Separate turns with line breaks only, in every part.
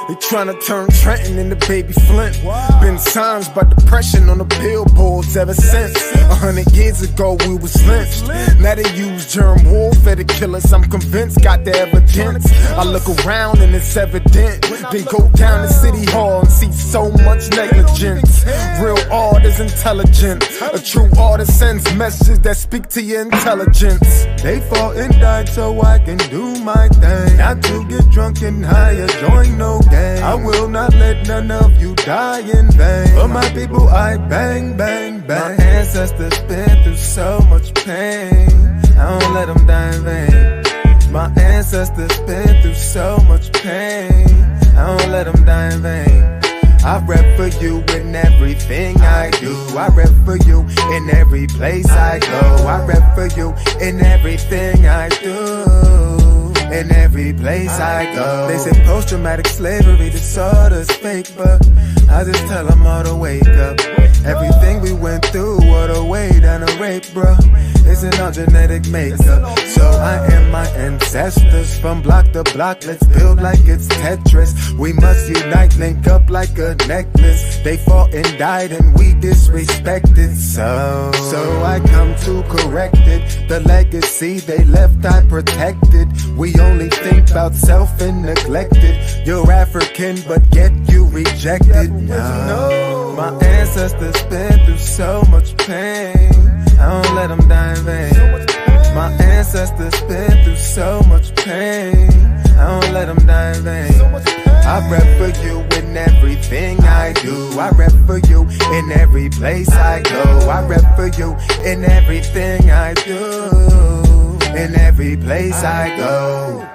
They tryna turn Trenton into Baby Flint. Been signs by depression on the billboards ever since. 100 years ago we was lynched. Now they use germ warfare to kill us. I'm convinced, got the evidence. I look around and it's evident. Then go down to City Hall and see so much negligence. Real art is intelligent. A true artist sends messages that speak to your intelligence. They fought and died so I can do my thing. Not to get drunk and high or join no gang. I will not let none of you die in vain. For my people I bang, bang, bang. My ancestors been through so much pain. I don't let them die in vain. My ancestors been through so much pain. I don't let them die in vain. I rep for you in everything I do. I rep for you in every place I go. I rep for you in everything I do. In every place I go. They say post-traumatic slavery disorder's fake, but I just tell them all to wake up. Everything we went through, what a way down a rape, bro. It's in our genetic makeup. So I am my ancestors from block to block. Let's build like it's Tetris. We must unite, link up like a necklace. They fought and died and we disrespected. So I come to correct it. The legacy they left I protected. We only think about self and neglected. You're African but yet you rejected. No. My ancestors been through so much pain. I don't let them die in vain. My ancestors been through so much pain. I don't let them die in vain. I rep for you in everything I do. I rep for you in every place I go. I rep for you in everything I do. In every place I go.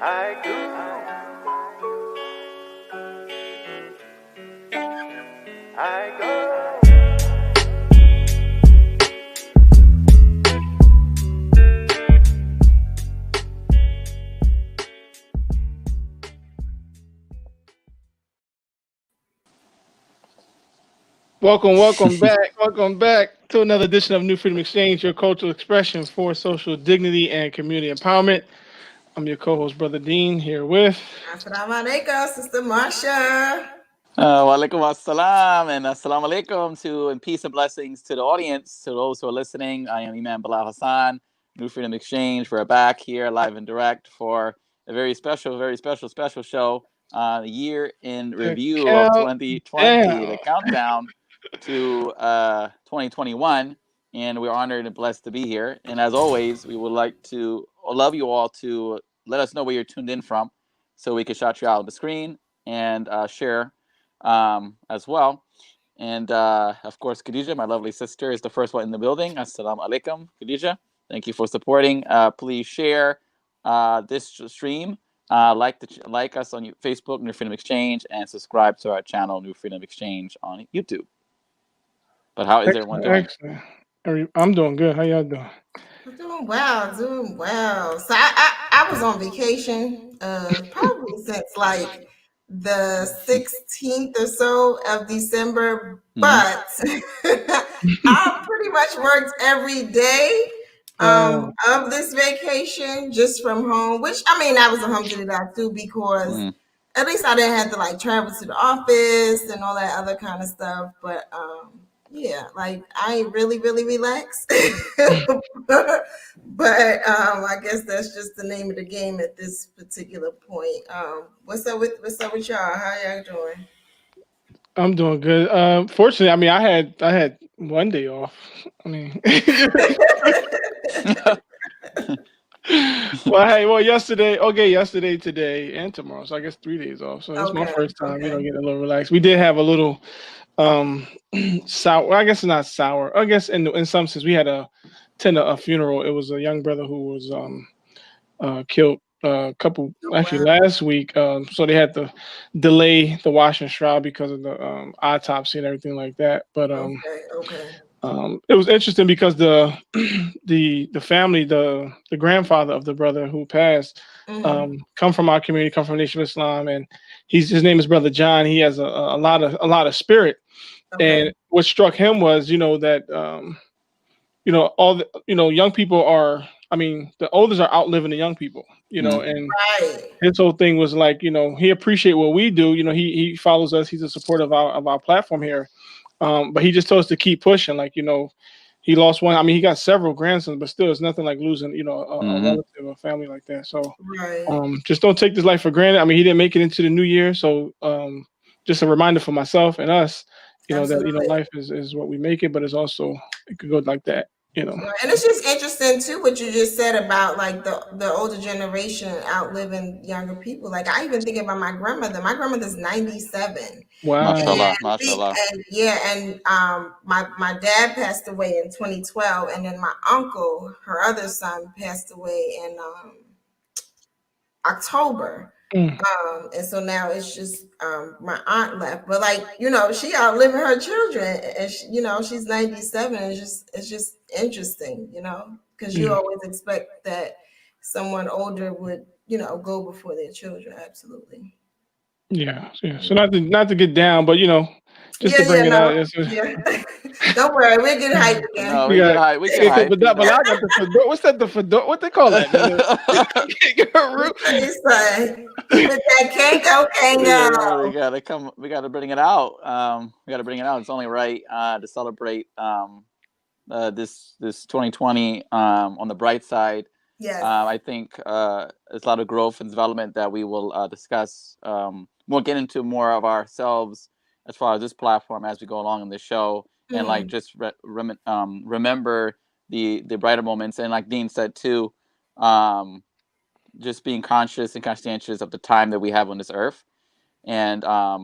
I do. I go.
Welcome back to another edition of New Freedom XChange, your cultural expression for social dignity and community empowerment. I'm your co-host, Brother Dean, here with...
Assalamu alaikum, Sister Marsha.
Walaikum assalam and assalamu alaikum to and peace and blessings to the audience, to those who are listening. I am Imam Bilal Hassan, New Freedom XChange. We're back here live and direct for a very special show. Year in review of 2020, the countdown to 2021, and we're honored and blessed to be here. And as always, we would like to love you all to let us know where you're tuned in from, so we can shout you out on the screen and share as well. And of course, Khadija, my lovely sister, is the first one in the building. Assalamu alaikum, Khadija. Thank you for supporting. Please share this stream. Like us on Facebook, New Freedom XChange, and subscribe to our channel, New Freedom XChange, on YouTube. But how is everyone doing?
Excellent. I'm doing good. How y'all doing?
Doing well. So I was on vacation probably since like the 16th or so of December, but I pretty much worked every day of this vacation just from home, which I mean, I was alhamdulillah too, because at least I didn't have to like travel to the office and all that other kind of stuff. But yeah, like I really relaxed. but I guess that's just the name of the game at this particular point. What's up with y'all? How y'all doing?
I'm doing good. Fortunately, I mean, I had one day off. I mean, yesterday, today, and tomorrow. So I guess 3 days off. So it's my first time, getting a little relaxed. We did have a little sour. I guess it's not sour. I guess in some sense we had to attend a funeral. It was a young brother who was killed last week. So they had to delay the wash and shroud because of the autopsy and everything like that. But it was interesting because the family, the grandfather of the brother who passed, come from our community, come from Nation of Islam, and his name is Brother John. He has a lot of spirit, and what struck him was, that all the young people are I mean, the olders are outliving the young people, and
Right.
his whole thing was like, he appreciate what we do. He follows us. He's a supporter of our platform here. But he just told us to keep pushing. Like, he lost one. I mean, he got several grandsons, but still, it's nothing like losing, a relative or family like that. So,
Right.
just don't take this life for granted. I mean, he didn't make it into the new year, so just a reminder for myself and us, that
Absolutely.
life is what we make it, but it's also it could go like that.
Right. And it's just interesting too what you just said about like the older generation outliving younger people. Like I even think about my grandmother. My grandmother's 97.
Wow.
Mashallah,
And
mashallah.
my dad passed away in 2012, and then my uncle, her other son, passed away in October.
Mm.
And so now it's just my aunt left, but like she outliving her children, and she's 97. It's just interesting, because you
Yeah.
always expect that someone older would go before their children. Absolutely.
Yeah. So not to get down, but just to bring it out.
Don't worry, we'll get hyped again.
No, we get hype. We get hype.
But I got the fedora. What's that? The fedora? What they call that?
With that Kango.
We gotta bring it out. We gotta bring it out. It's only right to celebrate this 2020 on the bright side.
Yes.
I think there's a lot of growth and development that we will discuss. We'll get into more of ourselves as far as this platform as we go along in the show, and like just remember the brighter moments, and like Deen said too, just being conscious and conscientious of the time that we have on this earth, and I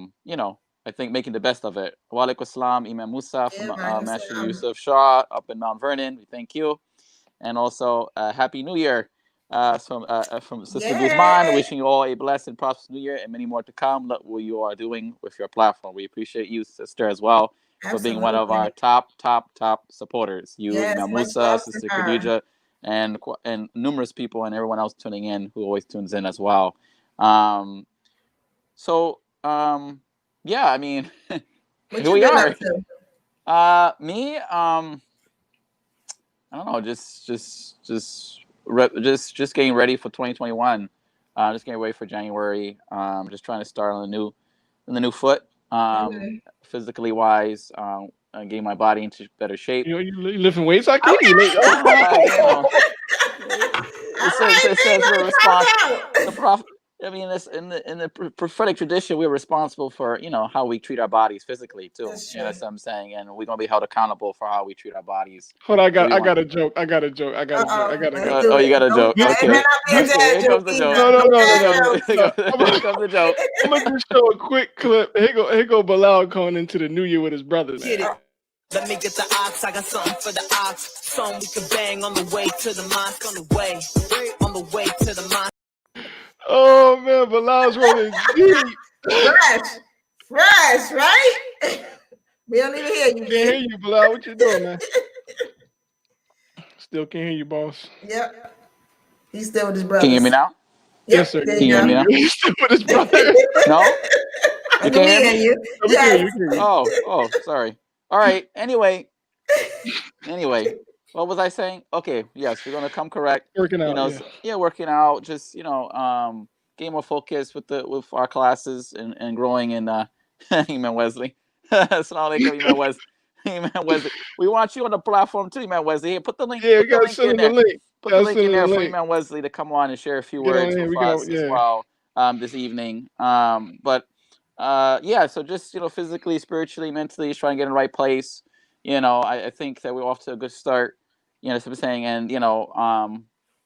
think making the best of it. Wa alaikum assalam, Imam Musa from Marsha Yusuf Shah up in Mount Vernon. We thank you, and also Happy New Year. From Sister Guzman, wishing you all a blessed and prosperous New Year and many more to come. Look what you are doing with your platform. We appreciate you, sister, as well, for being one of our top supporters. You, Imam Musa, Sister Khadija, and numerous people and everyone else tuning in who always tunes in as well. Yeah, I mean, here we are. Me, I don't know, just getting ready for 2021. Just getting ready for January. Just trying to start on the new foot, physically wise. Getting my body into better shape.
You lifting weights like me?
It says we're responsible. I mean, in the prophetic tradition, we're responsible for how we treat our bodies physically too. That's what I'm saying, and we're gonna be held accountable for how we treat our bodies.
Hold on, I got a joke. Oh, you got a joke?
Okay. Here comes the joke.
No.
Here comes the joke.
I'm gonna just show a quick clip. Here go Bilal going into the new year with his brothers.
Let me get the ox, I got something for the ox. Song we can bang on the way to the mosque, on the way to the mosque.
Oh man, Bilal's rolling deep.
Fresh, right? We don't even hear you.
Can't hear you, Bilal. What you doing, man? Still can't hear you, boss.
Yep. He's still with his brother.
Can you hear me now?
Yep.
Yes, sir.
Can you hear me now?
He's still with his brother.
No? You can't hear me?
You. Yes.
Oh, sorry. All right. Anyway, what was I saying? Okay, yes, we're gonna come correct.
Working out.
Working out. Just getting more focused with our classes and growing in Imam Wesley. Assalamu alaikum, Imam Wesley. Imam Wesley. We want you on the platform too, Imam Wesley. Here, put the link.
Yeah, you gotta send the link.
Put the link in there for Imam Wesley to come on and share a few words with us as well this evening. So just physically, spiritually, mentally, just trying to get in the right place. I think that we're off to a good start. That's what I'm saying, and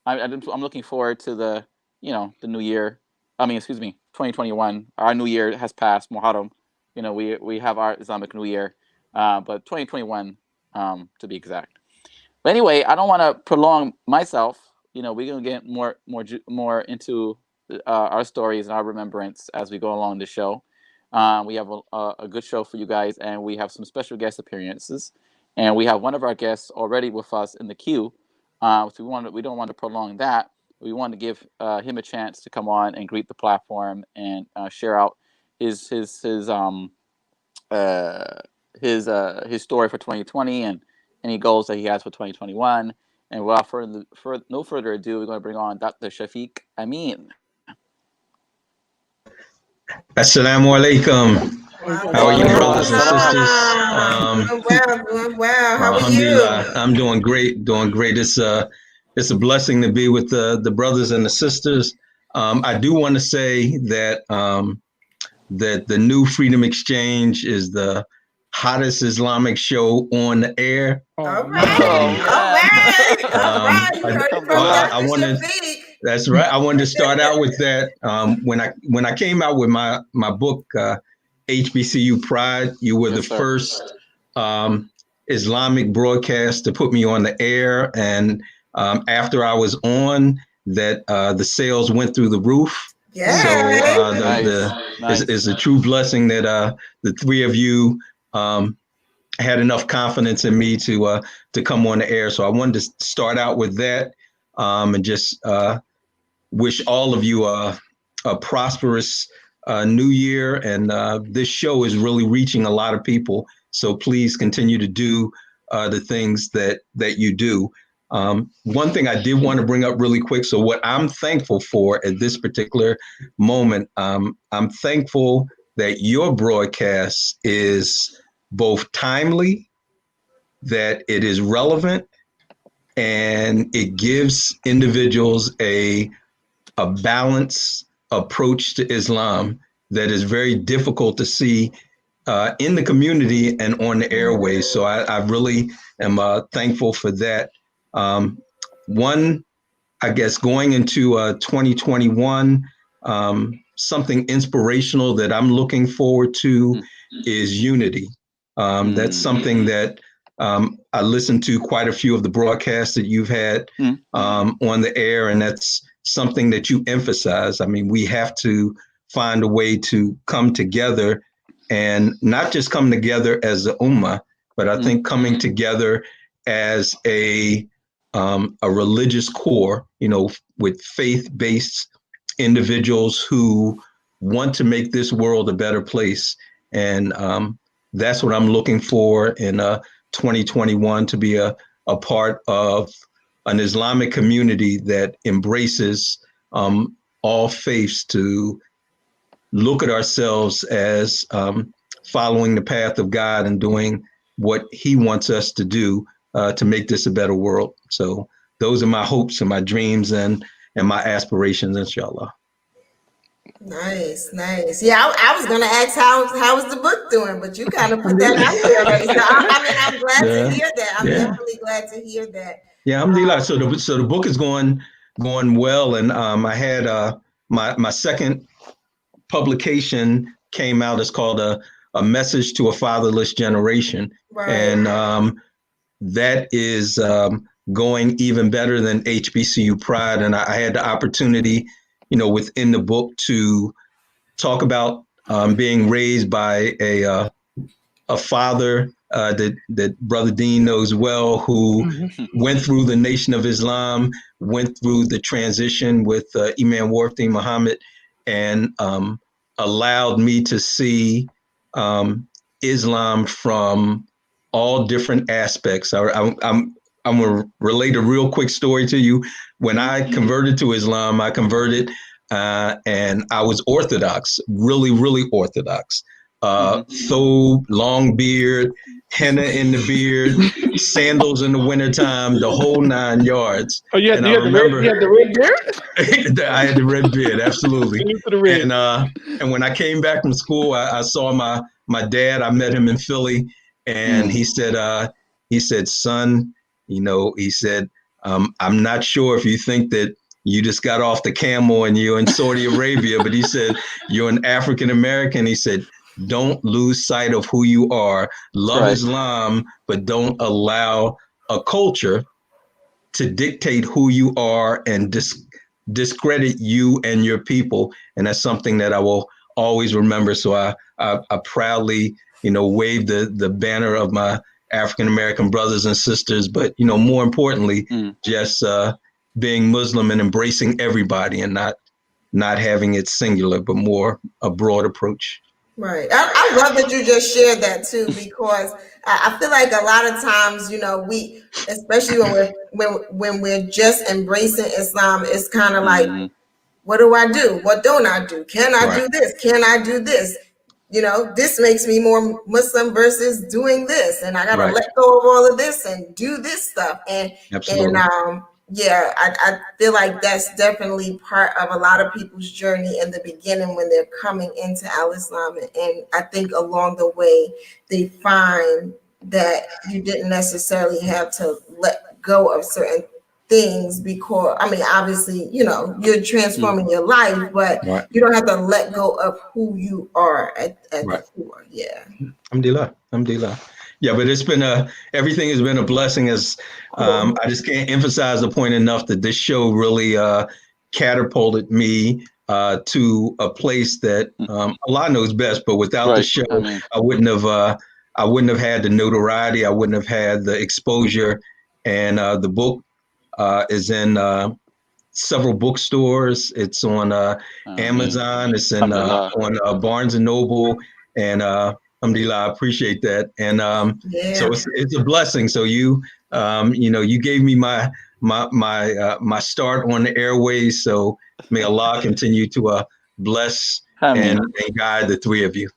I'm looking forward to the new year. 2021. Our new year has passed, Muharram. We have our Islamic New Year, but 2021 to be exact. But anyway, I don't want to prolong myself. We're gonna get more into our stories and our remembrance as we go along the show. We have a good show for you guys, and we have some special guest appearances, and we have one of our guests already with us in the queue. So we don't want to prolong that. We want to give him a chance to come on and greet the platform and share out his story for 2020 and any goals that he has for 2021. And without no further ado, we're going to bring on Dr. Shafiq Amin.
Assalamu alaikum. How are you, brothers and sisters?
Doing well. How are
Alhamdulillah.
you?
I'm doing great. It's a blessing to be with the brothers and the sisters. I do want to say that that the new Freedom XChange is the hottest Islamic show on the air.
All right.
I wanted. That's right. I wanted to start out with that. When I came out with my book, HBCU Pride, you were the first Islamic broadcast to put me on the air, and after I was on, that the sales went through the roof.
Yeah.
So it's a true blessing that the three of you had enough confidence in me to come on the air. So I wanted to start out with that and just wish all of you a prosperous new year. And this show is really reaching a lot of people. So please continue to do the things that you do. One thing I did want to bring up really quick. So what I'm thankful for at this particular moment, I'm thankful that your broadcast is both timely, that it is relevant, and it gives individuals a balanced approach to Islam that is very difficult to see in the community and on the airways. So I really am thankful for that. One, I guess going into 2021, something inspirational that I'm looking forward to is unity. That's something that I listened to quite a few of the broadcasts that you've had on the air, and that's something that you emphasize. I mean, we have to find a way to come together, and not just come together as the ummah, but I think coming together as a religious core, with faith-based individuals who want to make this world a better place. And that's what I'm looking for in 2021, to be a part of an Islamic community that embraces all faiths, to look at ourselves as following the path of God and doing what he wants us to do to make this a better world. So those are my hopes and my dreams and my aspirations, inshallah.
Nice. Yeah, I was going to ask how is the book doing, but you kind of put that out there already. So I'm glad to hear that. I'm definitely glad to hear that.
Yeah, alhamdulillah. So the book is going well, and I had my second publication came out. It's called a Message to a Fatherless Generation, and that is going even better than HBCU Pride. And I had the opportunity, within the book, to talk about being raised by a father that Brother Deen knows well, who went through the Nation of Islam, went through the transition with Imam Muhammad, and allowed me to see Islam from all different aspects. I'm going to relate a real quick story to you. When I converted to Islam, I converted and I was Orthodox, really, really Orthodox. Thobe, long beard, henna in the beard, sandals in the wintertime, the whole 9 yards.
Oh, you had the red beard?
I had the red beard, absolutely. And when I came back from school, I saw my dad. I met him in Philly, and he said, son, he said, I'm not sure if you think that you just got off the camel and you're in Saudi Arabia, but he said, you're an African American. He said, don't lose sight of who you are. Love Islam, but don't allow a culture to dictate who you are and discredit you and your people. And that's something that I will always remember. So I proudly, wave the banner of my African American brothers and sisters, but more importantly, just being Muslim and embracing everybody, and not having it singular, but more a broad approach.
Right. I love that you just shared that too, because I feel like a lot of times, we, especially when we're just embracing Islam, it's kind of like, what do I do? What don't I do? Can I do this? Can I do this? This makes me more Muslim versus doing this, and I gotta let go of all of this and do this stuff. And
Absolutely.
yeah, I feel like that's definitely part of a lot of people's journey in the beginning when they're coming into Al-Islam. And I think along the way, they find that you didn't necessarily have to let go of certain things, because obviously, you're transforming your life, but you don't have to let go of who you are at the core. Yeah.
Alhamdulillah. Yeah, but it's been everything has been a blessing. As I just can't emphasize the point enough that this show really catapulted me to a place that Allah knows best. But without the show, I wouldn't have had the notoriety. I wouldn't have had the exposure. And the book is in several bookstores. It's on Amazon. It's in on Barnes and Noble. And alhamdulillah, I appreciate that. And so it's a blessing. So you gave me my start on the airways. So may Allah continue to bless and guide the three of you.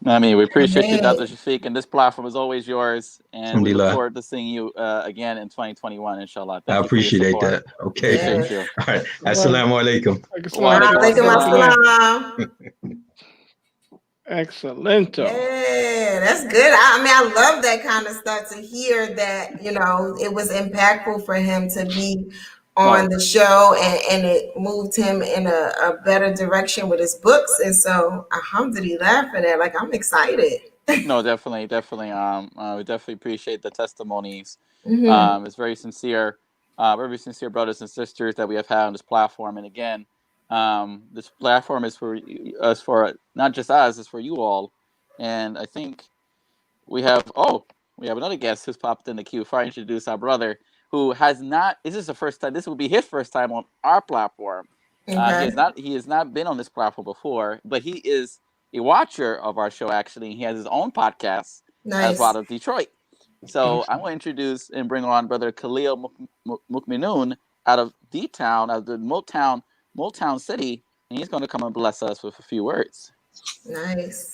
We appreciate you, Dr. Shafiq, and this platform is always yours. And we look forward to seeing you again in 2021, inshallah.
I appreciate that. Okay.
Appreciate you.
All right. Assalamu alaikum.
Wa alaikum assalam.
Excellent.
Yeah, that's good. I love that kind of stuff, to hear that, it was impactful for him to be on the show, and it moved him in a better direction with his books. And so alhamdulillah for that. Like, I'm excited.
No, definitely. We definitely appreciate the testimonies. It's very sincere brothers and sisters that we have had on this platform. And again, this platform is for us, for not just us, it's for you all. And I think we have another guest who's popped in the queue. Before I introduce our brother, who has not, this is the first time, this will be his first time on our platform. He has not been on this platform before, but he is a watcher of our show, actually. He has his own podcast as well, out of Detroit. So I want to introduce and bring on Brother Khalil Mukminoon out of D-Town, out of the Motown City, and he's going to come and bless us with a few words.
Nice.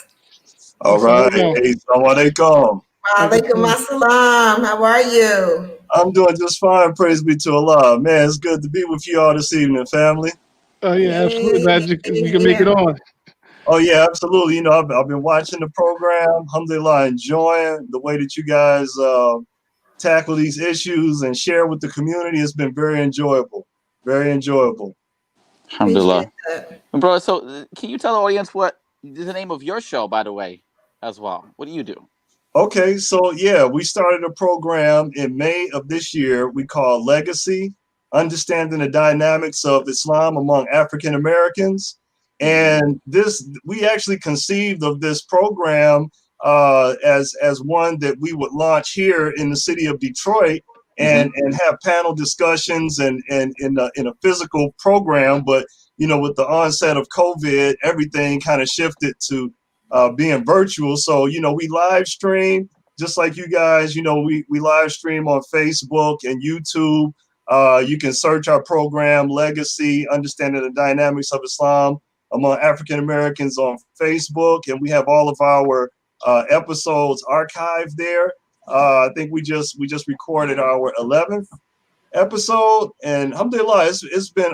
All right. Hey, assalamu alaikum.
Wa alaikum assalam. How are you?
I'm doing just fine. Praise be to Allah. Man, it's good to be with you all this evening, family.
Oh, yeah, absolutely. Glad you can make it on.
Oh, yeah, absolutely. I've been watching the program. Alhamdulillah, enjoying the way that you guys tackle these issues and share with the community. It's been very enjoyable. Very enjoyable.
Alhamdulillah. Bro, so can you tell the audience what is the name of your show, by the way, as well? What do you do?
Okay, so yeah, we started a program in May of this year we call Legacy, Understanding the Dynamics of Islam Among African Americans. And we actually conceived of this program as one that we would launch here in the city of Detroit and have panel discussions and in a physical program. But, with the onset of COVID, everything kind of shifted to being virtual. So, we live stream just like you guys, we live stream on Facebook and YouTube. You can search our program, Legacy, Understanding the Dynamics of Islam Among African Americans, on Facebook. And we have all of our episodes archived there. I think we just recorded our 11th episode, and alhamdulillah,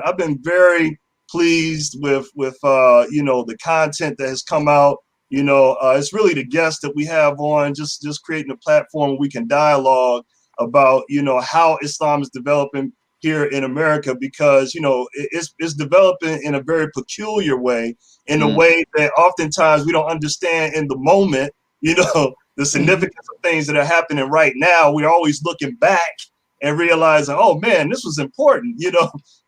I've been very pleased with the content that has come out. It's really the guests that we have on, just creating a platform where we can dialogue about, how Islam is developing here in America, because, it's developing in a very peculiar way, in a way that oftentimes we don't understand in the moment, the significance of things that are happening right now. We're always looking back and realizing, oh man, this was important,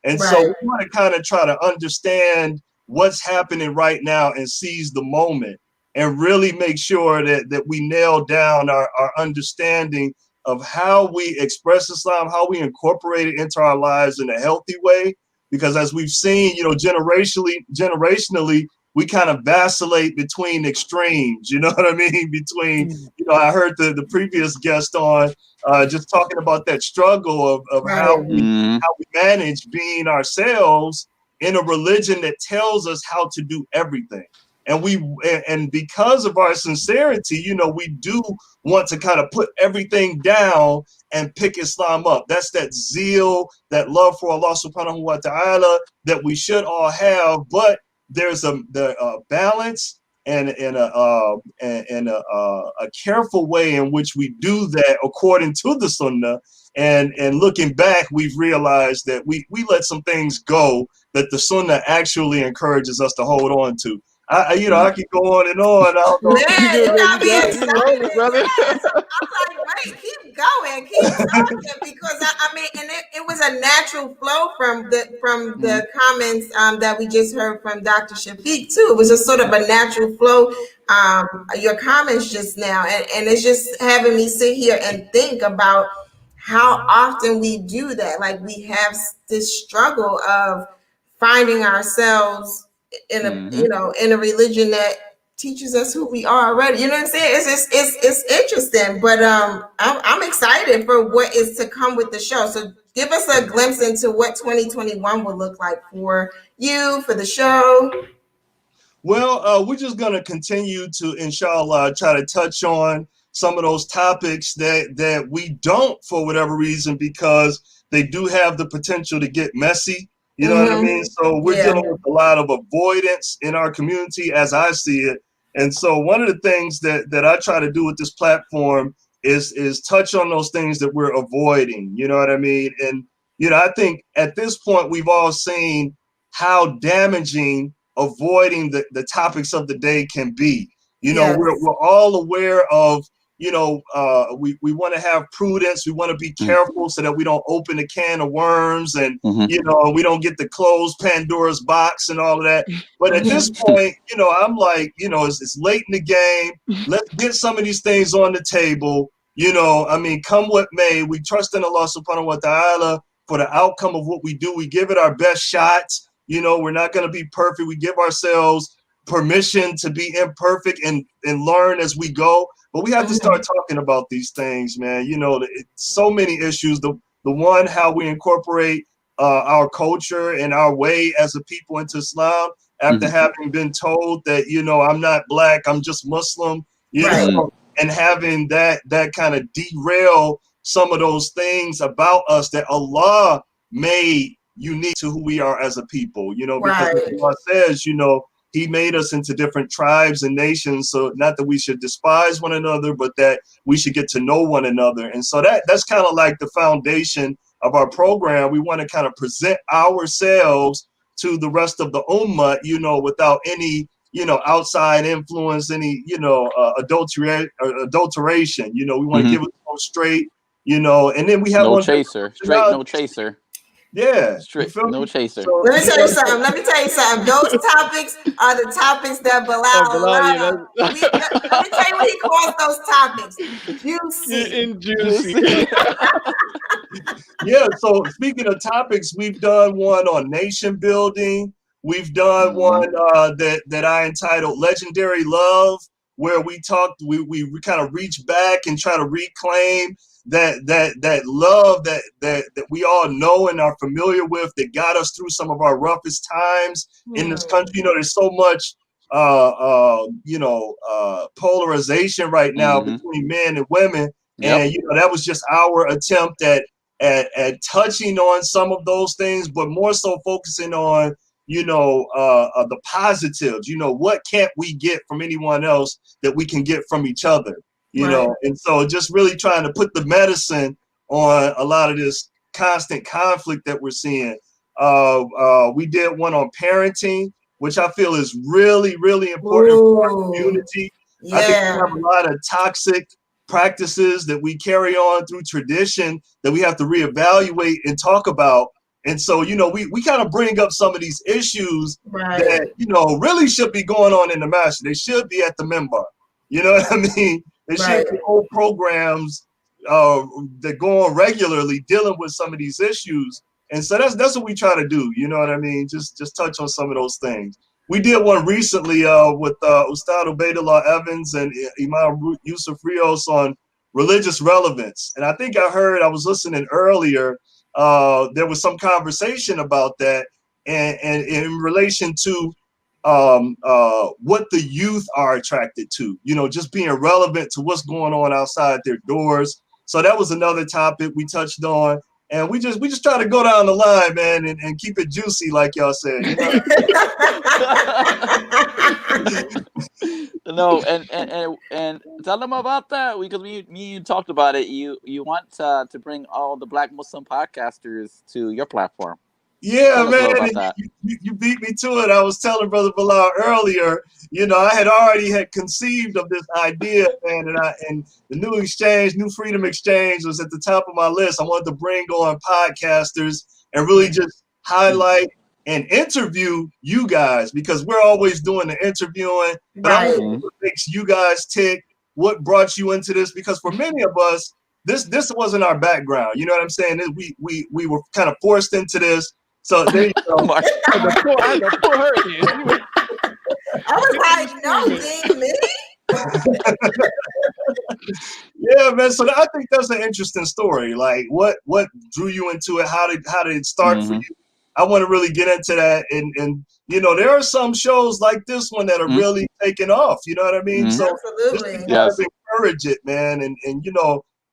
and so we want to kind of try to understand what's happening right now and seize the moment and really make sure that we nail down our understanding of how we express Islam, how we incorporate it into our lives in a healthy way. Because as we've seen, generationally, we kind of vacillate between extremes. You know what I mean? Between, you know, I heard the previous guest on just talking about that struggle of how we manage being ourselves in a religion that tells us how to do everything. And because of our sincerity, you know, we do want to kind of put everything down and pick Islam up. That's that zeal, that love for Allah subhanahu wa ta'ala that we should all have. But there's a balance and a careful way in which we do that according to the Sunnah. And looking back, we've realized that we let some things go that the Sunnah actually encourages us to hold on to. I could go on and on. I don't know.
Man, you got me excited, brother. I'm like, wait, keep going, keep talking, because I mean, and it was a natural flow from the comments that we just heard from Dr. Shafiq too. It was just sort of a natural flow. Your comments just now, and it's just having me sit here and think about how often we do that. Like, we have this struggle of finding ourselves in a in a religion that teaches us who we are already. You know what I'm saying? It's interesting, but I'm excited for what is to come with the show. So give us a glimpse into what 2021 will look like for you, for the show.
Well, we're just going to continue to, inshallah, try to touch on some of those topics that we don't, for whatever reason, because they do have the potential to get messy. You know what I mean? So we're dealing with a lot of avoidance in our community as I see it. And so one of the things that I try to do with this platform is touch on those things that we're avoiding. You know what I mean? And, you know, I think at this point, we've all seen how damaging avoiding the topics of the day can be. You know, we're all aware of, you know, we want to have prudence. We want to be careful so that we don't open a can of worms and, you know, we don't get to close Pandora's box and all of that. But at this point, you know, I'm like, you know, it's late in the game. Let's get some of these things on the table. You know, I mean, come what may, we trust in Allah subhanahu wa ta'ala for the outcome of what we do. We give it our best shots. You know, we're not going to be perfect. We give ourselves permission to be imperfect and learn as we go. But we have to start talking about these things, man. You know, so many issues. The one, how we incorporate our culture and our way as a people into Islam after having been told that, you know, I'm not black, I'm just Muslim, you know, and having that kind of derail some of those things about us that Allah made unique to who we are as a people, you know, because Allah says, you know, He made us into different tribes and nations. So not that we should despise one another, but that we should get to know one another. And so that's kind of like the foundation of our program. We want to kind of present ourselves to the rest of the ummah, you know, without any, you know, outside influence, any, you know, adulteration. You know, we want to give it straight, you know, and then we have
no chaser, straight, no chaser.
Yeah,
strict, no chaser.
So, let me tell you something. Those topics are the topics that Bilal loves. Let me tell you what he calls those topics. Juicy.
Yeah, so speaking of topics, we've done one on nation building. We've done one that I entitled Legendary Love, where we kind of reach back and try to reclaim that love that we all know and are familiar with, that got us through some of our roughest times in this country. You know, there's so much polarization right now between men and women. And you know, that was just our attempt at touching on some of those things, but more so focusing on, you know, the positives. You know, what can't we get from anyone else that we can get from each other? You know, and so just really trying to put the medicine on a lot of this constant conflict that we're seeing. We did one on parenting, which I feel is really, really important for our community. Yeah. I think we have a lot of toxic practices that we carry on through tradition that we have to reevaluate and talk about. And so, you know, we kind of bring up some of these issues that, you know, really should be going on in the masjid. They should be at the minbar. You know what I mean? There should be whole programs that go on regularly dealing with some of these issues. And so that's what we try to do. You know what I mean? Just touch on some of those things. we did one recently with Ustad Ubaidullah Evans and Imam Yusuf Rios on religious relevance. And I think I was listening earlier, there was some conversation about that and in relation to what the youth are attracted to, just being relevant to what's going on outside their doors. So that was another topic we touched on. And we just try to go down the line, man, and keep it juicy, like y'all said.
No, and tell them about that, because me and you talked about it. You want to bring all the Black Muslim podcasters to your platform.
Yeah, man, you beat me to it. I was telling Brother Bilal earlier, I had already conceived of this idea, man, and the new Freedom XChange was at the top of my list. I wanted to bring on podcasters and really just highlight and interview you guys, because we're always doing the interviewing, but I wonder what makes you guys tick, what brought you into this, because for many of us, this wasn't our background. You know what I'm saying? We were kind of forced into this. So there you go.
I was like, no, Dean, me?
Yeah, man. So I think that's an interesting story. Like, what drew you into it? How did it start for you? I want to really get into that. And there are some shows like this one that are really taking off. You know what I mean? So
absolutely,
just to encourage it, man. And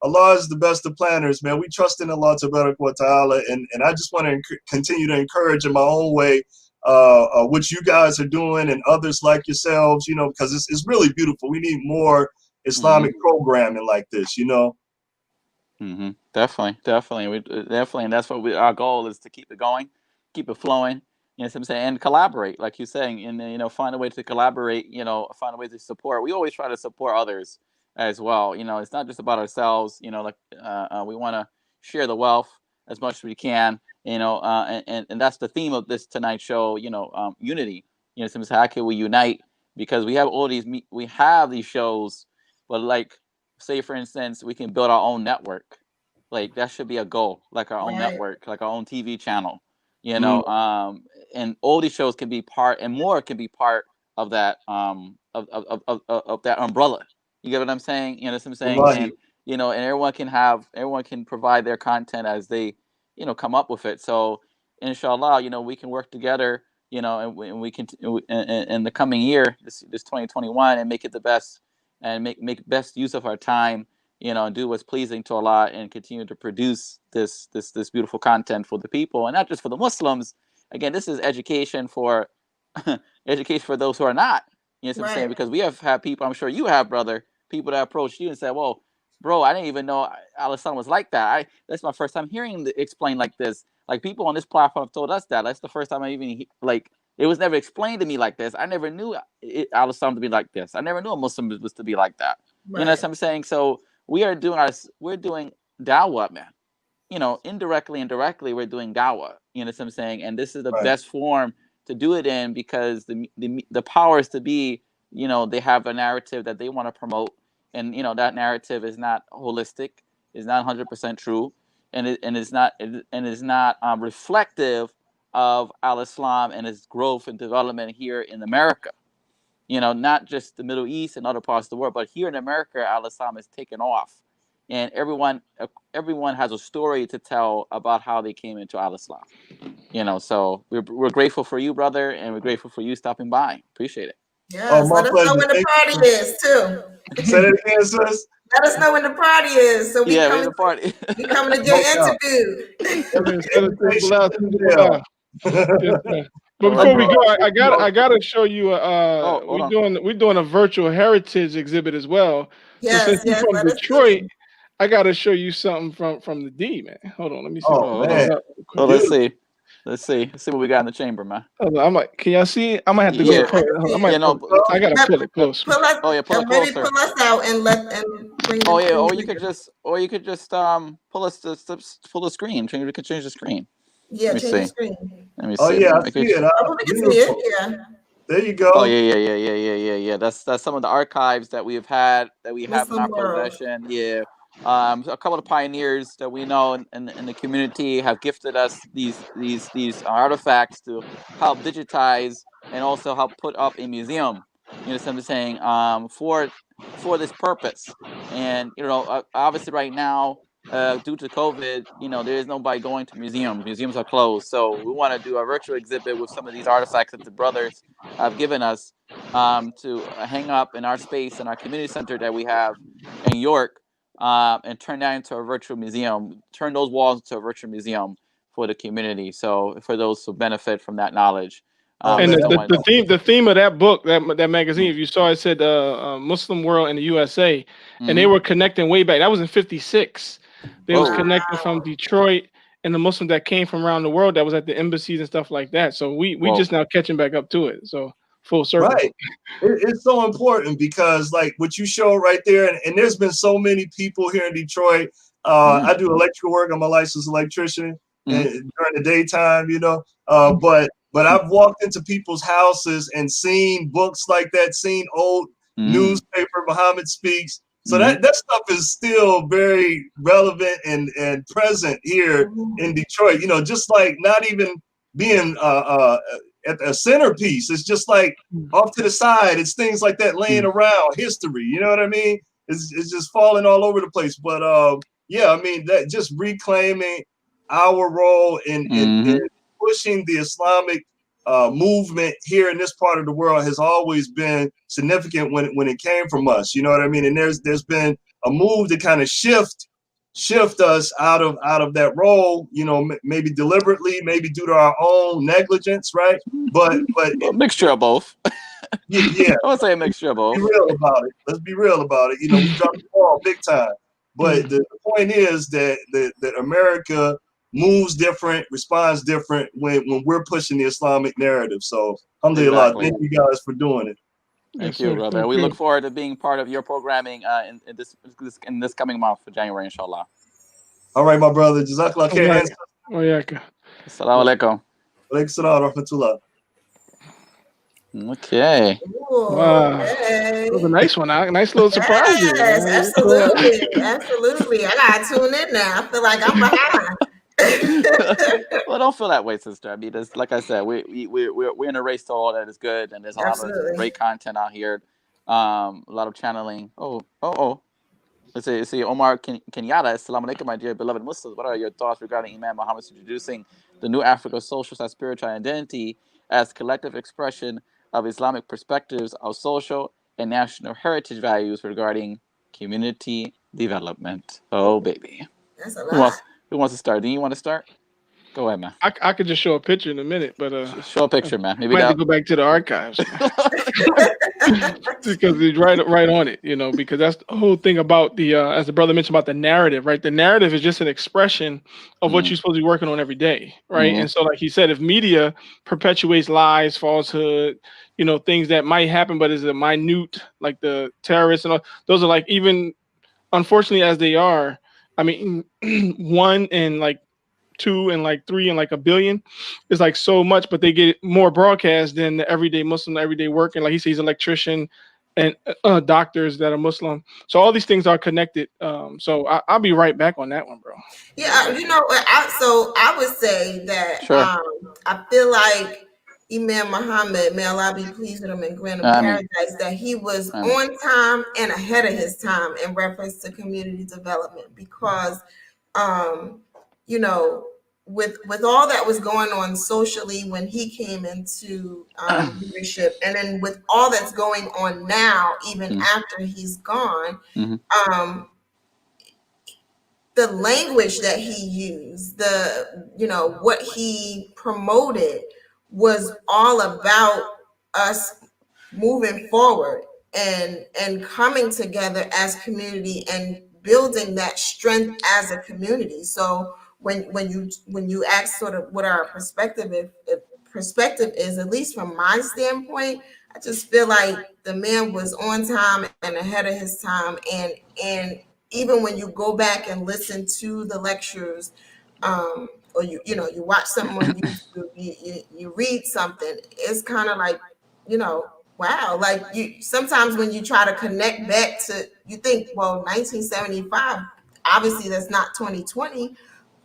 Allah is the best of planners, man. We trust in Allah Ta'ala, and I just want to continue to encourage in my own way what you guys are doing and others like yourselves, because it's really beautiful. We need more Islamic programming like this,
Definitely, and that's what our goal is, to keep it going, keep it flowing. You know what I'm saying, and collaborate, like you're saying, and find a way to collaborate. Find a way to support. We always try to support others as well. It's not just about ourselves. We want to share the wealth as much as we can. And that's the theme of this tonight's show. Unity. Sometimes how can we unite? Because we have these shows, but like, say for instance, we can build our own network. Like, that should be a goal. Like our own network, like our own TV channel. And all these shows can be part, and more can be part of that of that umbrella. You get what I'm saying? You know what I'm saying? And and everyone can provide their content as they come up with it. So inshallah, we can work together, and we can in the coming year, this 2021, and make it the best, and make best use of our time, and do what's pleasing to Allah, and continue to produce this beautiful content for the people, and not just for the Muslims. Again, this is education for education for those who are not. You know what I'm saying? Because we have had people, I'm sure you have, brother, people that approached you and said, "Well, bro, I didn't even know Al-Islam was like that. That's my first time hearing it explained like this. Like, people on this platform have told us that. That's the first time I even it was never explained to me like this. I never knew Al-Islam to be like this. I never knew a Muslim was to be like that." You know what I'm saying? So we're doing dawah, man. Indirectly and directly, we're doing dawah. You know what I'm saying? And this is the best form to do it in, because the powers to be, they have a narrative that they want to promote, and that narrative is not holistic, is not 100% true, and is not reflective of Al-Islam and its growth and development here in America. Not just the Middle East and other parts of the world, but here in America, Al-Islam has taken off, and everyone has a story to tell about how they came into Al-Islam. So we're grateful for you, brother, and we're grateful for you stopping by. Appreciate it.
Yes, let us know when the party is too.
Say that again, sis.
Let us know when the party is, so we coming to get interviewed.
But before we go, I gotta show you. We're doing a virtual heritage exhibit as well.
Yes,
so since you're from Detroit, I gotta show you something from the D, man. Hold on, let me see.
Let's see what we got in the chamber, man.
I'm like, can y'all see? I might have to go. I gotta pull it close.
Pull it closer.
Maybe pull us out and bring.
Or you could just pull the screen. We can change the screen.
Yeah, change the screen.
Let me see.
Oh yeah, I see it.
We can see it. Yeah.
There you go.
Oh yeah. That's some of the archives that we have in our possession. Yeah. A couple of pioneers that we know in the community have gifted us these artifacts to help digitize and also help put up a museum. You know, what I'm saying, for this purpose. And obviously right now, due to COVID, there is nobody going to museums. Museums are closed, so we want to do a virtual exhibit with some of these artifacts that the brothers have given us, to hang up in our space in our community center that we have in York, and turn that into a virtual museum. Turn those walls into a virtual museum for the community. So for those who benefit from that knowledge.
And the theme of that book, that magazine, if you saw, it said Muslim world in the USA, and they were connecting way back. That was in '56. They was connecting from Detroit and the Muslims that came from around the world that was at the embassies and stuff like that. So we just now catching back up to it. So full circle.
Right. It's so important because like what you show right there, and there's been so many people here in Detroit. I do electrical work. I'm a licensed electrician during the daytime, but I've walked into people's houses and seen books like that, seen old newspaper, Muhammad Speaks. So that stuff is still very relevant and present here in Detroit. Just like not even being at a centerpiece. It's just like off to the side. It's things like that laying around, history. You know what I mean? It's just falling all over the place. But yeah, I mean, that just reclaiming our role in pushing the Islamic movement here in this part of the world has always been significant when it came from us. You know what I mean? And there's been a move to kind of shift us out of that role, maybe deliberately, maybe due to our own negligence, right? But
a mixture of both.
Yeah.
I would say a mixture of both.
Be real about it. Let's be real about it. We dropped the ball big time. But the point is that America moves different, responds different when we're pushing the Islamic narrative. So alhamdulillah, thank you guys for doing it.
Thank you, brother. We look forward to being part of your programming in this coming month for January, inshallah.
All right, my brother. Jazakallah khair.
Assalamu alaikum.
Alaikum salam wa rahmatullah.
Okay.
Wow. That was a nice one. Nice little surprise.
Yes, absolutely. I gotta tune in now. I feel like I'm behind.
Well, don't feel that way, sister. I mean, like I said, we're in a race to all that is good, and there's a lot of great content out here. A lot of channeling. Let's see. Omar Kenyatta, Assalamu alaikum, my dear beloved Muslims. What are your thoughts regarding Imam Muhammad's introducing the new Africa social and spiritual identity as collective expression of Islamic perspectives of social and national heritage values regarding community development? Oh, baby.
That's a lot.
Who wants to start? Do you want to start? Go ahead, man.
I could just show a picture in a minute, but
show a picture, man. Maybe
I have to go back to the archives because it's right on it, because that's the whole thing about the as the brother mentioned about the narrative, right? The narrative is just an expression of what you're supposed to be working on every day, right? And so, like he said, if media perpetuates lies, falsehood, things that might happen, but is a minute, like the terrorists and all, those are like, even unfortunately as they are, I mean, 1 and like 2 and like 3 and like a billion is like so much, but they get more broadcast than the everyday Muslim, everyday working. Like he says, electrician and doctors that are Muslim. So all these things are connected. So I'll be right back on that one, bro.
Yeah, I would say that I feel like Imam Muhammad, may Allah be pleased with him and grant him paradise, that he was on time and ahead of his time in reference to community development, because with all that was going on socially when he came into leadership, and then with all that's going on now, even after he's gone, the language that he used, what he promoted was all about us moving forward and coming together as community and building that strength as a community. So when you ask sort of what our perspective is, at least from my standpoint, I just feel like the man was on time and ahead of his time. And even when you go back and listen to the lectures, or you watch something on YouTube, you read something, it's kind of like, wow. Like sometimes when you try to connect back to, you think, well, 1975, obviously that's not 2020,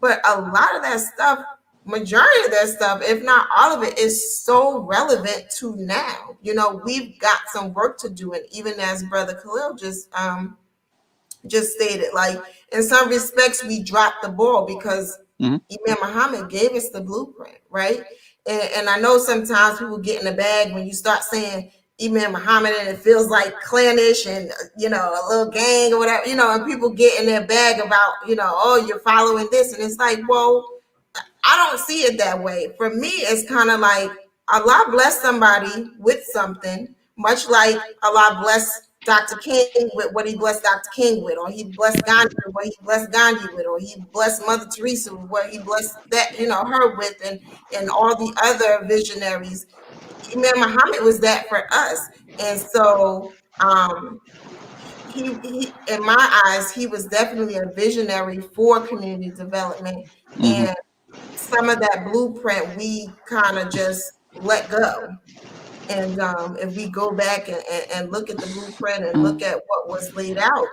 but a lot of that stuff majority of that stuff, if not all of it, is so relevant to now. You know, we've got some work to do, and even as Brother Khalil just stated, like in some respects we dropped the ball because Imam Muhammad gave us the blueprint, right? And I know sometimes people get in the bag when you start saying Imam Muhammad and it feels like clannish and you know, a little gang or whatever, you know, and people get in their bag about, you know, oh, you're following this, and it's like, well, I don't see it that way. For me, it's kind of like Allah bless somebody with something, much like Allah bless Dr. King with what he blessed Dr. King with, or he blessed Gandhi with what he blessed Gandhi with, or he blessed Mother Teresa with what he blessed that, you know, her with, and all the other visionaries. Imam Muhammad was that for us. And so he in my eyes, he was definitely a visionary for community development. And some of that blueprint we kind of just let go. And if we go back and look at the blueprint and look at what was laid out,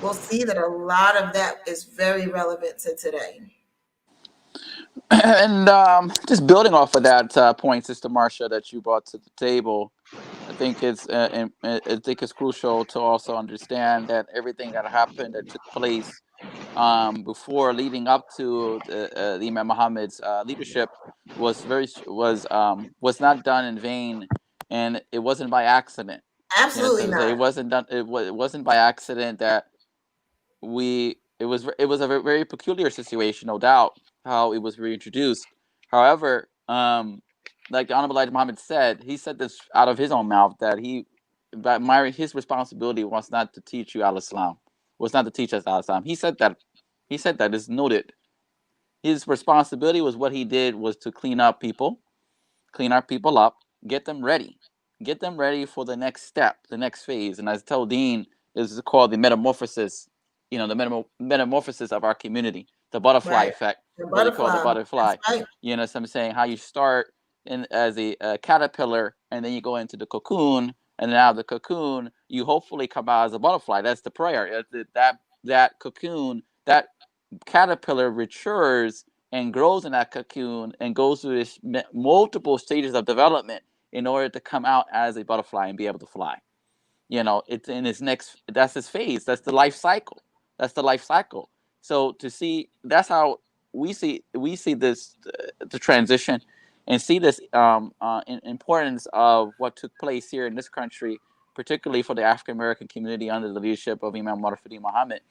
we'll see that a lot of that is very relevant to today.
And just building off of that point, Sister Marsha, that you brought to the table, I think it's crucial to also understand that everything that happened, that took place before leading up to the Imam Muhammad's leadership was not done in vain, and it wasn't by accident.
Absolutely not.
It wasn't done. It wasn't by accident that it was a very peculiar situation, no doubt, how it was reintroduced. However, like the Honorable Elijah Muhammad said, he said this out of his own mouth, that his responsibility was not to teach you al-Islam, was not to teach us al-Islam. He said that is noted. His responsibility was, what he did was to clean our people up, get them ready for the next step, the next phase. And as I told Dean, is called the metamorphosis, you know, the metamorphosis of our community, the butterfly effect, what they call the butterfly. Right. You know, so I'm saying how you start as a caterpillar, and then you go into the cocoon, and then out of the cocoon, you hopefully come out as a butterfly. That's the prayer. That cocoon, that caterpillar matures and grows in that cocoon and goes through this multiple stages of development in order to come out as a butterfly and be able to fly. You know, it's in his next, that's his phase. That's the life cycle. So to see, that's how we see this, the transition, and see this importance of what took place here in this country, particularly for the African American community under the leadership of Imam Muhammad.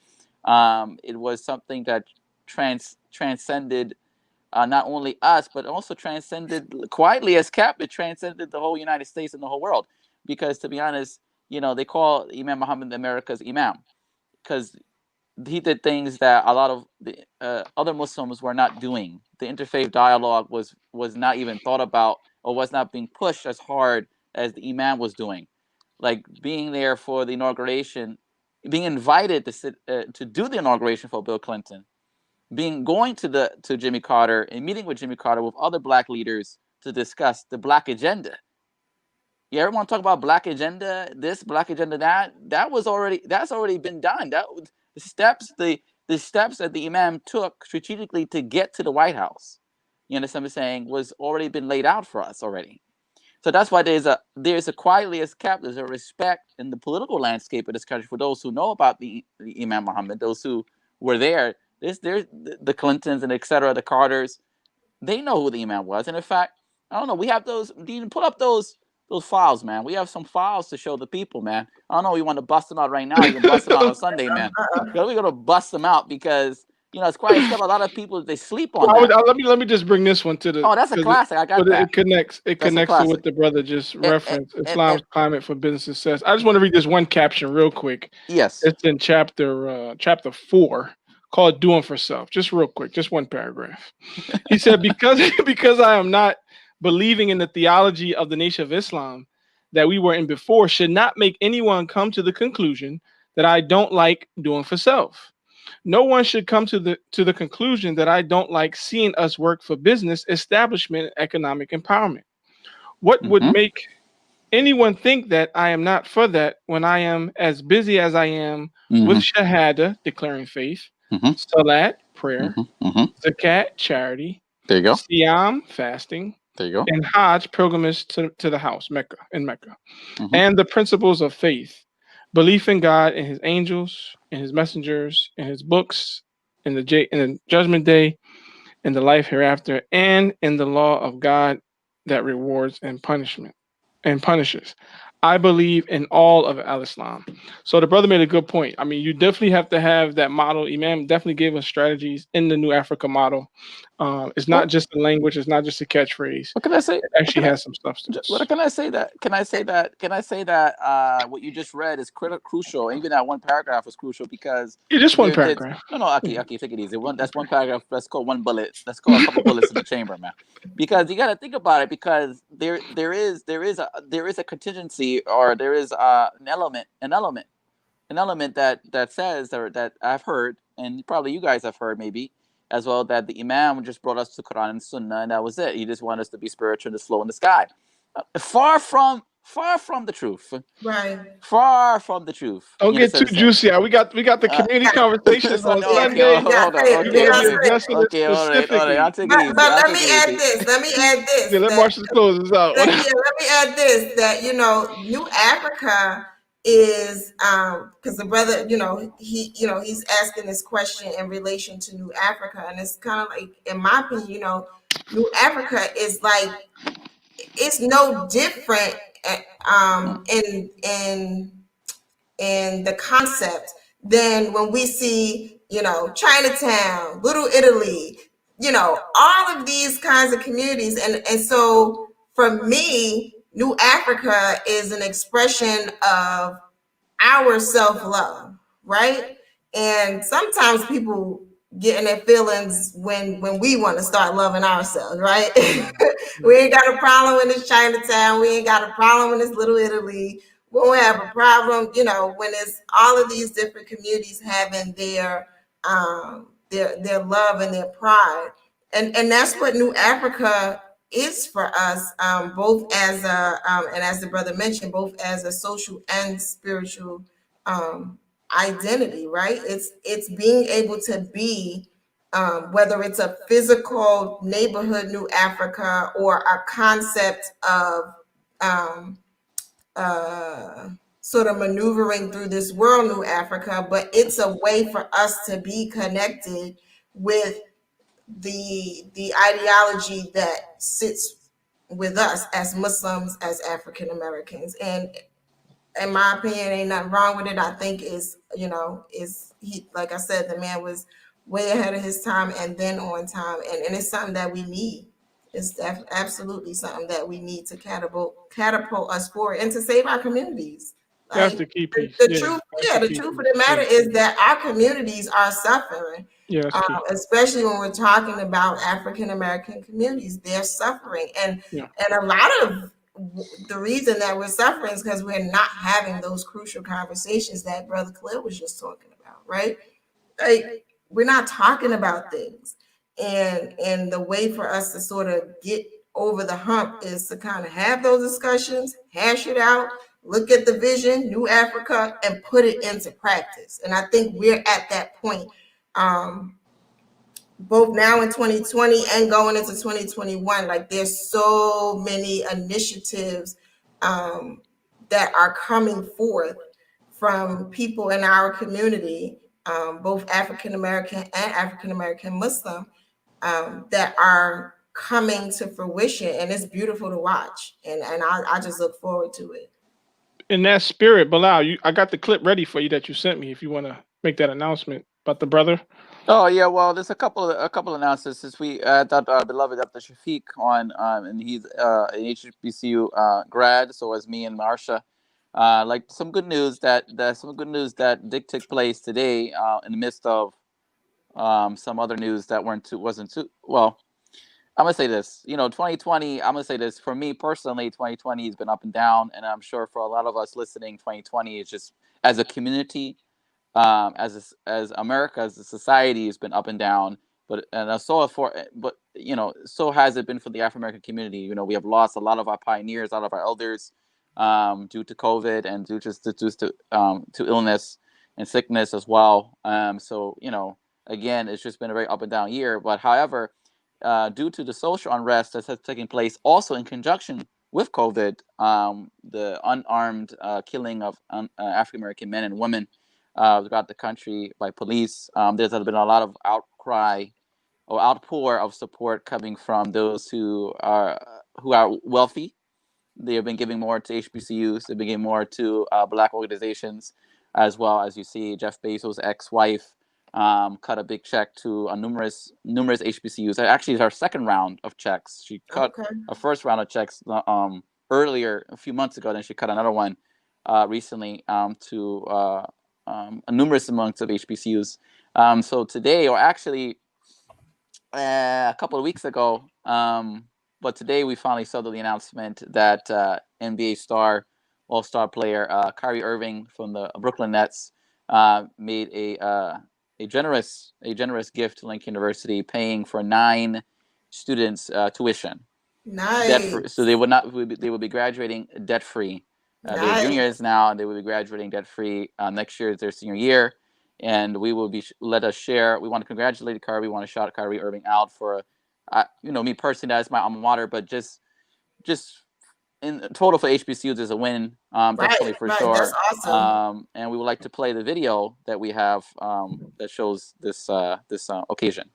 It was something that transcended not only us, but also transcended quietly as CAP. It transcended the whole United States and the whole world. Because to be honest, you know, they call Imam Muhammad America's Imam, because he did things that a lot of the other Muslims were not doing. The interfaith dialogue was not even thought about, or was not being pushed as hard as the Imam was doing. Like being there for the inauguration, being invited to sit to do the inauguration for Bill Clinton, going to Jimmy Carter and meeting with Jimmy Carter with other black leaders to discuss the black agenda. You ever want to talk about black agenda, this, black agenda, that? That's already been done. That the steps that the Imam took strategically to get to the White House, you understand what I'm saying, was already been laid out for us already. So that's why there's a quietly as kept, there's a respect in the political landscape of this country for those who know about the Imam Muhammad, those who were there. There's the Clintons and etc., the Carters. They know who the Imam was, and in fact, I don't know. We have those. Dean, pull up those files, man. We have some files to show the people, man. I don't know. We want to bust them out right now. You can bust them out on Sunday, man. We're gonna bust them out because, you know, it's quite still a lot of people, they sleep on that.
Let me just bring this one to the.
Oh, that's a classic. I got that.
It connects to what the brother just referenced. Islam's climate for business success. I just want to read this one caption real quick.
Yes.
It's in chapter 4, called "Doing for Self." Just real quick, just one paragraph. He said, because I am not believing in the theology of the Nation of Islam that we were in before, should not make anyone come to the conclusion that I don't like doing for self. No one should come to the conclusion that I don't like seeing us work for business, establishment, and economic empowerment. What would make anyone think that I am not for that when I am as busy as I am with Shahada, declaring faith, Salat, prayer, Zakat, charity,
There you go.
Siyam, fasting,
There you go.
and Hajj, pilgrimage to the house, Mecca, in Mecca.
Mm-hmm.
And the principles of faith, belief in God and his angels, and his messengers, and his books, in the judgment day, in the life hereafter, and in the law of God that rewards and punishes. I believe in all of Al-Islam. So the brother made a good point. I mean, you definitely have to have that model. Imam definitely gave us strategies in the New Africa model. It's not just a language. It's not just a catchphrase.
What can I say?
It actually has some substance.
What can I say that? Can I say that? What you just read is crucial. Even that one paragraph was crucial because
Just one paragraph.
No, Aki, take it easy. That's one paragraph. Let's call one bullet. Let's call a couple bullets in the chamber, man. Because you got to think about it. Because there is a contingency, or there is an element that says, or that I've heard, and probably you guys have heard maybe as well, that the Imam just brought us to Quran and Sunnah, and that was it. He just wanted us to be spiritual and just flow in the sky. Far from the truth.
Right.
Far from the truth.
Don't get too juicy. We got the community conversations on Sunday.
Okay, all right. I'll take it easy.
But let me add this.
Yeah, let Marsha close this out.
Let me add this, that, New Africa is because the brother, he's asking this question in relation to New Africa, and it's kind of like, in my opinion, New Africa is like, it's no different in the concept than when we see, Chinatown, Little Italy, all of these kinds of communities. And so for me, New Africa is an expression of our self-love, right? And sometimes people get in their feelings when we want to start loving ourselves, right? We ain't got a problem in this Chinatown. We ain't got a problem in this Little Italy. We don't have a problem, when it's all of these different communities having their love and their pride. And that's what New Africa is for us, both as and as the brother mentioned, both as a social and spiritual identity, right? It's being able to be, whether it's a physical neighborhood New Africa or a concept of sort of maneuvering through this world New Africa, but it's a way for us to be connected with the ideology that sits with us as Muslims, as African Americans. And in my opinion, ain't nothing wrong with it. I think like I said, the man was way ahead of his time and then on time. And it's something that we need. It's absolutely something that we need to catapult us forward and to save our communities.
That's the key piece.
The truth of the matter is that our communities are suffering.
Yeah,
especially when we're talking about African American communities, they're suffering. And a lot of the reason that we're suffering is because we're not having those crucial conversations that Brother Khalil was just talking about, right? Like, we're not talking about things. And the way for us to sort of get over the hump is to kind of have those discussions, hash it out, look at the vision, New Africa, and put it into practice. And I think we're at that point, both now in 2020 and going into 2021. Like, there's so many initiatives that are coming forth from people in our community, both African American and African American Muslim, that are coming to fruition, and it's beautiful to watch. And I just look forward to it.
In that spirit, Bilal, I got the clip ready for you that you sent me. If you want to make that announcement about the brother.
Oh yeah, well, there's a couple announcements. Since we got our beloved Dr. Shafiq on, and he's an HBCU grad, so as me and Marsha. Like some good news that did take place today, in the midst of some other news that wasn't too well. I'm gonna say this, 2020. I'm gonna say this, for me personally, 2020 has been up and down, and I'm sure for a lot of us listening, 2020 is just, as a community, as America, as a society, has been up and down. But so has it been for the African American community. We have lost a lot of our pioneers, a lot of our elders, due to COVID and due to illness and sickness as well. So again, it's just been a very up and down year. But however, due to the social unrest that has taken place also in conjunction with COVID, the unarmed killing of African-American men and women throughout the country by police, there's been a lot of outcry or outpour of support coming from those who are wealthy. They have been giving more to HBCUs. They've been giving more to Black organizations, as well as you see Jeff Bezos' ex-wife cut a big check to numerous HBCUs. Actually, it's our second round of checks. She cut a first round of checks earlier, a few months ago. Then she cut another one recently to numerous amounts of HBCUs. So today, or actually a couple of weeks ago, but today we finally saw the announcement that NBA star, all-star player Kyrie Irving from the Brooklyn Nets made a generous gift to Lincoln University, paying for 9 students' tuition.
Nice.
So they will be graduating debt-free. They're juniors now, and they will be graduating debt-free. Next year is their senior year. And we will be we want to congratulate Kyrie. We want to shout Kyrie Irving out for, me personally, that's my alma mater, but just in total for HBCUs is a win, definitely for sure.
That's awesome.
And we would like to play the video that we have that shows this occasion.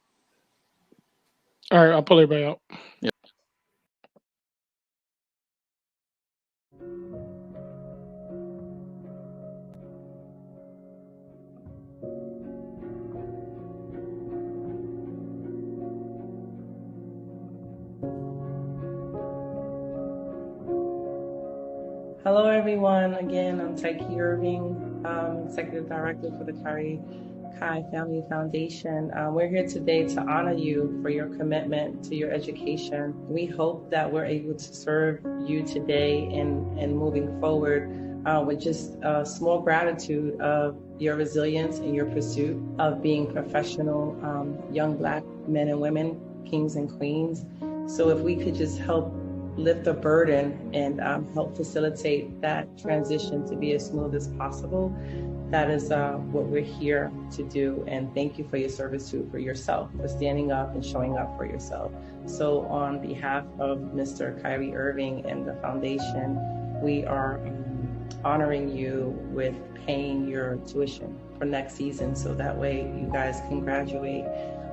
All right, I'll pull everybody out.
Yep.
Hello, everyone. Again, I'm Tyke Irving, Executive Director for the Kyrie Kai Family Foundation. We're here today to honor you for your commitment to your education. We hope that we're able to serve you today and moving forward with just a small gratitude of your resilience and your pursuit of being professional young Black men and women, kings and queens. So if we could just help lift the burden and help facilitate that transition to be as smooth as possible, that is what we're here to do. And thank you for your service for yourself, for standing up and showing up for yourself. So on behalf of Mr. Kyrie Irving and the foundation, we are honoring you with paying your tuition for next season, so that way you guys can graduate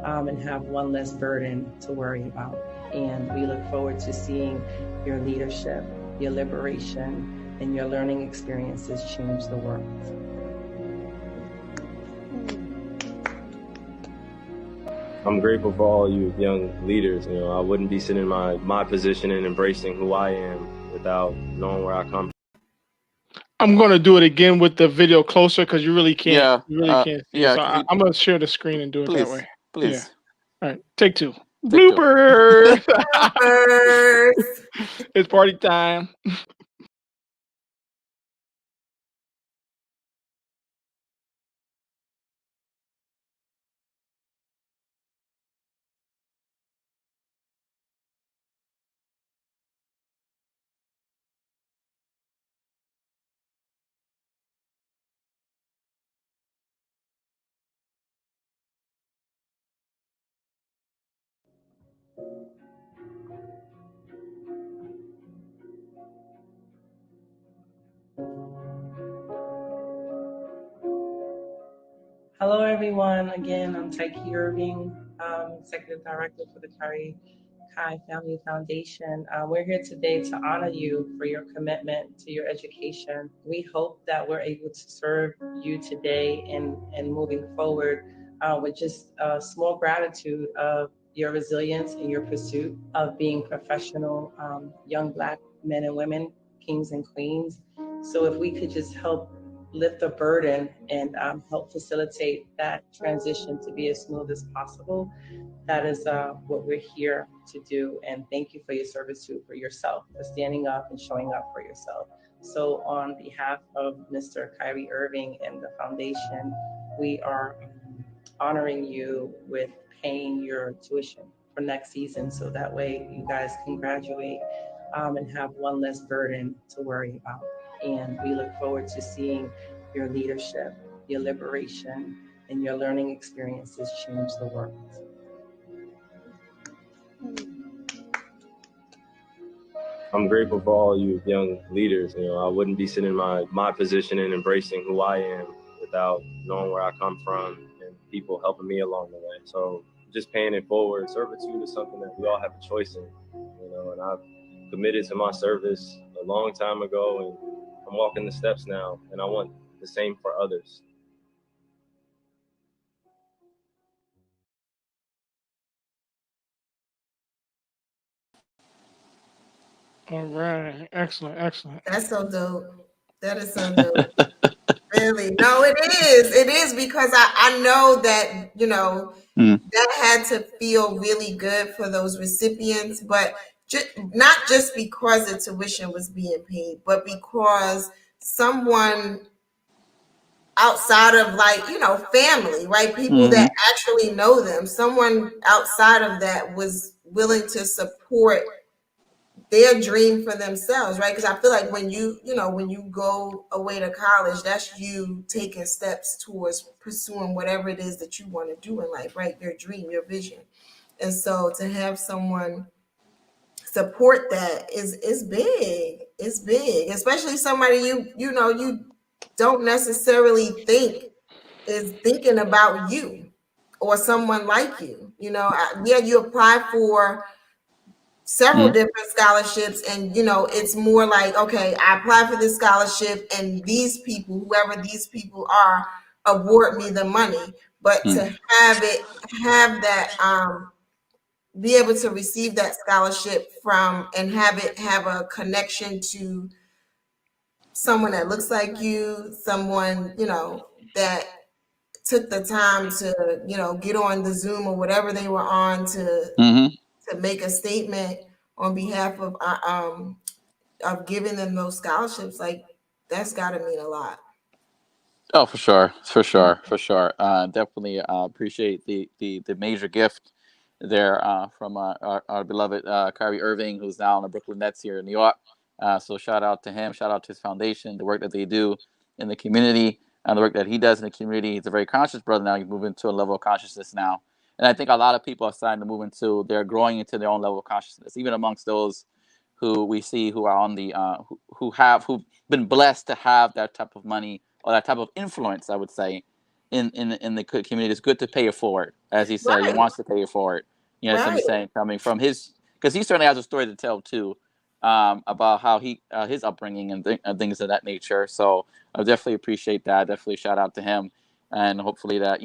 and have one less burden to worry about. And we look forward to seeing your leadership, your liberation, and your learning experiences change the world.
I'm grateful for all you young leaders. I wouldn't be sitting in my position and embracing who I am without knowing where I come from.
I'm going to do it again with the video closer because you really can't.
Yeah,
you really can't see.
yeah,
So I'm going to share the screen and do it that way.
Please.
Yeah. All right. Take 2. Bloopers. It's party time.
Hello, everyone. Again, I'm Tyke Irving, Executive Director for the Kyrie Kai Family Foundation. We're here today to honor you for your commitment to your education. We hope that we're able to serve you today and moving forward with just a small gratitude of your resilience and your pursuit of being professional young Black men and women, kings and queens. So if we could just help lift the burden and help facilitate that transition to be as smooth as possible, that is what we're here to do. And thank you for your service for yourself, for standing up and showing up for yourself. So on behalf of Mr. Kyrie Irving and the foundation, we are honoring you with paying your tuition for next season, so that way you guys can graduate and have one less burden to worry about. And we look forward to seeing your leadership, your liberation, and your learning experiences change the world.
I'm grateful for all you young leaders. I wouldn't be sitting in my position and embracing who I am without knowing where I come from and people helping me along the way. So just paying it forward. Servitude is something that we all have a choice in, and I've committed to my service a long time ago, and I'm walking the steps now, and I want the same for others.
All right. Excellent.
That's so dope. That is so dope. Really? No, it is. It is because I know that, that had to feel really good for those recipients, but not just because the tuition was being paid, but because someone outside of family, right? People that actually know them, someone outside of that was willing to support their dream for themselves, right? Because I feel like when you go away to college, that's you taking steps towards pursuing whatever it is that you want to do in life, right? Your dream, your vision. And so to have someone support that is big. It's big, especially somebody you don't necessarily think is thinking about you or someone like you. You apply for several different scholarships, and it's more like, okay, I apply for this scholarship and these people, whoever these people are, award me the money. But to have that be able to receive that scholarship from and have it have a connection to someone that looks like you, someone that took the time to get on the Zoom or whatever they were on to make a statement on behalf of giving them those scholarships, like that's got to mean a lot.
Oh, for sure. Definitely appreciate the major gift there from our beloved Kyrie Irving, who's now on the Brooklyn Nets here in New York. So shout out to him, shout out to his foundation, the work that they do in the community, and the work that he does in the community. He's a very conscious brother now. He's moving to a level of consciousness now. And I think a lot of people are starting to move into, they're growing into their own level of consciousness, even amongst those who we see who are on the, who've been blessed to have that type of money or that type of influence, I would say, in the community. It's good to pay it forward. As he said, he wants to pay it forward. That's what I'm saying, coming from his, because he certainly has a story to tell too, about how he his upbringing and things of that nature. So I definitely appreciate that. Definitely shout out to him, and hopefully that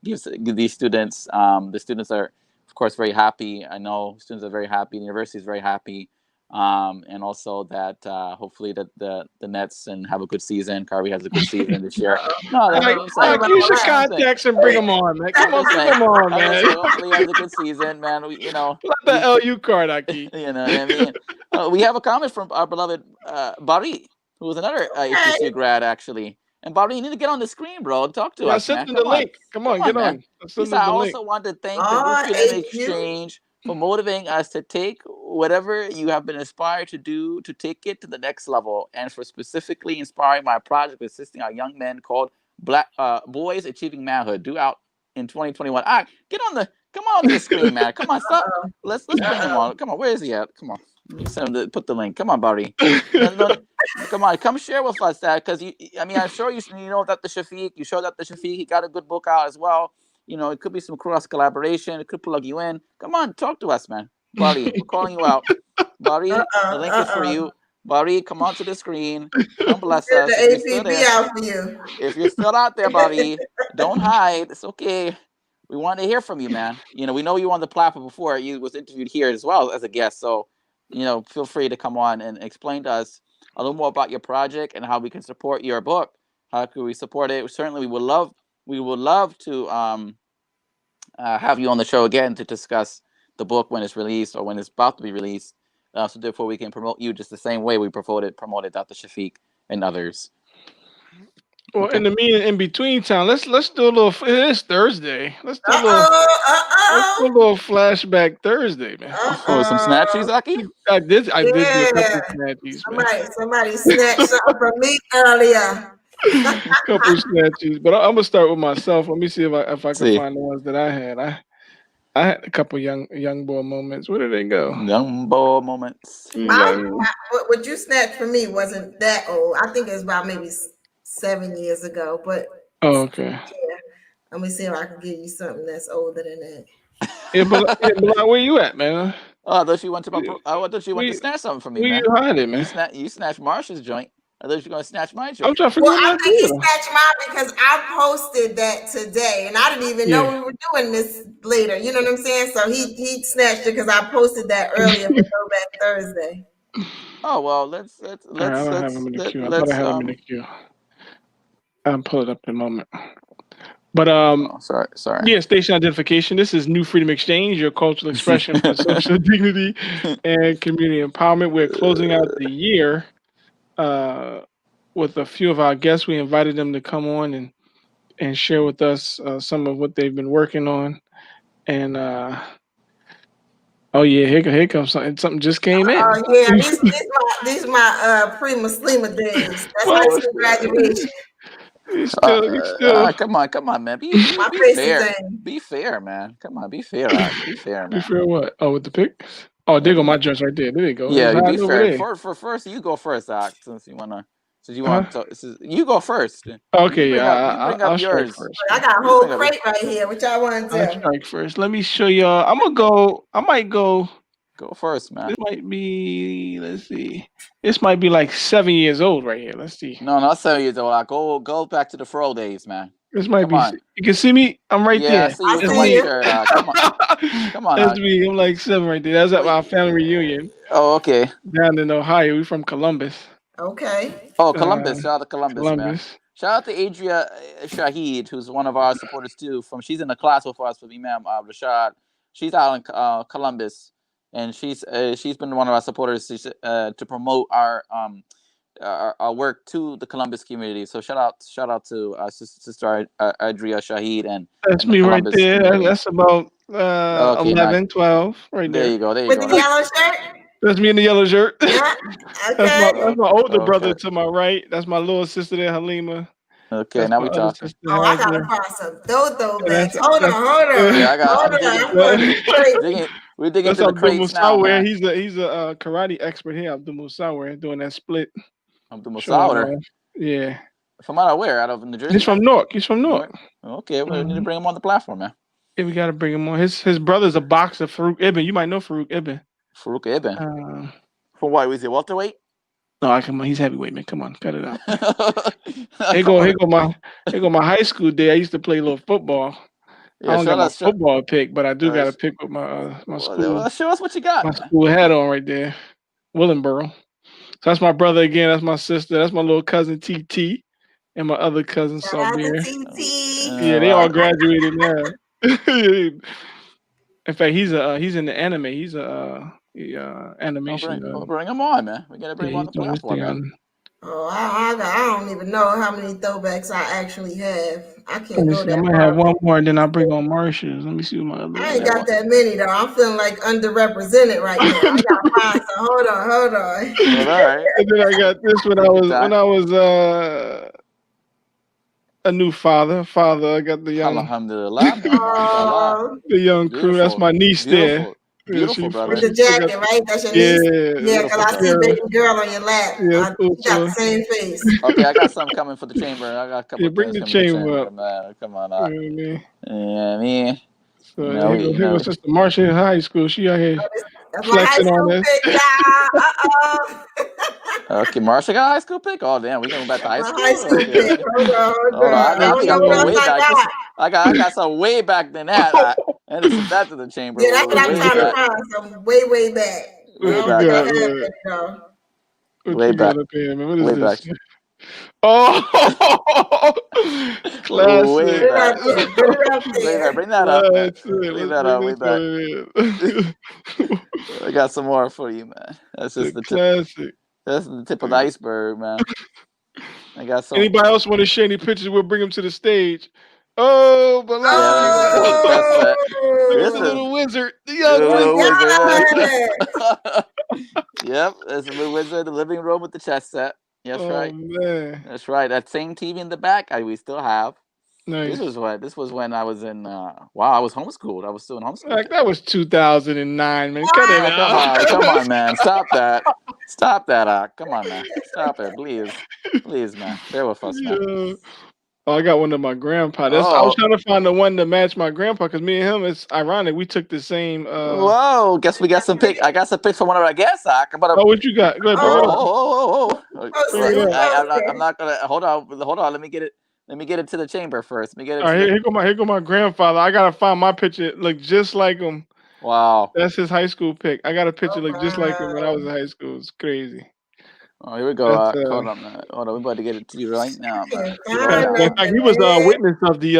gives these students. The students are, of course, very happy. I know students are very happy. The university is very happy. And also that hopefully that the Nets and have a good season. Kyrie has a good season this year. No, that's what I'm saying.
Use your contacts and bring them on, man. Come on, man.
Hopefully he has a good season, man.
Let the LU card, Aki.
You know what I mean? We have a comment from our beloved Bari, who was another HBCU grad, actually. And Bari, you need to get on the screen, bro. Talk to us, man.
Send the link. Come on, get on.
I also want to thank the Freedom XChange for motivating us to take whatever you have been inspired to do, to take it to the next level, and for specifically inspiring my project assisting our young men called Black Boys Achieving Manhood, due out in 2021. All right, come on to the screen, man. Come on, stop. Let's bring him on. Come on, where is he at? Come on. Send him to put the link. Come on, Bari. Come on, come share with us that, because I'm sure you know Dr. Shafiq. You showed Dr. Shafiq. He got a good book out as well. It could be some cross collaboration. It could plug you in. Come on, talk to us, man. Bari, we're calling you out. Bari, the link is for you. Bari, come onto the screen. Come bless us. If you're still out there, Bari, don't hide. It's okay. We want to hear from you, man. We know you were on the platform before. You was interviewed here as well as a guest. So, feel free to come on and explain to us a little more about your project and how we can support your book. How can we support it? Certainly, we would love to have you on the show again to discuss the book when it's released or when it's about to be released. So therefore, we can promote you just the same way we promoted Dr. Shafiq and others.
Well, okay. In between time, let's do a little. It is Thursday. Let's do a little flashback Thursday, man.
Oh, some snatchies, Aki?
I did do a couple snatchies,
man. Somebody snatched something from me earlier.
Couple snatchies, but I'm gonna start with myself. Let me see if I can find the ones that I had. I had a couple young boy moments. Where did they go?
Young boy moments.
What you snatched from me wasn't that old. I think it was about maybe 7 years ago. But
okay.
Yeah, let me see if I can give you something that's older than that.
Yeah, but where you at, man?
Oh, I thought you went to I thought you went to snatch something from me,
where
man.
you hiding, man?
You snatched Marsha's joint. I thought you were gonna snatch my joint.
I'm trying to figure
Well, I
out
think he snatched mine because I posted that today, and I didn't even know we were doing this later. You know what I'm saying? So he snatched it because I posted that earlier for Throwback Thursday.
Oh well, let's
I don't have him in the queue. I thought I had him in the queue. I'm pull it up in a moment. But
sorry.
Yeah, station identification. This is New Freedom XChange, your cultural expression for social dignity and community empowerment. We're closing out the year with a few of our guests. We invited them to come on and share with us some of what they've been working on. And oh yeah, here comes something. Something just came in.
Oh yeah, these my pre-Muslima days. That's high school graduation.
He's still.
Come on, man. Be fair. Be fair, man. Come on, be fair. Be fair, man.
Be fair what? Oh, with the pick? Oh, there go my dress right there. There you go.
Yeah, be fair. For first, you go first, Doc. Since you want to, you go first.
Okay,
you bring up yours.
First.
I got a whole crate right here. What y'all want to do?
I'll strike first. Let me show y'all. I might go.
Go first, man.
This might be. Let's see. This might be like 7 years old right here. Let's see.
No, not 7 years old. Go back to the fro days, man.
This might be. You can see me. I'm right there.
I see you with the white shirt. Come on.
That's me. I'm like 7 right there. That's at my family reunion.
Oh, okay.
Down in Ohio. We from Columbus.
Okay.
Oh, Columbus. Shout out to Columbus, man. Shout out to Adria Shahid, who's one of our supporters too. She's in the class with us with Imam Rashad. She's out in Columbus, and she's been one of our supporters to promote our work to the Columbus community. So shout out to Sister Adria Shahid and
that's me right there. Community. That's about 11, 12 right there.
There you go.
With the yellow shirt.
That's me in the yellow shirt.
Yeah. Okay.
That's my older brother to my right. That's my little sister there, Halima.
Okay, now we talking.
Oh, I gotta find some throwbacks. Hold on.
Yeah, we're digging into the crates now. Man.
He's a karate expert here. Abdul Musawir doing that split.
Abdul Musawir.
Yeah.
From out of where? Out of New Jersey?
He's from Newark.
Okay, we need to bring him on the platform, man.
Yeah, we gotta bring him on. His brother's a boxer, Farouk Ibn. You might know Farouk Ibn.
Farouk Ibn. For what? Was he welterweight?
No, come on. He's heavyweight, man. Come on, cut it out. Here go my high school day. I used to play a little football. Yeah, I don't got my football pick, but I do got a pick with my school.
Show us what you got.
My school hat on right there, Willenboro. So that's my brother again. That's my sister. That's my little cousin TT, and my other cousin Sabir. Yeah, they all graduated now. In fact, he's in the anime. He's animation.
Bring him on, man. We gotta bring him on the platform, man.
Oh, I don't even know how many throwbacks I actually have. I can't go that
I might have one more, and then I'll bring on Marsha. Let me see what my other.
I ain't got that many though. I'm feeling like underrepresented right now. I gotta find some. Hold on.
Well, all right.
And then I got this when I was a new father. I got the young.
Alhamdulillah.
The young crew. That's my niece there.
Beautiful, brother.
With the jacket, right? That's your niece? Yeah, because I see baby girl on your lap.
Yeah,
you got the same face.
Okay, I got something coming for the chamber. I got a couple
bring the chamber up.
Man. Come on.
Yeah,
man.
So here was Sister Marsha in high school. She out here flexing on this.
Okay, Marsha got a high school pick? Oh, damn. We going back to high school?
High school pick. Hold on.
I got some way back than that. I just sent that to the chamber.
Yeah, that's what I'm trying to find. Some way back.
Way back.
What is this? Oh, classic.
Way back. Bring that up. Bring that up. Way back. I got some more for you, man. That's just the
classic.
That's the tip of the iceberg, man. I got some.
Anybody else want to share any pictures? We'll bring them to the stage. Oh, but there's a little wizard. The young
wizard. Yep, there's a little wizard in the living room with the chess set. That's right.
Man.
That's right. That same TV in the back, we still have.
Nice.
This was when I was in. I was homeschooled. I was still in homeschool.
Like that was 2009, man. Cut it out.
Come on, man. Stop that. Come on, man. Stop it, please, man. Bear with us, man.
Yeah. Oh, I got one of my grandpa. I was trying to find the one to match my grandpa because me and him. It's ironic. We took the same.
Whoa! Guess we got some pic. I got some pics from one of our guests.
What you got? Go ahead,
I'm not gonna hold on. Let me get it. Let me get it to the chamber first. Let me get it.
All right, here go my grandfather. I gotta find my picture. Look just like him.
Wow.
That's his high school pic. I got a picture look just like him when I was in high school. It's crazy.
Oh, here we go. Hold on, man. Hold on. We're about to get it to you right now, man.
In fact, he was a witness of the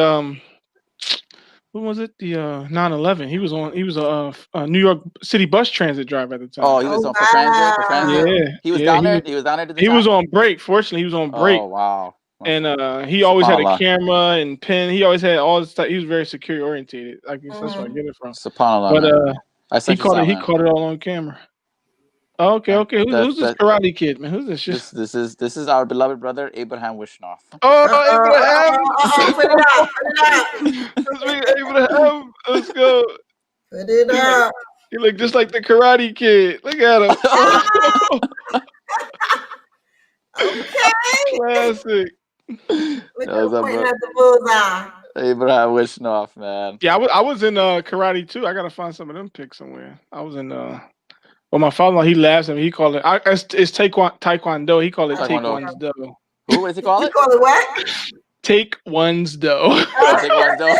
what was it? The 9/11. He was a New York City bus transit driver at the time.
Oh, he was on for transit.
Yeah,
he was down there. He was down there.
He was on break. Fortunately, he was on break.
Oh wow.
And he always had a camera and pen. He always had all this stuff. He was very security oriented. I guess that's where I get it from.
SubhanAllah.
But he caught it all on camera. Oh, okay. Who's this karate kid, man? Who's this?
This is our beloved brother Abraham Wishnoff.
Oh, Abraham! Abraham, let's go.
Put it up.
He look just like the Karate Kid. Look at him.
Okay.
Classic.
Look at pointing at the bullseye.
Abraham Wishnoff, man.
Yeah, I was in karate too. I gotta find some of them pics somewhere. I was in well, my father, he laughs at me. He called it it's taekwondo. He called it take one's dough.
What does he call it?
You call it what?
Take one's dough.
Take one's dough.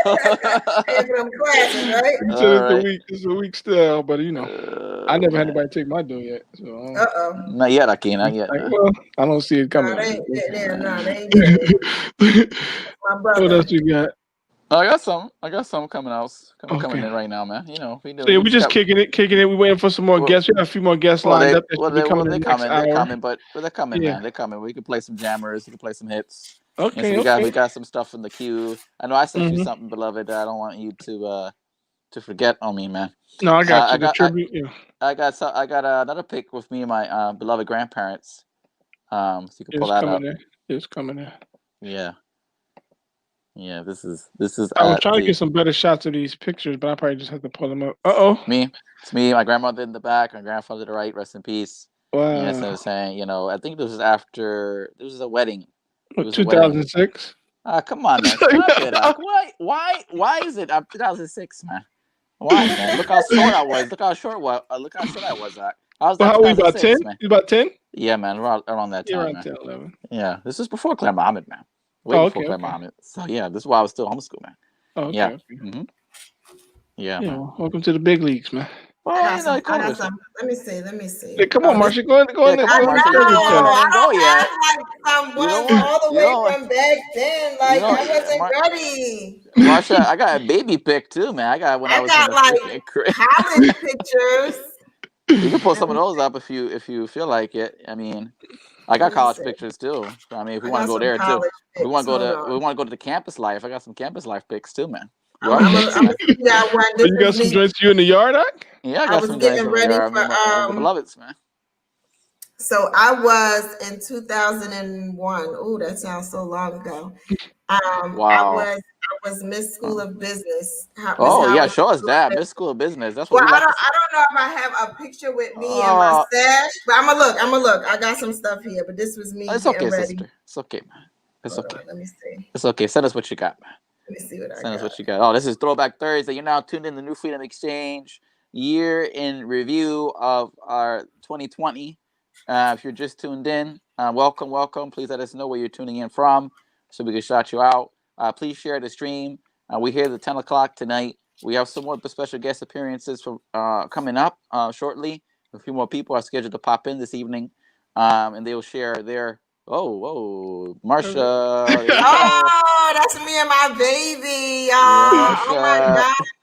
It's a weak style, but I never had anybody take my dough yet. So
not yet, not yet.
Well, I don't see it coming.
They ain't it. My brother.
What else you got?
I got some coming out. Coming in right now, man.
We just kicking it. We waiting for some more guests. We have a few more guests lined up.
They're coming, but they're coming, man. They're coming. We can play some jammers. We can play some hits.
Okay.
We got some stuff in the queue. I know I sent you something, beloved, that I don't want you to forget on me, man.
No, I got you.
I got another pic with me and my beloved grandparents. So you can pull that up.
It's coming in.
Yeah. Yeah, this is.
I was trying to get some better shots of these pictures, but I probably just have to pull them up.
It's me. My grandmother in the back, my grandfather to the right. Rest in peace.
Wow.
Yes, I was saying. I think this was after. This was a wedding.
2006.
Come on, man. Stop it. Why is it 2006, man? Why, man? Look how short I was. Look how short I was.
How old? About 10? You about 10?
Yeah, man. Around that time.
Around 10, 11.
Yeah, this is before Claire Muhammad, man. Before Claire Muhammad. So yeah, this is why I was still homeschooled, man.
Okay.
Yeah. Mm-hmm. Yeah.
Well, welcome to the big leagues, man.
I got some. Let me see.
Hey, come on, Marsha. Go ahead.
I don't all the way from back then. Like I wasn't ready.
Marsha, I got a baby pic too, man. I got
college pictures.
You can pull some of those up if you feel like it. I mean, I got college pictures too. I mean, if we want to go there too, we want to go to the campus life. I got some campus life pics too, man.
You got some joints you in the yard, Doc?
Yeah, I was
getting ready for
beloveds, man.
So I was in 2001. Oh, that sounds so long ago.
Wow.
I was Miss School of Business.
Show us that Miss School of Business. That's what.
I don't know if I have a picture with me and my stash, but I'm gonna look. I got some stuff here, but this was me.
It's okay,
ready.
Sister. It's okay, man. It's okay.
Let me see.
It's okay. Send us what you got, man.
Let me see what I got.
Send us what you got. Oh, this is Throwback Thursday. You're now tuned in to the New Freedom XChange year in review of our 2020. If you're just tuned in, welcome. Please let us know where you're tuning in from so we can shout you out. Please share the stream. We're here at 10 o'clock tonight. We have some more special guest appearances from coming up shortly. A few more people are scheduled to pop in this evening, and they will share their. Oh, Marsha.
Oh, that's me and my baby. Oh my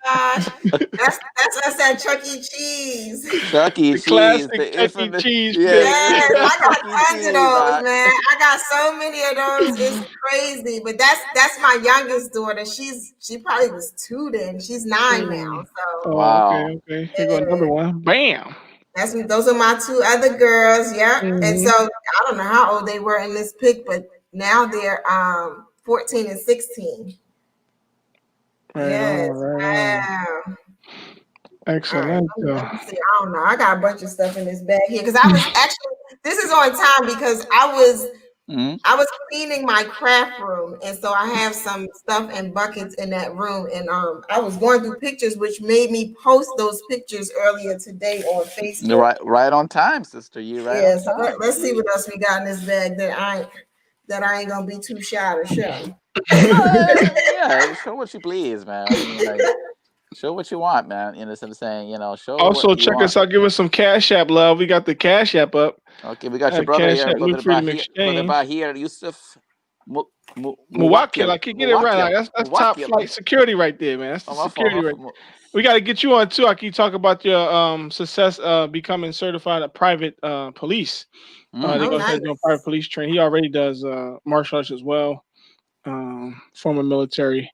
gosh. That's us at Chuck E. Cheese.
Chuck E. Cheese.
The Chuck E. Cheese.
Yes, I got tons of those, man. I got so many of those. It's crazy. But that's my youngest daughter. She probably was 2 then. She's 9 now. So
wow.
Okay. Here go number one. Bam.
Those are my 2 other girls, yeah. Mm-hmm. And so I don't know how old they were in this pic, but now they're 14 and 16. Yes.
Right on.
Wow.
Excellent.
All right, let me see. I don't know. I got a bunch of stuff in this bag here because I was actually. This is on time because I was cleaning my craft room, and so I have some stuff and buckets in that room, and I was going through pictures, which made me post those pictures earlier today on Facebook.
Right on time, sister. You right
Yeah.
on
So
time.
let's see what else we got in this bag that I ain't gonna be too shy to show.
Yeah, show what you please, man. I mean, like, show what you want, man. You know what I'm saying? You know, show
Also,
what you
check
want.
us out. Give us some Cash App love. We got the Cash App up.
Okay, we got your
At
brother
Cash
here,
App New
brother
Freedom
Bahir
Exchange.
Yusuf
Muwakil, I can get it right.
Muwakil.
Like, that's top flight security right there, man. That's the
Oh, my fault,
security right there. We got to get you on too. I keep talking about your success becoming certified a private police. They're gonna start doing private police training. He already does martial arts as well. Former military.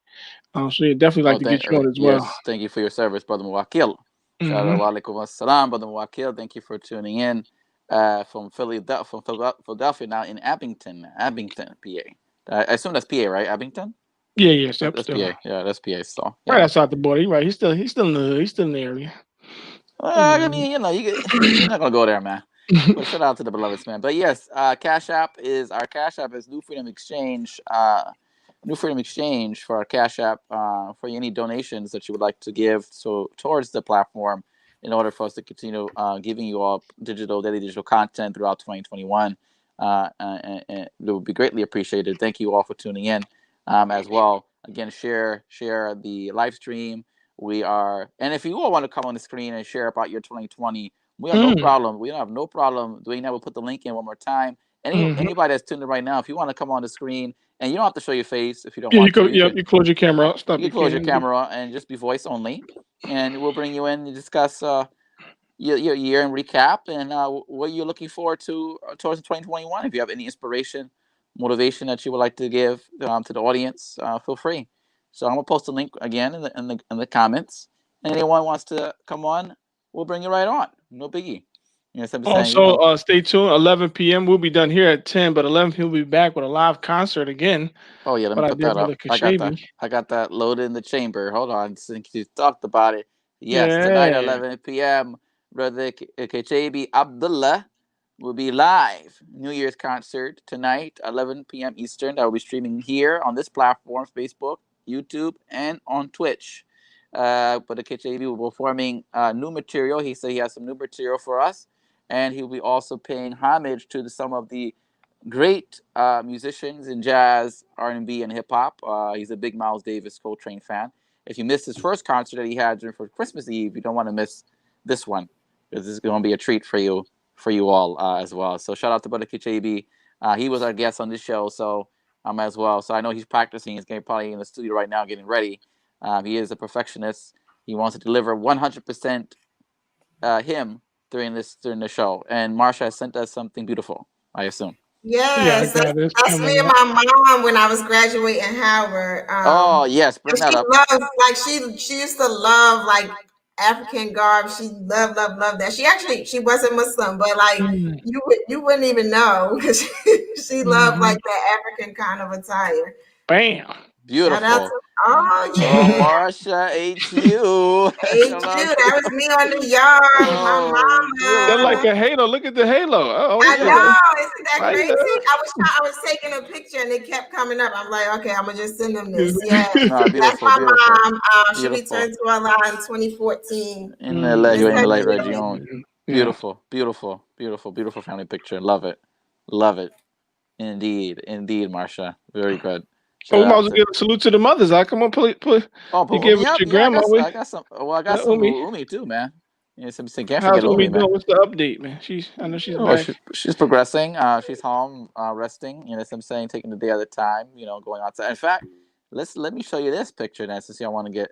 So yeah, definitely like to get you on as well.
Yes, thank you for your service, brother Muwakil. Shout out alaikum assalam, brother Muwakil. Thank you for tuning in from Philadelphia now in Abington, PA. I assume that's PA, right? Abington?
Yeah,
That's PA. Yeah, that's PA. So
right outside the border. Right, he's still in the hood. He's still in the area.
I mean, you know, you're not gonna go there, man. But shout out to the beloveds, man. But yes, Cash App is New Freedom Exchange. New Freedom Exchange for our Cash App for any donations that you would like to give towards the platform in order for us to continue giving you all daily digital content throughout 2021. And it would be greatly appreciated. Thank you all for tuning in as well. Again, share the live stream. And if you all want to come on the screen and share about your 2020, we have no problem. We don't have no problem doing that. We'll put the link in one more time. Anybody that's tuned in right now, if you want to come on the screen, and you don't have to show your face if you don't want to.
You close your camera.
You close your camera and just be voice only, and we'll bring you in to discuss your year and recap and what you're looking forward to towards 2021. If you have any inspiration, motivation that you would like to give to the audience, feel free. So I'm gonna post a link again in the comments. And anyone wants to come on, we'll bring you right on. No biggie. You know what I'm saying?
Also, stay tuned. 11 p.m. We'll be done here at 10, but 11 p.m. we'll be back with a live concert again.
Oh yeah, let me put that up. I got that loaded in the chamber. Hold on, since you talked about it. Yes, tonight 11 p.m. Brother Kechabi Abdullah will be live. New Year's concert tonight, 11 p.m. Eastern. That will be streaming here on this platform, Facebook, YouTube, and on Twitch. But the Kechabi will be performing new material. He said he has some new material for us. And he'll be also paying homage to some of the great musicians in jazz, R&B, and hip hop. He's a big Miles Davis Coltrane fan. If you missed his first concert that he had for Christmas Eve, you don't want to miss this one, because this is going to be a treat for you all as well. So shout out to Brother Kichebi. He was our guest on this show, so as well. So I know he's practicing. He's probably in the studio right now getting ready. He is a perfectionist. He wants to deliver 100% him during the show. And Marsha has sent us something beautiful, I assume.
Yes, that's me and my mom when I was graduating Howard.
Oh yes, bring that up.
She used to love like African garb. She loved that. She wasn't Muslim, but like you wouldn't even know because she loved like that African kind of attire.
Bam.
Beautiful.
Oh yeah.
Oh, Marsha, HU.
That was me on the yard with my mama.
They're like a halo. Look at the halo.
I know. Isn't that crazy? I was taking a picture and it kept coming up. I'm like, okay, I'm gonna just send them this. Yeah. That's my mom. She returned to Allah in 2014.
In the light region. Beautiful, beautiful, beautiful, beautiful family picture. Love it. Love it. Indeed, Marsha. Very good.
We might as well give a salute to the mothers. I come on, please. You give it to your grandma.
I got some. Well, I got some Umi too, man. Yeah,
how's Umi doing? What's the update, man? I know she's back.
She's progressing. She's home, resting. You know what I'm saying? Taking the day at a time. You know, going outside. In fact, let me show you this picture now, since I want to get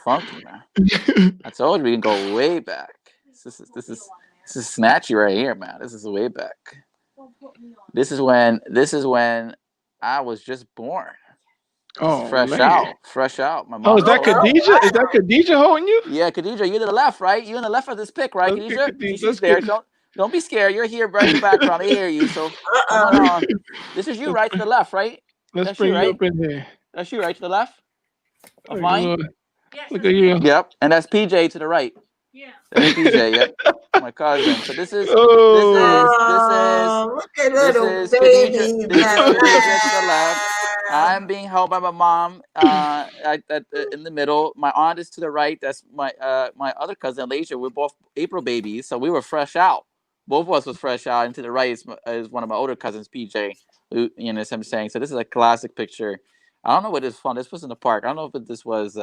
funky, man. I told you we can go way back. This is snatchy right here, man. This is way back. This is when I was just born. Fresh out. My mom.
Is that Khadija? Is that Khadija holding you?
Yeah, Khadija, you're to the left, right? You're in the left of this pic, right, Khadija? She's there. Don't be scared. You're here right in the background. I hear you. So come on. This is you right to the left, right?
Let's bring you up in there.
That's you right to the left? of mine.
Look at you.
Yep, and that's PJ to the right. Yeah, that's PJ. Yep, my cousin. So this is
Oh, look at little
Khadija.
baby
This is Khadija to the
Bilal.
left. I'm being held by my mom in the middle. My aunt is to the right. That's my other cousin, Asia. We're both April babies, so we were fresh out. Both of us was fresh out. And to the right is one of my older cousins, PJ. You know what I'm saying? So this is a classic picture. I don't know what this is from. This was in the park. I don't know if this was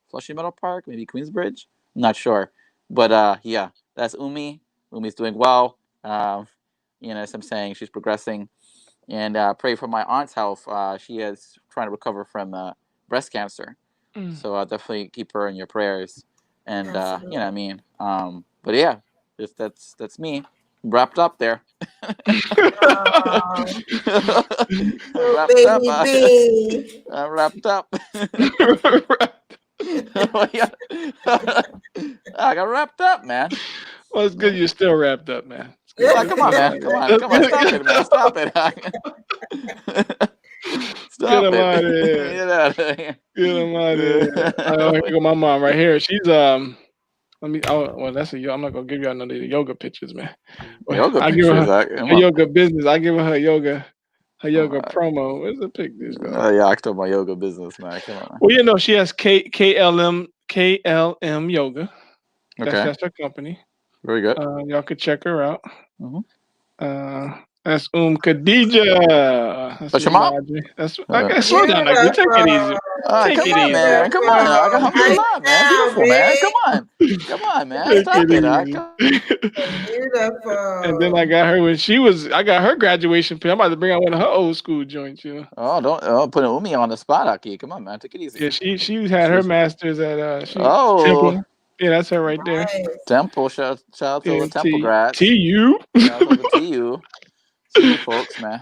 Flushing Meadow Park, maybe Queensbridge. I'm not sure. But yeah, that's Umi. Umi's doing well. You know what I'm saying? She's progressing. And pray for my aunt's health. She is trying to recover from breast cancer. So definitely keep her in your prayers. And you know what I mean. But yeah, that's me wrapped up there. Wrapped up. I'm wrapped up. I got wrapped up, man.
Well, it's good you're still wrapped up, man.
Come on, man. Come on. Stop it, man. Stop it. Stop
Get him
it.
out of here.
Get out of here.
Get him out of here. Here go my mom right here. She's well, that's I'm not gonna give you none of the yoga pictures, man.
Yoga
I
pictures.
give her her yoga business. I give her yoga promo. Where's the pictures go?
Oh yeah, I talk about yoga business, man. Come on.
Well, you know, she has KLM Yoga. That's her company.
Very good.
Y'all could check her out.
Mm-hmm.
That's Khadija.
That's your mom?
That's okay. Slow down, like take it easy. Take
come
it
on,
easy,
man. Come on. I got humble lot, man. Beautiful, man. Come on, man. Stop it.
Beautiful.
And then I got her I got her graduation pin. I'm about to bring out one of her old school joints, you know.
Oh, don't put Umi on the spot, Aki. Come on, man. Take it easy.
Yeah, she had her master's at Temple. Yeah, that's her right there.
Temple. Shout out to the Temple grads.
TU.
Shout out to TU. TU folks, man.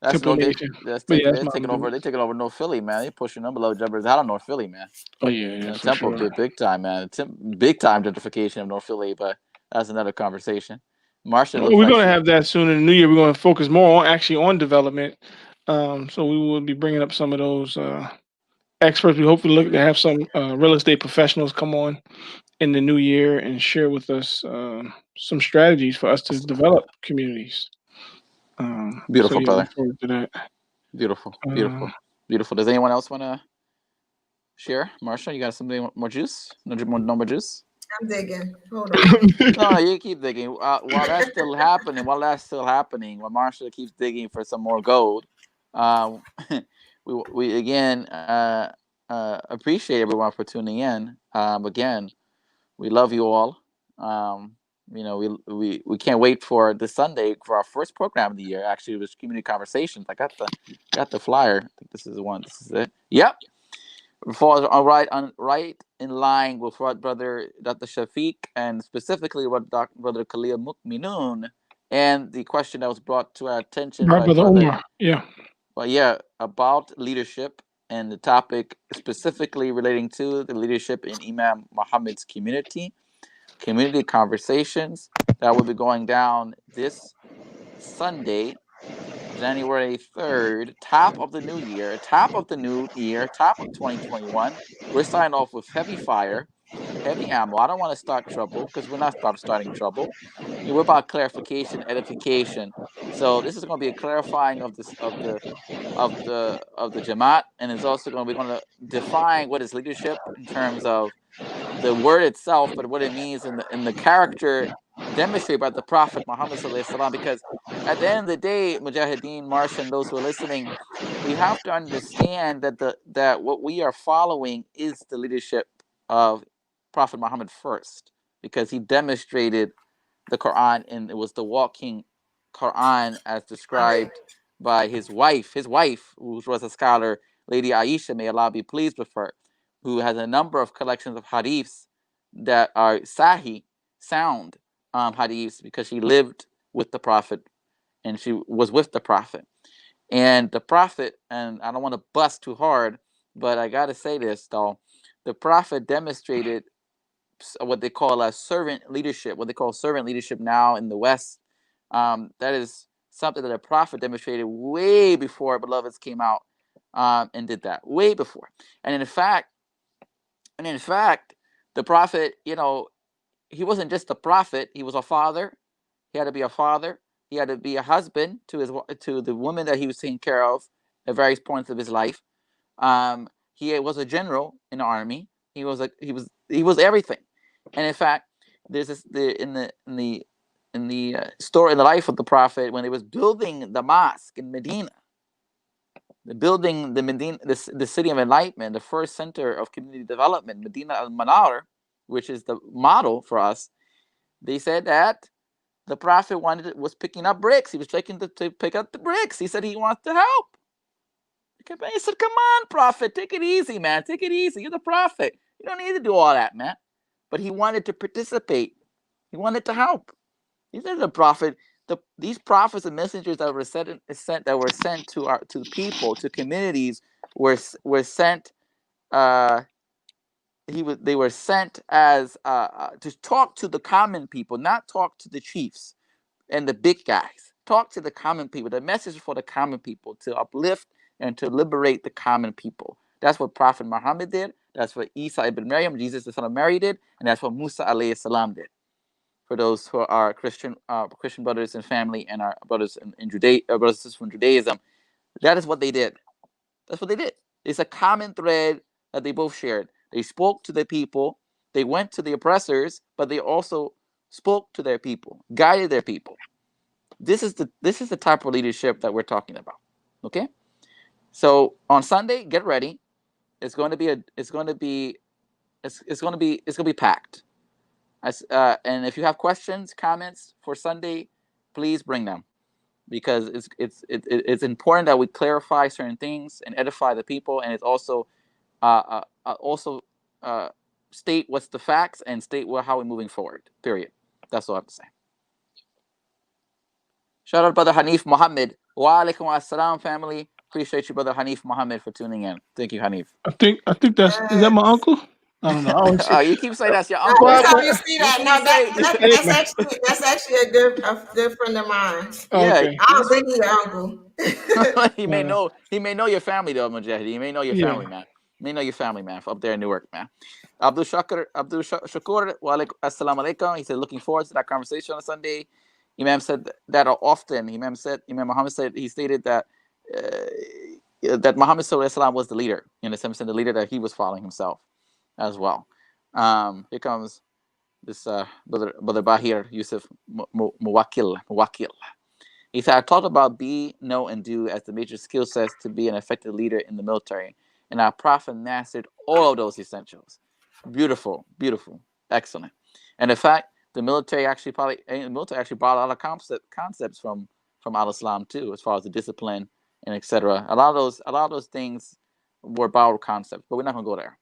That's
Temple
no.
Nation.
They're taking over. They're taking over North Philly, man. They pushing them below jumpers out of North Philly, man.
Oh yeah,
Temple did big time, man. Big time gentrification of North Philly, but that's another conversation. Marsha,
we're going to have that soon in the new year. We're going to focus more on development. So we will be bringing up some of those experts. We hopefully look to have some real estate professionals come on in the new year and share with us some strategies for us to develop communities.
Beautiful, brother.
Look forward to that.
Beautiful. Does anyone else want to share? Marsha, you got something more juice? No more juice?
I'm digging. Hold on.
No, you keep digging. While that's still happening, while Marsha keeps digging for some more gold, we again appreciate everyone for tuning in. Again, we love you all. You know, we can't wait for this Sunday for our first program of the year. Actually, it was Community Conversations. I got the flyer. I think this is the one. This is it. Yep. Right in line with what Brother Dr. Shafiq and specifically what Brother Khalil Mukminun and the question that was brought to our attention by Brother
Umar. Yeah.
Well, yeah, about leadership and the topic specifically relating to the leadership in Imam Muhammad's community conversations that will be going down this Sunday, January 3rd, top of the new year, top of 2021. We're starting off with heavy fire, heavy ammo. I don't want to start trouble because we're not starting trouble. We're about clarification, edification. So this is going to be a clarifying of the Jamaat, and it's also going to define what is leadership in terms of the word itself, but what it means in the character demonstrated by the Prophet Muhammad sallallahu alaihi wasallam. Because at the end of the day, Mujahideen, Marsha, and those who are listening, we have to understand that what we are following is the leadership of Prophet Muhammad first, because he demonstrated the Quran, and it was the walking Quran as described by his wife, who was a scholar, Lady Aisha, may Allah be pleased with her, who has a number of collections of hadiths that are sahih, sound hadiths, because she lived with the Prophet and she was with the Prophet. And the Prophet, and I don't want to bust too hard, but I got to say this though, the Prophet demonstrated what they call a servant leadership, what they call servant leadership now in the West. That is something that the Prophet demonstrated way before Beloveds came out. and did that way before. And in fact, the prophet, he wasn't just a prophet. He was a father. He had to be a father. He had to be a husband to the woman that he was taking care of at various points of his life. He was a general in the army. He was everything. And in fact, there's this in the story in the life of the prophet when he was building the mosque in Medina, the city of enlightenment, the first center of community development, Medina al-Manar, which is the model for us. They said that the prophet was picking up bricks. He was taking to pick up the bricks. He said he wants to help. He said, "Come on, prophet, take it easy, man. Take it easy. You're the prophet. You don't need to do all that, man." But he wanted to participate. He wanted to help. He said the prophet. These prophets and messengers that were sent to the people, to communities, were sent. They were sent as to talk to the common people, not talk to the chiefs and the big guys. Talk to the common people. The message is for the common people, to uplift and to liberate the common people. That's what Prophet Muhammad did. That's what Isa ibn Maryam, Jesus the son of Mary, did, and that's what Musa alayhi salam did. For those who are Christian brothers and family, and our brothers in brothers and sisters from Judaism, that is what they did. That's what they did. It's a common thread that they both shared. They spoke to the people. They went to the oppressors, but they also spoke to their people, guided their people. This is the type of leadership that we're talking about. Okay, so on Sunday, get ready. It's going to be packed. And if you have questions, comments for Sunday, please bring them, because it's important that we clarify certain things and edify the people, and it's also state what's the facts and state how we're moving forward. Period. That's all I have to say. Shout out Brother Hanif Muhammad. Wa alaikum assalam, family. Appreciate you, Brother Hanif Muhammad, for tuning in. Thank you, Hanif.
I think is that my uncle? I don't know.
You keep saying that's your uncle.
Every time you see that, no, that's actually a good friend of mine.
Yeah,
okay.
I don't think he's your uncle.
He may know your family though, Mujahid. He may know your family, man. He may know your family, man, up there in Newark, man. Abdul Shakur, wa assalamu alaikum. He said, looking forward to that conversation on Sunday. Imam said that often. Imam Muhammad stated that that Muhammad ﷺ was the leader, in a sense, the leader that he was following himself as well. Here comes this brother Bahir Yusuf Muwakil. He said, I talked about be, know, and do as the major skill sets to be an effective leader in the military, and our prophet mastered all of those essentials. Beautiful, excellent. And in fact, the military actually brought a lot of concepts from al-Islam too, as far as the discipline and etc. A lot of those things were borrowed concepts, but we're not gonna go there.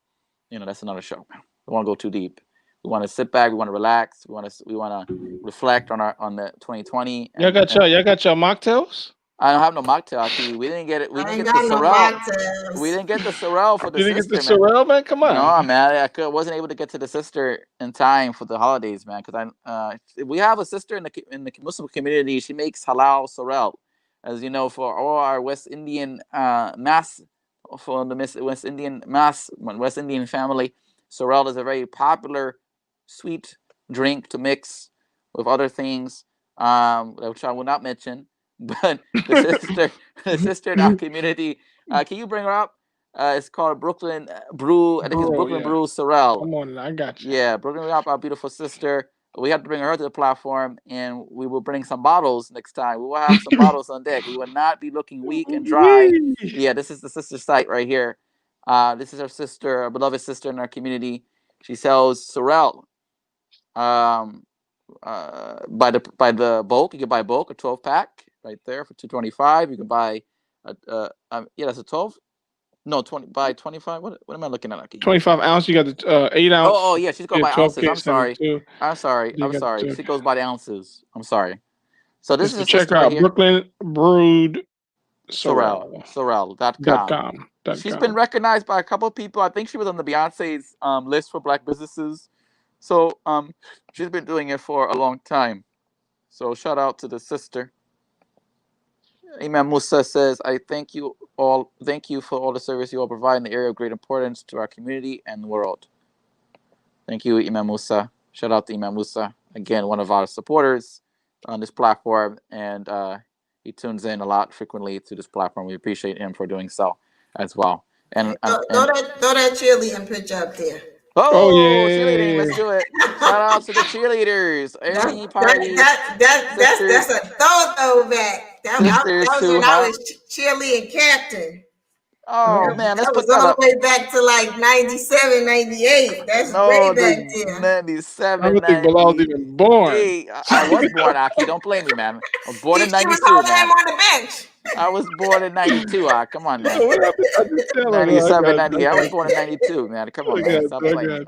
That's another show. We want to go too deep. We want to sit back. We want to relax. We want to reflect on the 2020.
Y'all got your mocktails?
I don't have no mocktail. Actually, we didn't get it. We didn't get the Sorrel. We didn't get the Sorrel for the sister.
You didn't get the Sorrel, man? Come on.
No, man. I wasn't able to get to the sister in time for the holidays, man. Because we have a sister in the Muslim community. She makes halal Sorrel, as you know, for all our West Indian West Indian family. Sorrel is a very popular sweet drink to mix with other things, which I will not mention. But the sister in our community, can you bring her up? It's called Brooklyn Brew. I think it's Brooklyn Brew Sorrel.
Come on, I got you.
Yeah, Brooklyn Brew, our beautiful sister. We have to bring her to the platform, and we will bring some bottles next time. We will have some bottles on deck. We will not be looking weak and dry. Yeah, this is the sister site right here. This is our sister, our beloved sister in our community. She sells Sorrel. By the bulk, you can buy bulk, a 12-pack right there for $225. You can buy that's a 12. No, 20 by 25. What am I looking at?
25 ounce. You got the 8 ounce.
Oh yeah, she's going by ounces. I'm sorry. I'm sorry.
The
She goes by the ounces. I'm sorry. So this is
check out right Brooklyn Brewed Sorrel.com.
She's been recognized by a couple of people. I think she was on the Beyonce's list for Black businesses. So she's been doing it for a long time. So shout out to the sister. Imam Musa says, I thank you all. Thank you for all the service you all provide in the area of great importance to our community and the world. Thank you, Imam Musa. Shout out to Imam Musa. Again, one of our supporters on this platform. And he tunes in a lot frequently to this platform. We appreciate him for doing so as well. And
throw that cheerleading picture up there.
Oh, yeah.
cheerleading, let's do it. Shout out to the cheerleaders. Any party.
That's a throwback. That was when I was cheerleading captain.
Oh, man, let's
that
put
was
that
all
up.
the way back to like 97, 98. That's way back there.
97,
I don't think Bilal was even born.
Hey, I was born, Aki. Don't blame me, man. I was born in 92,
was holding
man.
him on the bench.
I was born in 92, Come on, man.
What happened?
97, 98. I was born in 92, man. Come on, man. Stop playing me, man.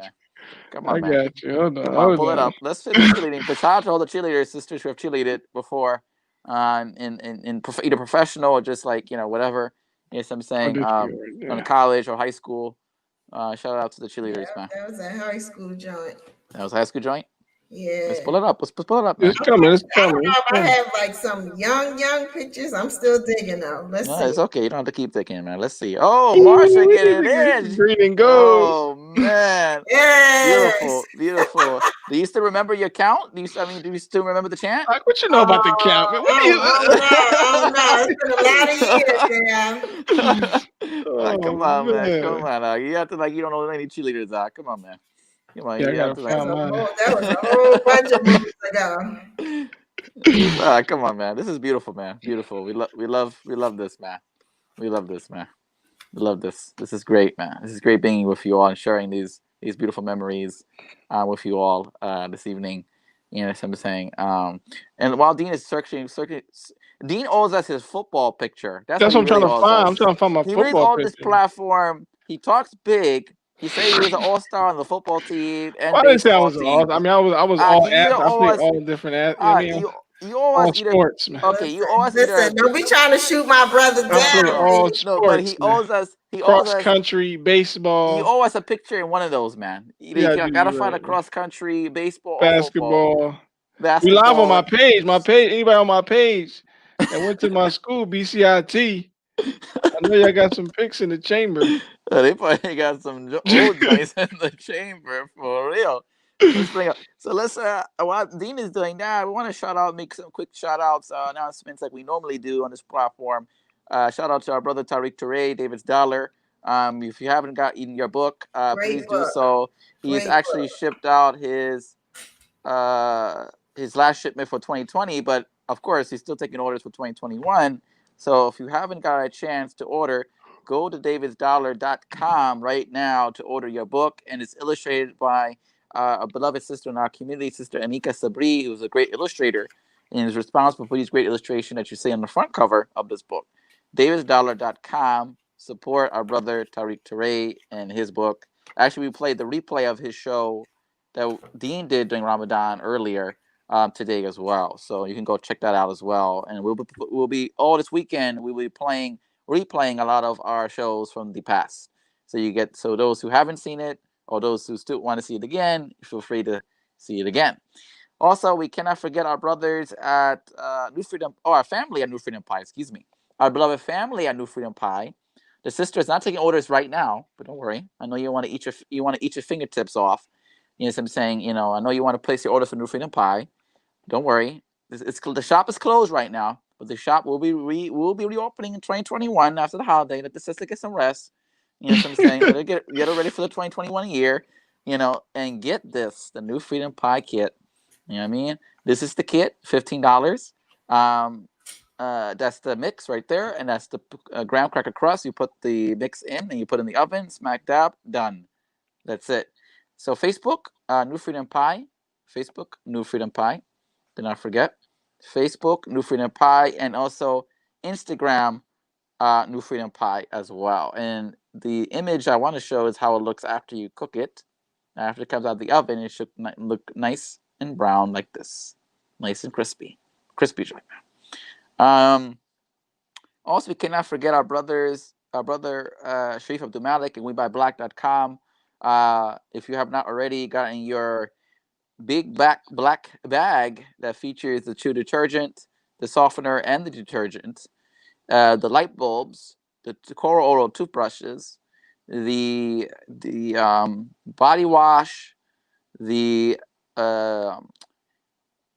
Come on, man.
I got you. Hold on.
Come on, pull it up. Let's fit the cheerleading. But shout out to all the cheerleaders, sisters who have cheerleaded before, in either professional or just like, whatever. Yes, I'm saying, on college or high school. Shout out to the cheerleaders, man.
That was a high school joint.
That was a high school joint?
Yeah.
Let's pull it up. Let's pull it up, man.
It's coming. It's
I don't
coming.
know if I have like some young pictures. I'm still digging out. Let's see.
It's okay. You don't have to keep digging, man. Let's see. Oh, Marsha getting in.
Green and gold.
Oh, man.
Yes.
Beautiful. Do you still remember your count? Do you still remember the chant?
Like, what you know about the count, man?
Oh, no. It's been a lot of years, man.
Come on, man. Come on. You have to you don't know any cheerleaders are. Come on, man. Come on.
Yeah,
that
was a whole bunch of movies ago.
Come on, man. This is beautiful, man. Beautiful. We love this, man. We love this, man. We love this. This is great, man. This is great being with you all and sharing these beautiful memories with you all this evening. What I'm saying. And while Deen is searching, Deen owes us his football picture. That's what I'm trying to find. I'm trying to find my football picture. He reads all this platform. He talks big. He said he was an all-star on the football team and
I didn't say I was
team.
all. I mean, I was all. I played all different.
You owe us
sports, man.
Okay, you owe us
Listen, don't be trying to shoot my brother down.
I play all sports,
no, but he owes us.
Cross country, baseball.
You owe us a picture in one of those, man. You gotta find a cross country, baseball,
basketball. We live on my page. Anybody on my page that went to my school, BCIT. I know y'all got some pics in the chamber.
They probably got some old guys in the chamber for real. So let's while Deen is doing that, we want to make some quick shout outs, announcements like we normally do on this platform. Shout out to our brother Tariq Touré, David's Dollar. If you haven't gotten your book, please do so. He's actually shipped out his last shipment for 2020, but of course he's still taking orders for 2021. So if you haven't got a chance to order, go to davidsdollar.com right now to order your book, and it's illustrated by a beloved sister in our community, Sister Anika Sabri, who's a great illustrator and is responsible for these great illustrations that you see on the front cover of this book. davidsdollar.com. Support our brother Tariq Touré and his book. Actually, we played the replay of his show that Deen did during Ramadan earlier today as well. So you can go check that out as well. And we'll be all this weekend. We'll be replaying a lot of our shows from the past. So those who haven't seen it, or those who still want to see it again, feel free to see it again. Also, we cannot forget our brothers at New Freedom, our family at New Freedom Pie, excuse me. Our beloved family at New Freedom Pie. The sister is not taking orders right now, but don't worry. I know you want to eat your fingertips off. You know what I'm saying? I know you want to place your orders for New Freedom Pie. Don't worry. The shop is closed right now, but the shop will be reopening in 2021 after the holiday. Let the sister get some rest. You know what I'm saying? Let her get her ready for the 2021 year. And get this, the New Freedom Pie kit. You know what I mean? This is the kit, $15. That's the mix right there, and that's the graham cracker crust. You put the mix in, and you put in the oven, smack dab, done. That's it. So Facebook, New Freedom Pie. Facebook, New Freedom Pie. Do not forget. Facebook, New Freedom Pie, and also Instagram, New Freedom Pie as well. And the image I want to show is how it looks after you cook it. After it comes out of the oven, it should look nice and brown like this. Nice and crispy. Crispy right now. Also, we cannot forget our brother Sharif Abdul Malik and WeBuyBlack.com. If you have not already gotten your big black bag that features the true detergent, the softener, and the detergent, the light bulbs, the coral oral toothbrushes, the body wash, the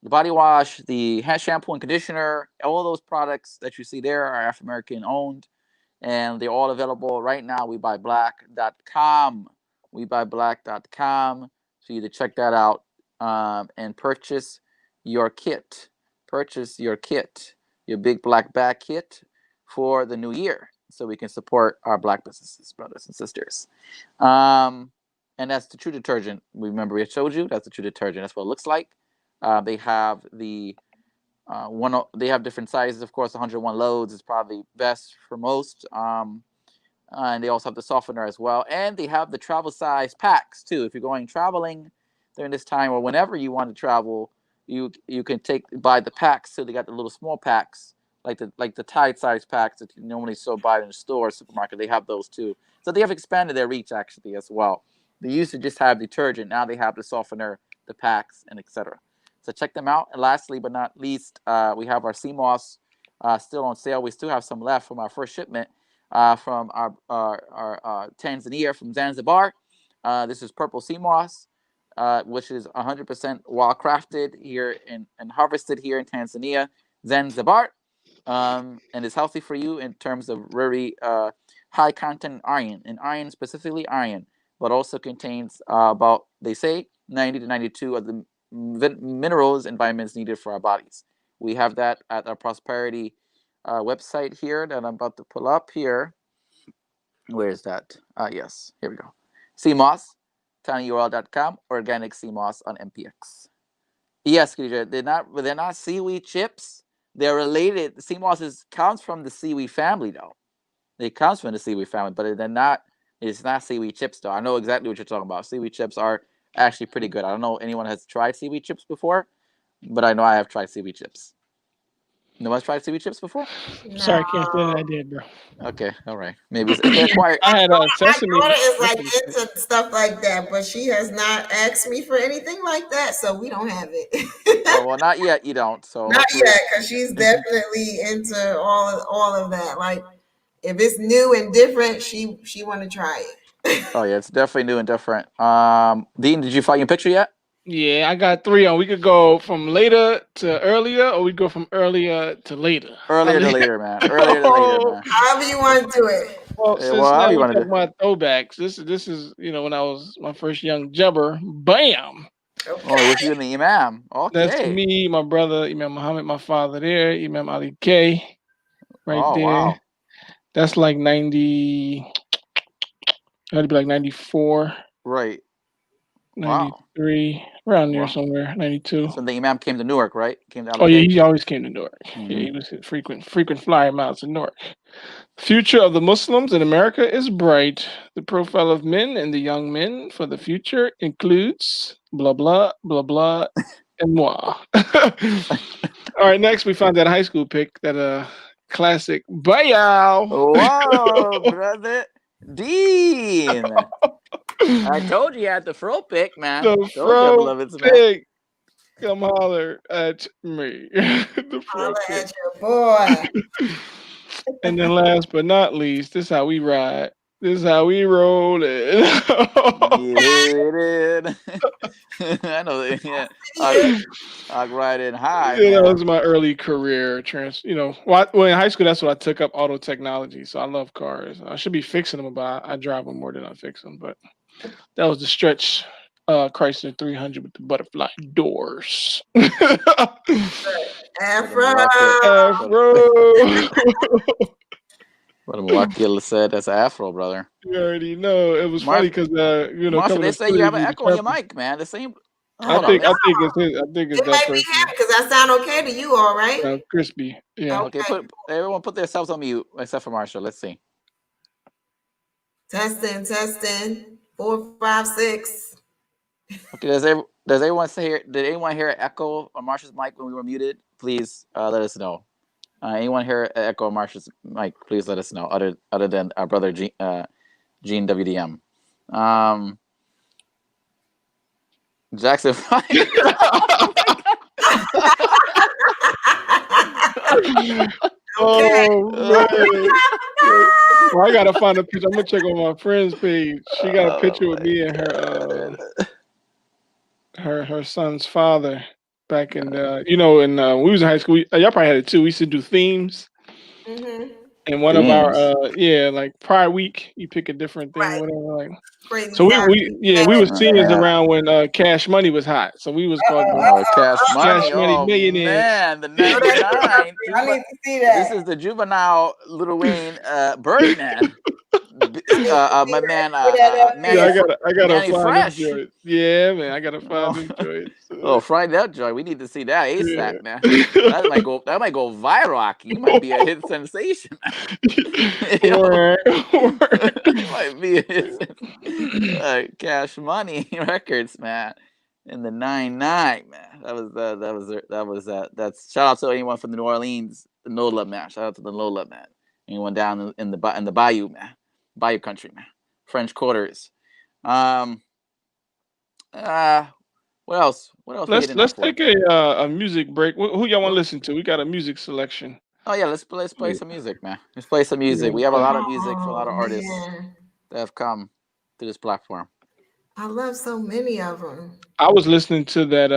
body wash, the hand shampoo and conditioner, all those products that you see there are African American owned, and they're all available right now. WeBuyBlack.com. WeBuyBlack.com. So you to check that out and purchase your kit. Purchase your kit, your big black bag kit for the new year, so we can support our Black businesses, brothers and sisters. And that's the True detergent. Remember, we showed you that's the True detergent. That's what it looks like. They have the they have different sizes. Of course, 101 loads is probably best for most. And they also have the softener as well. And they have the travel size packs too. If you're going traveling during this time or whenever you want to travel, you can buy the packs. So they got the little small packs, like the Tide size packs that you normally buy in the store or supermarket. They have those too. So they have expanded their reach actually as well. They used to just have detergent. Now they have the softener, the packs, and etc. So check them out. And lastly but not least, we have our sea moss still on sale. We still have some left from our first shipment from our Tanzania, from Zanzibar. This is purple sea moss, which is 100% wild crafted here and harvested here in Tanzania, Zanzibar. And it's healthy for you in terms of very high content iron, and iron specifically iron, but also contains about, they say, 90 to 92 of the minerals and vitamins needed for our bodies. We have that at our Prosperity website here that I'm about to pull up here. Where is that? Yes, here we go. CMOS, tinyurl.com, organic CMOS on MPX. Yes, they're not seaweed chips. They're related. The CMOS comes from the seaweed family, though. It comes from the seaweed family, but they're not. It's not seaweed chips, though. I know exactly what you're talking about. Seaweed chips are actually pretty good. I don't know if anyone has tried seaweed chips before, but I know I have tried seaweed chips. No one's tried seaweed chips before?
No.
Sorry, can't say that I did, bro.
Okay, all right. Maybe it's acquired.
I had sesame.
My daughter is like into stuff like that, but she has not asked me for anything like that, so we don't have it.
Oh, well, not yet. You don't. So
not yet, because she's definitely into all of that. Like, if it's new and different, she want to try it.
Oh yeah, it's definitely new and different. Dean, did you find your picture yet?
Yeah, I got 3 on. We could go from later to earlier, or we go from earlier to later.
Earlier to later, man. Earlier to later, man.
However you want to do it.
Well, since now we talk about throwbacks, this is when I was my first young jubber. Bam.
Okay.
Oh, what you in the Imam? Okay.
That's me, my brother, Imam Muhammad, my father there, Imam Ali K, right there. Wow. That's like 90. That'd be like 94.
Right.
93, around there somewhere, 92.
So the Imam came to Newark, right? Came to
yeah, he always came to Newark. Mm-hmm. Yeah, he was a frequent flyer miles in Newark. Future of the Muslims in America is bright. The profile of men and the young men for the future includes blah, blah, blah, blah, and moi. All right, next we found that high school pic, that classic Bayal.
Wow, brother. Dean. I told you had the fro pick, man.
The fro pick. Come holler at me. The fro pick.
At your boy.
And then last but not least, this is how we ride. This is how we roll it.
I know. Yeah. I ride it high.
Yeah, that was my early career. Well, in high school, that's what I took up, auto technology. So I love cars. I should be fixing them, but I drive them more than I fix them. But that was the stretch Chrysler 300 with the butterfly doors.
Afro.
What Milwaukee said, that's an afro, brother.
You already know. It was funny because
Marsha, they say you have an echo on your mic, man. The same.
I think it's
it might be happy because I sound okay to you, all right?
Crispy. Yeah.
Okay. Everyone put themselves on mute except for Marsha. Let's see.
Testing. 4, 5, 6.
Okay. Does everyone did anyone hear an echo on Marsha's mic when we were muted? Please let us know. Anyone hear an echo on Marsha's mic? Please let us know. Other than our brother Gene WDM. Jackson.
Okay.
man. Well, I gotta find a picture. I'm gonna check on my friend's page. She got a picture with me and her son's father back in we was in high school. Y'all probably had it too. We used to do themes.
Mm-hmm.
And one of our like Pride Week, you pick a different thing,
Right.
whatever. Like,
Crazy
so we were seniors
Yeah.
around when Cash Money was hot. So we was called
Cash Money.
Cash Money
Oh
Millionaires.
man, the '99.
I need to see that.
This is the juvenile Lil Wayne Birdman. My man,
Yeah, I gotta
Manny
find
Fresh.
them joints. Yeah, man, I gotta find them joints.
Oh, find that joint. We need to see that ASAP,
Yeah.
man. That might go viral. You might be a hit sensation.
Or
You might be a hit Cash Money Records, man. In the '99, man. That's shout out to anyone from the New Orleans, the NOLA, man. Shout out to the NOLA, man. Anyone down in the Bayou, man. Bayou country, man. French Quarters. What else?
Let's take a music break. Who y'all want to listen to? We got a music selection.
Oh yeah, let's play some music, man. Let's play some music. We have a lot of music for a lot of artists that have come to this platform.
I love so many of them.
I was listening to that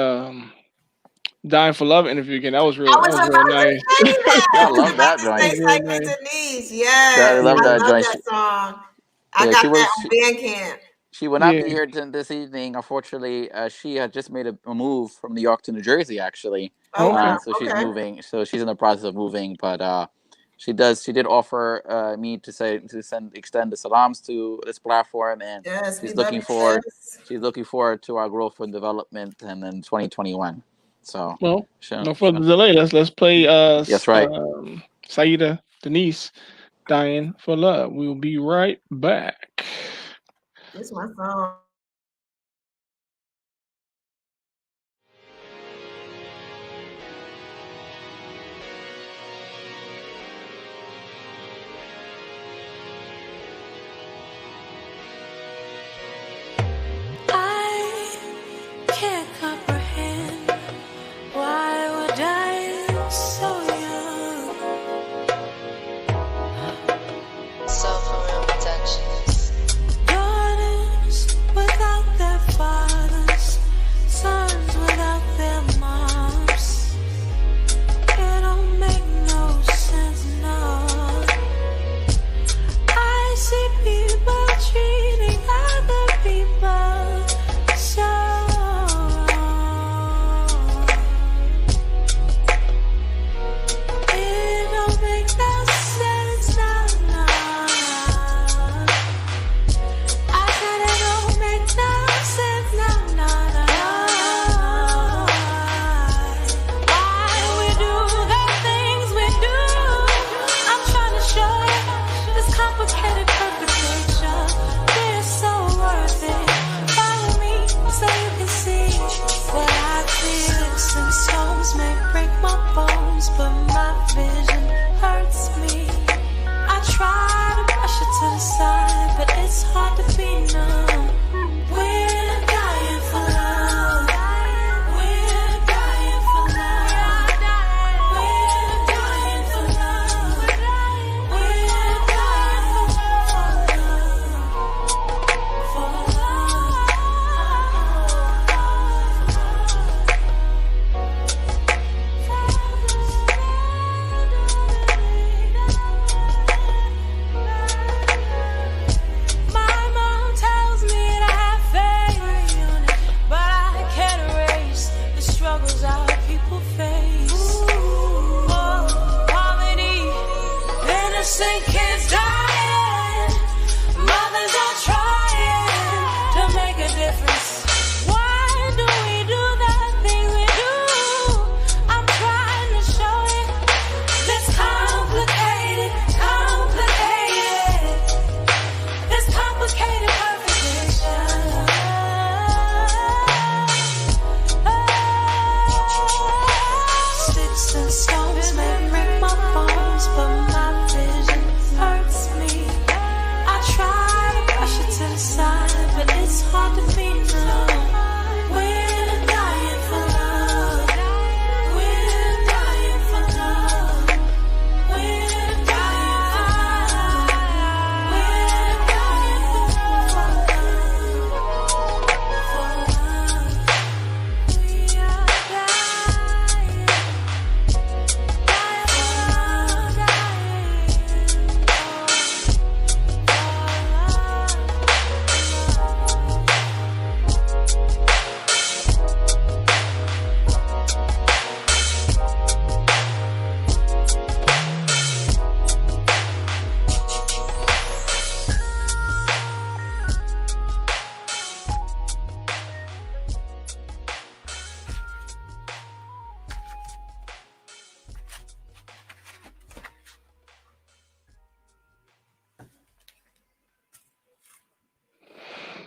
Dying for Love interview again. That was real nice.
I love that joint.
Denise, yes.
I love that
song. I got that on Bandcamp.
She will not be here this evening. Unfortunately, she had just made a move from New York to New Jersey, actually. She's moving. So she's in the process of moving, but she did offer me to extend the salams to this platform, and she's looking forward to our growth and development, and then 2021. So
no further delay. Let's play.
That's right.
Saida Denise, Dying for Love. We'll be right back.
This is my song.
I can't comprehend why we're dying so young. Self-real protections. Daughters without their fathers, sons without their moms. It don't make no sense, no. I see people treating other people so wrong. It don't make no sense, no. I said it don't make no sense, no. Why we do the things we do? I'm trying to show you this complicated perfect picture. It's so worth it. Follow me so you can see what I feel. Sticks and stones may break my bones, but my vision hurts me. I try to brush it to the side, but it's hard to be numb. We're dying for love. We're dying for love. We're dying for love. We're dying for My mom tells me to have faith, but I can't erase the struggles our people face. Poverty, innocent kids dying, mothers are trying to make a difference. Why do we do the things we do? I'm trying to show you this complicated. This complicated perfect picture. Sticks and stones may break my bones, but my vision hurts me.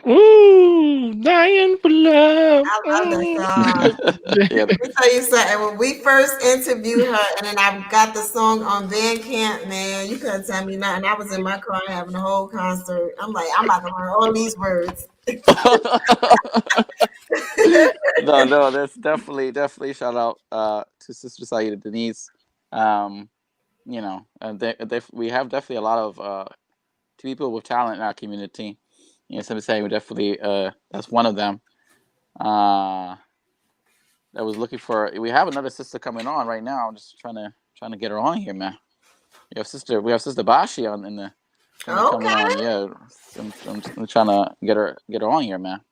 Ooh, dying for love.
I love that song.
Yeah.
Let me tell you something. When we first interviewed her, and then I got the song on Bandcamp, man, you couldn't tell me nothing. I was in my car having a whole concert. I'm like, I'm about to learn all these words.
No, that's definitely shout out to Sister Saida Denise. You know, and we have definitely a lot of people with talent in our community. You know, some say we definitely that's one of them. That was looking for. We have another sister coming on right now. I'm just trying to get her on here, man. We have sister Bashi on in the coming on.
Okay.
Yeah, I'm trying to get her on here, man.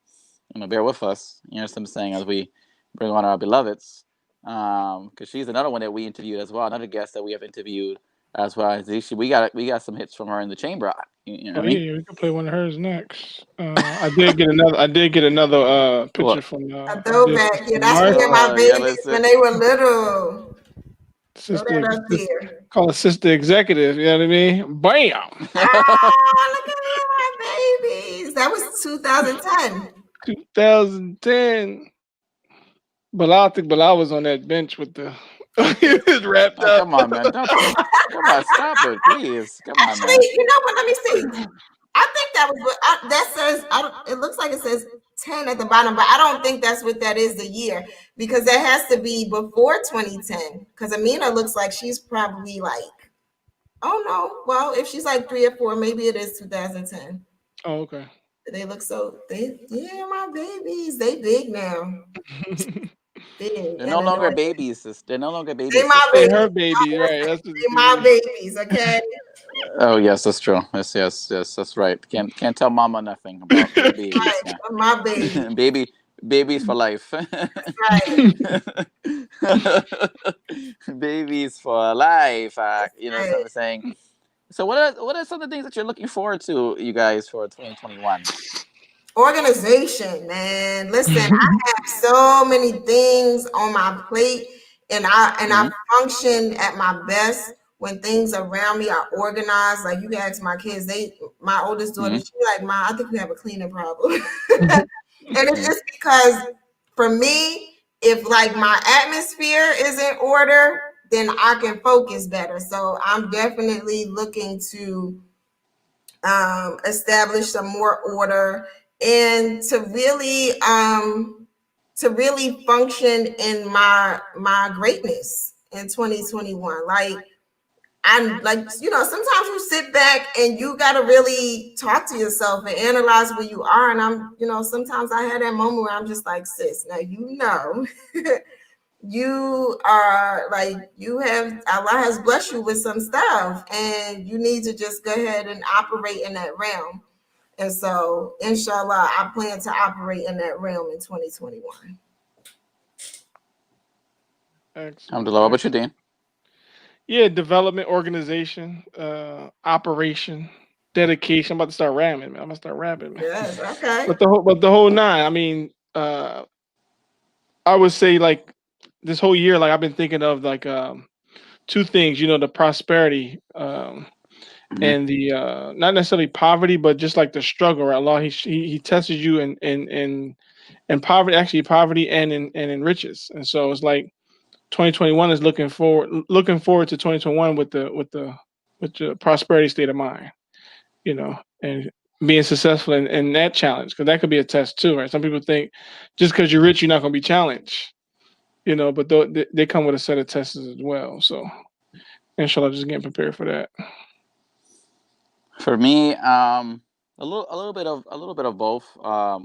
You know, bear with us. You know what I'm saying, as we bring on our beloveds, because she's another one that we interviewed as well. Another guest that we have interviewed as well. We got some hits from her in the chamber. You know
Oh
what I mean?
yeah, we can play one of hers next. I did get another picture
What?
from
A throwback. Yeah, that's me and my
Marsha,
Yeah,
babies
listen.
when they were little. Throw
sister,
that up there.
call it sister executive. You know what I mean? Bam.
Ah, look at me and my babies. That was 2010.
2010. I think Bilal was on that bench with the he was wrapped
Oh,
up.
come on, man! Come on, stop it, please. Come on,
Actually,
man.
you know what? Let me see. I think that was what that says. I don't, it looks like it says 10 at the bottom, but I don't think that's what that is the year because that has to be before 2010. Because Amina looks like she's probably like, oh no, well, if she's like 3 or 4, maybe it is 2010.
Oh, okay.
They look so yeah, my babies, they big now. Big.
They're
And
no longer
anointed.
babies, sis. They're no longer
They
babies,
my
Say
sister.
babies.
her baby, right? That's what
They my babies, okay?
Oh yes, that's true. Yes, that's right. Can't tell mama nothing about the babies.
Right. My baby.
Yeah, babies for life.
Right.
Babies for life. You know what
Right.
I'm saying. So what are some of the things that you're looking forward to, you guys, for 2021?
Organization, man. Listen, I have so many things on my plate, and I function at my best when things around me are organized. Like you can ask my kids, my oldest daughter, she like, "Ma, I think we have a cleaning problem," and it's just because for me, if like my atmosphere is in order, then I can focus better. So I'm definitely looking to establish some more order and to really function in my greatness in 2021. Like I'm like, sometimes you sit back and you got to really talk to yourself and analyze where you are. And sometimes I had that moment where I'm just like, sis, now you are like, Allah has blessed you with some stuff and you need to just go ahead and operate in that realm. And so, inshallah, I plan to operate in that realm in 2021.
Excellent.
Alhamdulillah. What about you, Dean?
Yeah, development, organization, operation, dedication. I'm about to start rapping, man. I'm gonna start rapping, man.
Yes, okay.
But the whole nine. I mean, I would say like this whole year, like I've been thinking of like two things. The prosperity, and the not necessarily poverty, but just like the struggle. Right? Allah, he tests you in poverty, actually poverty and in riches. And so it's like 2021 is looking forward to 2021 with the prosperity state of mind, and being successful in that challenge, because that could be a test too, right? Some people think just because you're rich, you're not going to be challenged, but they come with a set of tests as well. So inshallah, just getting prepared for that.
For me, a little bit of both.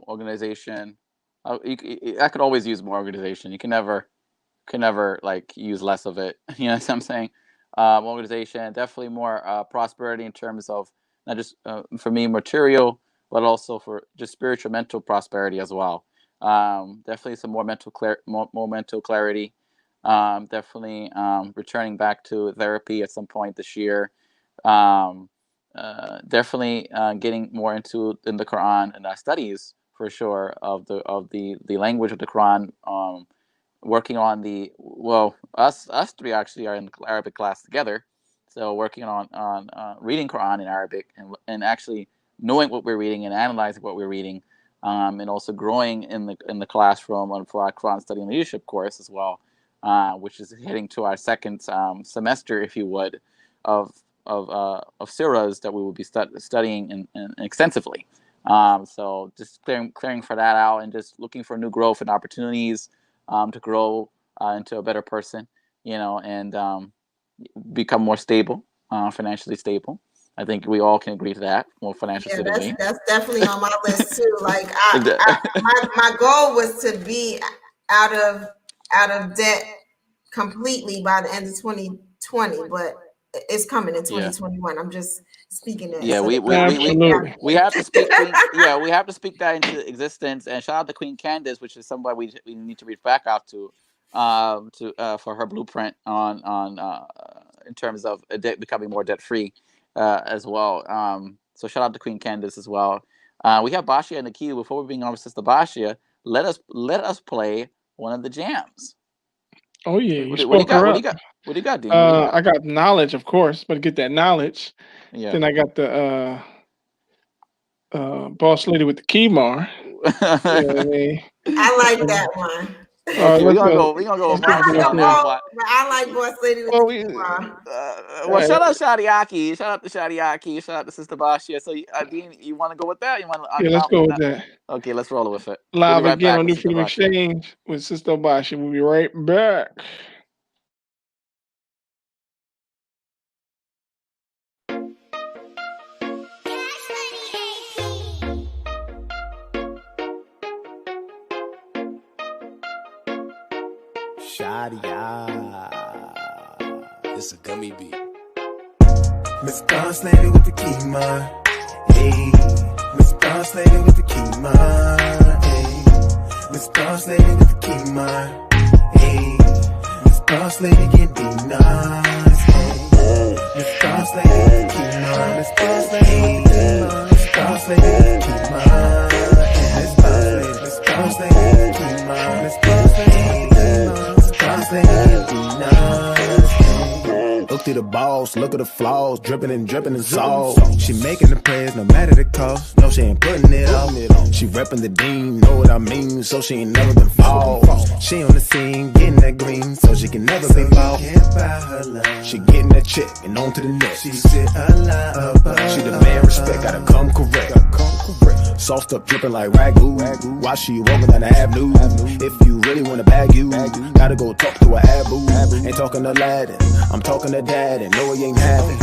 Organization. I could always use more organization. You can never like use less of it. You know what I'm saying? Organization, definitely more prosperity in terms of not just for me material, but also for just spiritual, mental prosperity as well. Definitely some more more mental clarity. Definitely returning back to therapy at some point this year. Um, Definitely getting more in the Quran and studies for sure of the language of the Quran. Working on us three actually are in Arabic class together, so working on reading Quran in Arabic and actually knowing what we're reading and analyzing what we're reading, and also growing in the classroom for our Quran Study and Leadership course as well, which is heading to our second semester, if you would, of surahs that we will be studying and extensively. So just clearing for that out, and just looking for new growth and opportunities to grow into a better person, and become more stable, financially stable. I think we all can agree to that. More financial stability.
That's definitely on my list too. Like my goal was to be out of debt completely by the end of 2020, but it's coming in 2021. I'm just speaking that.
Yeah,
so
we have to speak. We have to speak that into existence. And shout out to Queen Candace, which is somebody we need to reach back out to for her blueprint on in terms of becoming more debt free as well. So shout out to Queen Candace as well. We have Bashia in the queue. Before we bring on Sister Bashia, let us play one of the jams.
Oh yeah,
what do you got? What do you got, Dean?
I got knowledge, of course, but to get that knowledge, then I got the boss lady with the Keymar.
I like that one.
Okay, we're gonna go with Marsha on that one.
But I like boss lady with the Keymar.
Well, shout out Shadiaki. Shout out to Shadiaki. Shout out to Sister Bashia. So, Dean, you want to go with that?
Let's go with that.
Okay, let's roll with it.
Live again on New Freedom Exchange with Sister Bashia. We'll be right back.
It's a gummy beat.
Miss Boss Lady with the Keymar. Hey, Miss Boss Lady with the Keymar. Hey, Miss Boss Lady with the Keymar. Hey, Miss Boss Lady get be nice. Hey, Miss Boss Lady with the Keymar. Miss Boss Lady with the Keymar. Miss Boss Lady with the Keymar. Miss Boss Lady with the Keymar. Miss Boss Lady with the Keymar. Miss Boss Lady get be nice. Look through the balls, look at the flaws, dripping and salt. She making the prayers no matter the cost. No, she ain't putting it on. She repping the Dean, know what I mean, so she ain't never been fall. She on the scene, getting that green, so she can never be bought. She getting that check and on to the next. She sit a line above. She demand respect, gotta come correct. Sauced up, dripping like ragu. While she walking down the avenue. If you really wanna bag you, gotta go talk to a Abu. Ain't talking to Aladdin, I'm talking to Dad, and no, he ain't having.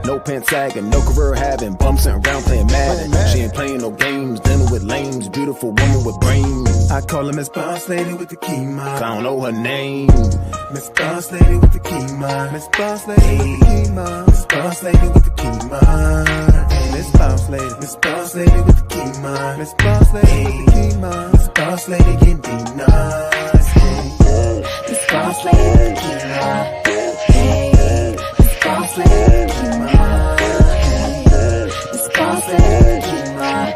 No pants sagging, no career having. Bumps sitting around playing Madden. She ain't playing no games, dealing with lames. Beautiful woman with brains. I call her Miss Boss Lady with the Keymar. I don't know her name. Miss Boss Lady with the Keymar. Miss Boss Lady with the Keymar. Miss Boss Lady with the Keymar. Miss Boss Lady. Miss Boss Lady with the Keymar. Miss Boss Lady with the Keymar. Miss Boss Lady can be nice. Miss Boss Lady with the Keymar. Miss Boss Lady with the Keymar. Miss Boss Lady with the Keymar.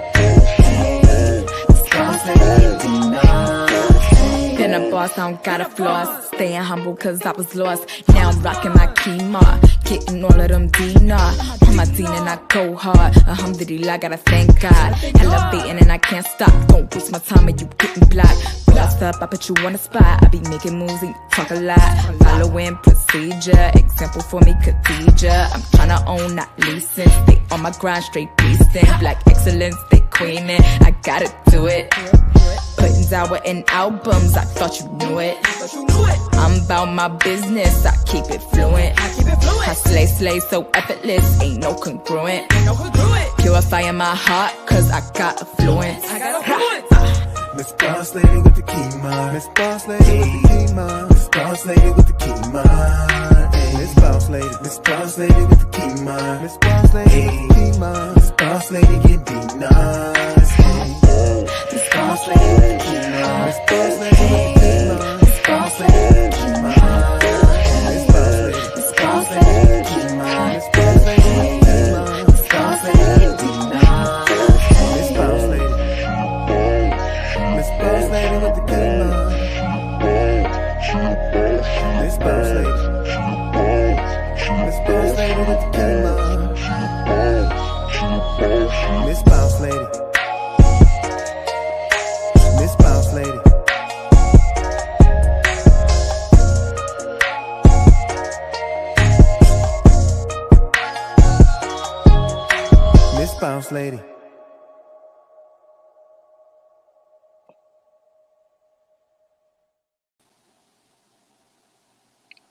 Miss Boss Lady with the Keymar.
Been a boss, I don't gotta floss. Staying humble cause I was lost. Now I'm rocking my Keymar. Getting all of them dinar. On my Deen and I go hard. Alhamdulillah, gotta thank God. Elevating and I can't stop. Don't waste my time and you getting blocked. Blast up, I put you on the spot. I be making moves and you talk a lot. Following procedure. Example for me, Khadija. I'm tryna own, not leasing. Stay on my grind, straight beastin'. Black excellence, stay queenin'. I gotta do it. Putting Zawa in albums, I thought you knew it. I'm about my business, I keep it fluent. I slay so effortless, ain't no congruent. Purifying my heart, cause I got affluence.
Miss Boss Lady with the Keymar. Miss Boss Lady with the Keymar. Miss Boss Lady with the Keymar. Miss Boss Lady. Miss Boss Lady with the Keymar. Miss Boss Lady with the Keymar. Miss Boss Lady can be nice. Miss Boss Lady with the Keymar. Miss Boss Lady with the Keymar. Miss Boss Lady with the Keymar. Miss Boss Lady. Miss Boss Lady with the Keymar. Miss Boss Lady with the Keymar. Miss Boss Lady can be nice. Miss Boss Lady. Miss Boss Lady with the Keymar. Miss Boss Lady. Miss Boss Lady with the Keymar. Miss Bounce Lady. Miss Bounce Lady. Miss Bounce Lady.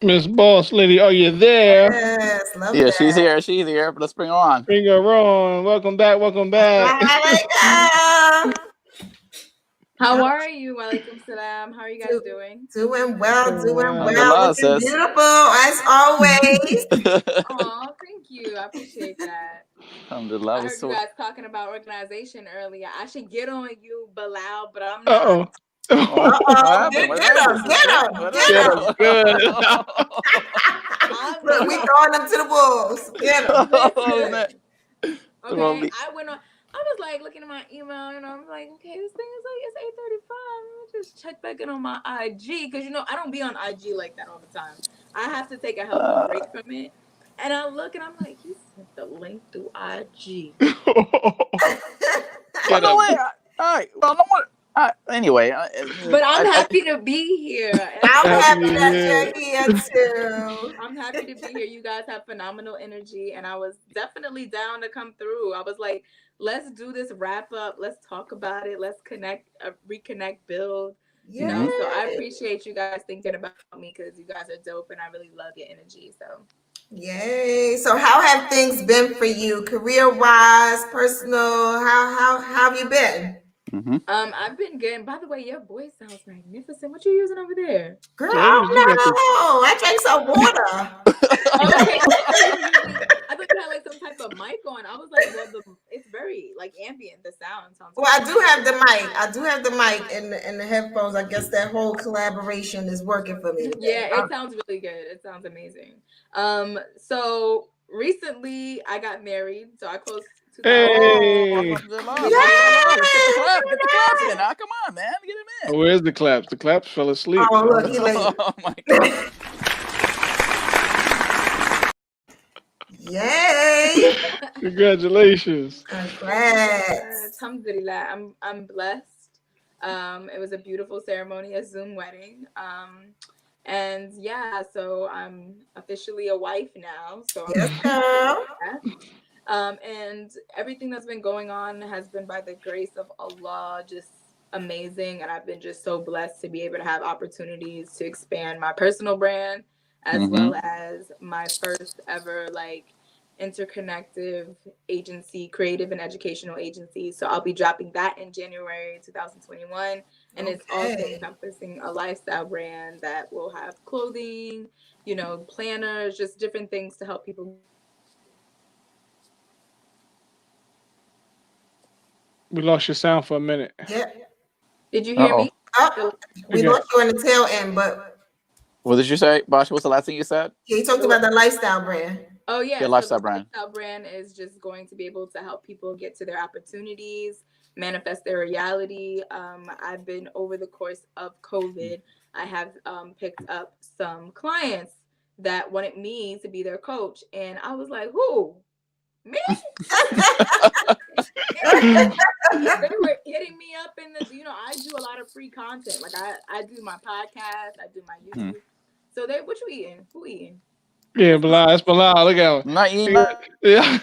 Miss Boss Lady, are you there?
Yes, love
Yeah,
that.
she's here. She's here. But let's bring her on.
Bring her on. Welcome back. Welcome back.
Alaikum.
How are you? Walaikum salam. How are you guys doing?
Doing well, doing well.
Alhamdulillah,
Looking
sis.
beautiful as always.
Oh, thank you. I appreciate that.
Alhamdulillah.
I heard you guys talking about organization earlier. I should get on you, Bilal, but I'm
Uh-oh.
not.
What happened? What
Get him,
happened?
get him,
What
get
Get
him.
him good.
Look, we throwing them to the wolves. Get him.
Listen.
Throw
Okay,
me.
I went on. I was like looking at my email, and I'm like, okay, this thing is like it's 8:35. Let me just check back in on my IG because I don't be on IG like that all the time. I have to take a healthy break from it. And I look and I'm like, he sent the link through IG.
Well, no way. All right. Well, no more. Anyway,
but I'm happy to be here.
I'm happy that you're here too.
I'm happy to be here. You guys have phenomenal energy, and I was definitely down to come through. I was like, let's do this wrap up. Let's talk about it. Let's connect, reconnect, build. You know, so I appreciate you guys thinking about me because you guys are dope, and I really love your energy. So.
Yay. So how have things been for you, career-wise, personal? How have you been?
Mm-hmm.
I've been good. By the way, your voice sounds magnificent. What you using over there?
Girl, I drank some water.
Okay. I thought you had like some type of mic on. I was like, well, it's very like ambient. The sound sounds.
Well, I do have the mic. I do have the mic and the headphones. I guess that whole collaboration is working for me today.
Yeah, it sounds really good. It sounds amazing. So recently I got married. So I closed.
Hey!
Get the claps in. Come on, man. Get him in.
Where's the claps? The claps fell asleep.
Oh, look, he late.
Oh, my God.
Yay!
Congratulations.
Congrats.
Alhamdulillah. I'm blessed. It was a beautiful ceremony, a Zoom wedding. And yeah, so I'm officially a wife now. So
yes, girl.
And everything that's been going on has been by the grace of Allah, just amazing. And I've been just so blessed to be able to have opportunities to expand my personal brand as well as my first ever interconnective agency, creative and educational agency. So I'll be dropping that in January 2021. And it's also encompassing a lifestyle brand that will have clothing, planners, just different things to help people.
We lost your sound for a minute.
Yeah.
Did you hear me?
We lost you in the tail end, but.
What did you say, Marsha? What's the last thing you said?
Yeah, you talked about the lifestyle brand.
Oh, yeah.
Your lifestyle brand.
Lifestyle brand is just going to be able to help people get to their opportunities, manifest their reality. I've been, over the course of COVID, I have picked up some clients that wanted me to be their coach. And I was like, who? Me? They were hitting me up in the, I do a lot of free content. Like I do my podcast, I do my YouTube. So what you eating? Who eating?
Yeah, Bilal. That's Bilal. Look at him.
I'm not eating.
Yeah.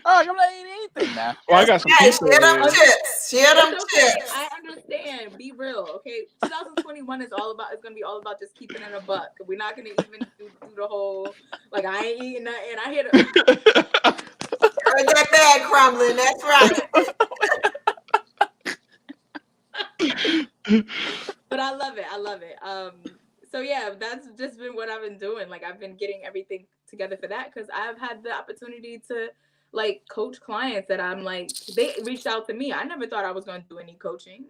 I'm not eating anything now.
Well, I got some pizza.
Share them chips. Share them chips.
I understand. Be real, okay? 2021 is going to be all about just keeping it a buck. We're not going to even do the whole, I ain't eating nothing. I hear
Heard that bag crumbling. That's right.
But I love it. So yeah, that's just been what I've been doing. I've been getting everything together for that because I've had the opportunity to coach clients that I'm they reached out to me. I never thought I was going to do any coaching.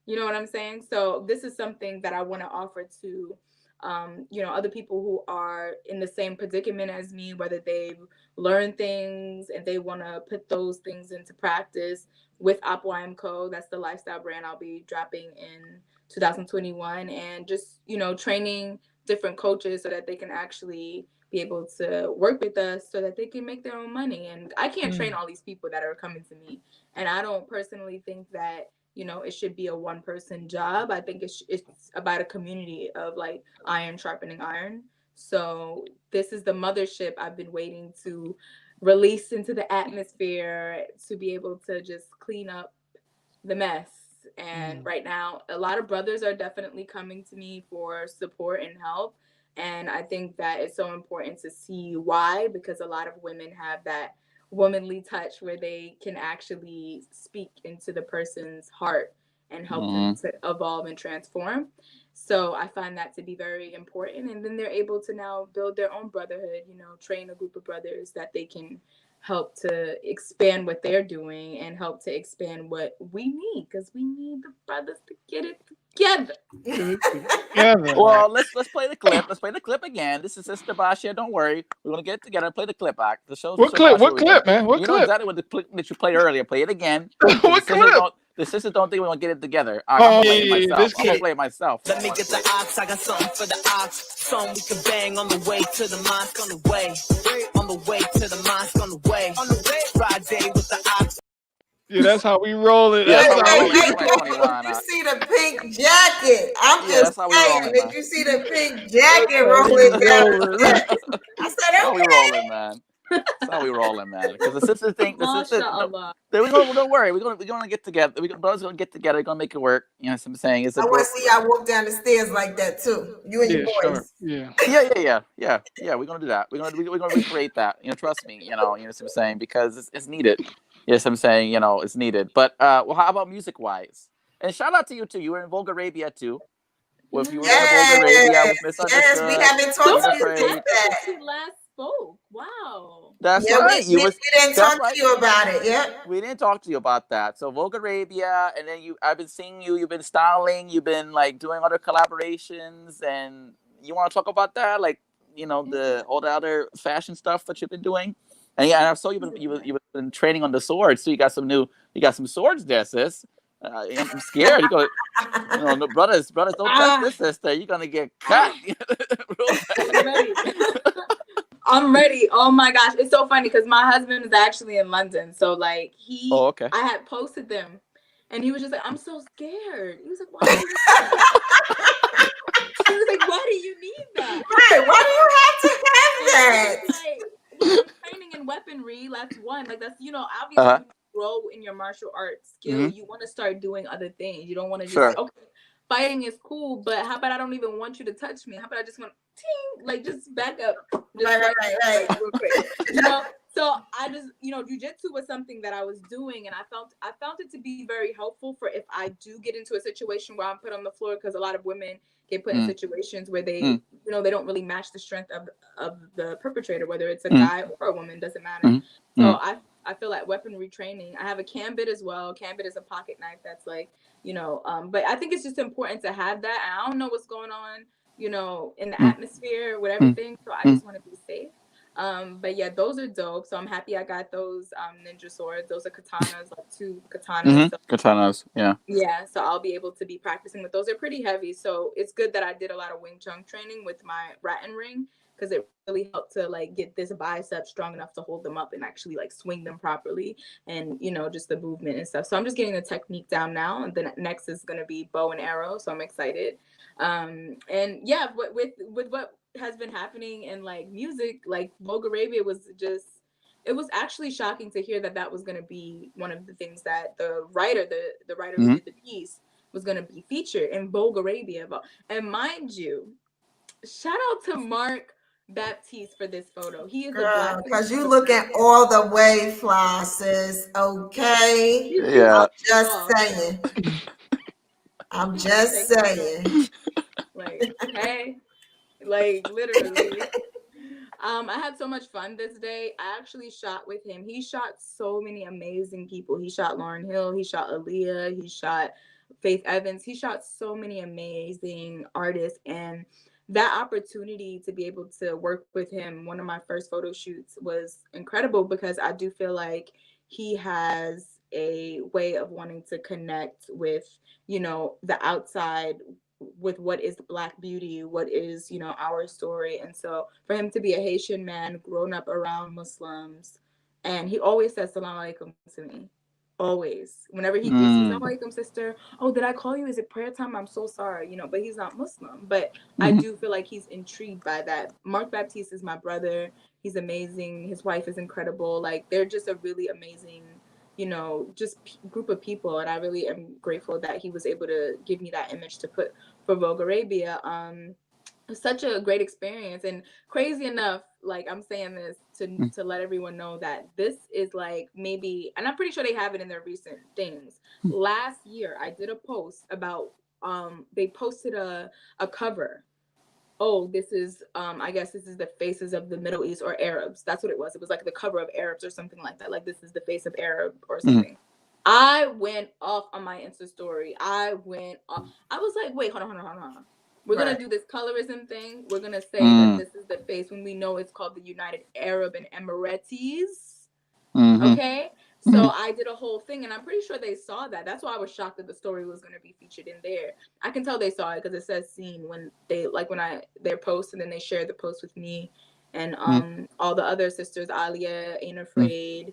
You know what I'm saying? So this is something that I want to offer to, other people who are in the same predicament as me, whether they've learned things and they want to put those things into practice with Op Co. That's the lifestyle brand I'll be dropping in 2021, and just training different coaches so that they can actually be able to work with us so that they can make their own money. And I can't train all these people that are coming to me. And I don't personally think that, you know, it should be a one person job. I think it's about a community of like iron sharpening iron. So this is the mothership I've been waiting to release into the atmosphere to be able to just clean up the mess. And right now, a lot of brothers are definitely coming to me for support and help. And I think that it's so important to see why, because a lot of women have that womanly touch where they can actually speak into the person's heart and help them to evolve and transform. So I find that to be very important. And then they're able to now build their own brotherhood, you know, train a group of brothers that they can help to expand what they're doing and help to expand what we need, because we need the brothers to get it together.
Well, let's play the clip. Let's play the clip again. This is Sister Basha. Don't worry, we're gonna get it together. Play the clip back. The show's
what clip? What clip, man? What
you
clip?
know exactly what the clip that you played earlier. Play it again.
What clip?
The sisters don't think we're gonna get it together.
I'm
playing myself. I'm gonna play it myself.
Let me get the ox. I got something for the ox. Something we can bang on the way to the mosque. On the way. On the way to the mosque. On the way. On the way. Friday with the ox.
Yeah, that's how we roll it.
Hey, you see the pink jacket? I'm just saying, did you see the pink jacket rolling down? I said,
okay. How we rolling, man? That's how we rolling, man. Because the sisters think don't worry, we're gonna get together. Brothers gonna get together. We're gonna make it work. You know what I'm saying?
I want to see y'all walk down the stairs like that too. You and your boys.
Sure. Yeah. We're gonna do that. We're gonna recreate that. You know, trust me. You know what I'm saying? Because it's needed. Yes, I'm saying, you know, it's needed. But well, how about music wise? And shout out to you too. You were in Vulgar Arabia too. Well, if you were in Vulgar Arabia with Misunderstood.
Yes, we haven't talked to you about that.
You last spoke. Wow.
That's right.
We didn't talk to you about it. Yeah.
We didn't talk to you about that. So Vulgar Arabia, and then I've been seeing you. You've been styling. You've been like doing other collaborations, and you want to talk about that, like, you know, all the other fashion stuff that you've been doing. And yeah, and I saw you've been training on the swords. So you got some swords there, sis. I'm scared. You know, brothers, don't touch this, sister. You're gonna get cut.
I'm ready. Oh my gosh, it's so funny because my husband is actually in London. So like I had posted them, and he was just like, "I'm so scared." He was like, "Why?" He was like, "Why do you need that?
Right? Why do you have to have that?"
Like, training in weaponry. That's one. Like that's, you know, obviously when you grow in your martial arts skill, you want to start doing other things. You don't want to just okay, fighting is cool, but how about I don't even want you to touch me? How about I just want like just back up, just right. Real quick. You know? So I just, you know, jujitsu was something that I was doing, and I found it to be very helpful for if I do get into a situation where I'm put on the floor, because a lot of women get put in situations where they, you know, they don't really match the strength of the perpetrator, whether it's a guy or a woman, doesn't matter. So I feel like weaponry training. I have a cambit as well. Cambit is a pocket knife that's like, you know, but I think it's just important to have that. And I don't know what's going on, you know, in the atmosphere with everything. So I just want to be safe. But yeah, those are dope. So I'm happy I got those ninja swords. Those are katanas, like 2 katanas. So,
katanas, yeah.
Yeah, so I'll be able to be practicing with those. They're pretty heavy. So it's good that I did a lot of Wing Chun training with my Rattan ring, because it really helped to like get this bicep strong enough to hold them up and actually like swing them properly, and, you know, just the movement and stuff. So I'm just getting the technique down now, and then next is going to be bow and arrow. So I'm excited. And yeah, with what has been happening in like music, like Vulgar Arabia was just, it was actually shocking to hear that was going to be one of the things that the writer who did the piece was going to be featured in Vulgar Arabia. And mind you, shout out to Mark Baptiste for this photo. He is
because you looking all the way fly, sis. Okay.
Yeah.
I'm just saying.
Like, hey, like literally. I had so much fun this day. I actually shot with him. He shot so many amazing people. He shot Lauryn Hill. He shot Aaliyah. He shot Faith Evans. He shot so many amazing artists. And that opportunity to be able to work with him, one of my first photo shoots, was incredible, because I do feel like he has a way of wanting to connect with, you know, the outside with what is Black beauty, what is, you know, our story. And so for him to be a Haitian man grown up around Muslims, and he always says salam alaikum to me. Always. Whenever he greets me, salam alaikum, sister. Oh, did I call you? Is it prayer time? I'm so sorry. You know, but he's not Muslim. But I do feel like he's intrigued by that. Mark Baptiste is my brother. He's amazing. His wife is incredible. Like, they're just a really amazing, you know, just group of people. And I really am grateful that he was able to give me that image to put for Vogue Arabia. Such a great experience, and crazy enough, like, I'm saying this to let everyone know that this is like, maybe, and I'm pretty sure they have it in their recent things. Last year I did a post about they posted a cover. Oh, this is I guess this is the faces of the Middle East, or Arabs. That's what it was. It was like the cover of Arabs or something like that. Like, this is the face of Arab or something. I went off on my Insta story. I went off. I was like, wait, hold on. We're going to do this colorism thing. We're going to say that this is the face when we know it's called the United Arab and Emirates. Okay? So I did a whole thing, and I'm pretty sure they saw that. That's why I was shocked that the story was going to be featured in there. I can tell they saw it because it says seen when they, like, their post, and then they shared the post with me and all the other sisters, Alia, Ain't Afraid,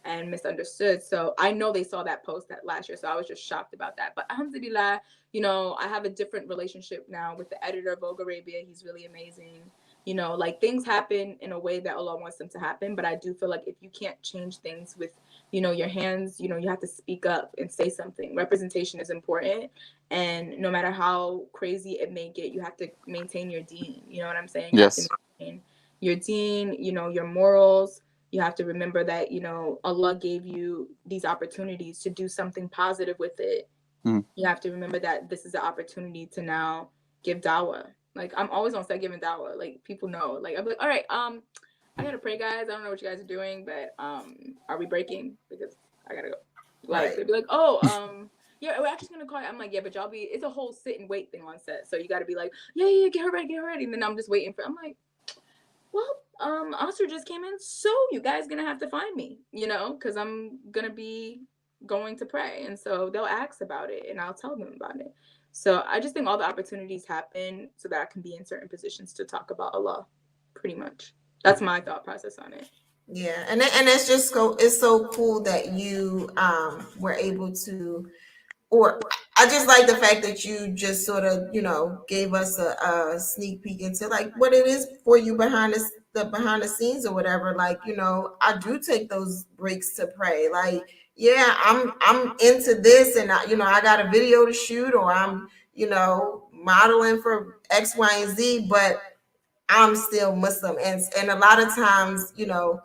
and Misunderstood. So I know they saw that post that last year. So I was just shocked about that. But alhamdulillah, you know, I have a different relationship now with the editor of Vogue Arabia. He's really amazing. You know, like, things happen in a way that Allah wants them to happen. But I do feel like if you can't change things with, you know, your hands, you know, you have to speak up and say something. Representation is important. And no matter how crazy it may get, you have to maintain your deen. You know what I'm saying?
Yes.
You have to maintain your deen, you know, your morals. You have to remember that, you know, Allah gave you these opportunities to do something positive with it. You have to remember that this is an opportunity to now give dawah. Like, I'm always on set giving dawah. Like, people know. Like, I'm like, all right, I gotta pray, guys. I don't know what you guys are doing, but are we breaking? Because I gotta go. Like, they'd be like, oh, yeah, we're actually gonna call you. I'm like, yeah, but y'all it's a whole sit and wait thing on set. So you gotta be like, yeah, get her ready. And then I'm just waiting I'm like, well, Oscar just came in, so you guys gonna have to find me, you know, because I'm gonna be going to pray. And so they'll ask about it, and I'll tell them about it. So I just think all the opportunities happen so that I can be in certain positions to talk about Allah, pretty much. That's my thought process on it.
Yeah, and it's just it's so cool that you were able to, or I just like the fact that you just sort of, you know, gave us a sneak peek into like what it is for you behind the scenes or whatever. Like, you know, I do take those breaks to pray. Like, yeah, I'm into this, and I, you know, I got a video to shoot, or I'm, you know, modeling for X, Y, and Z, but I'm still Muslim, and a lot of times, you know,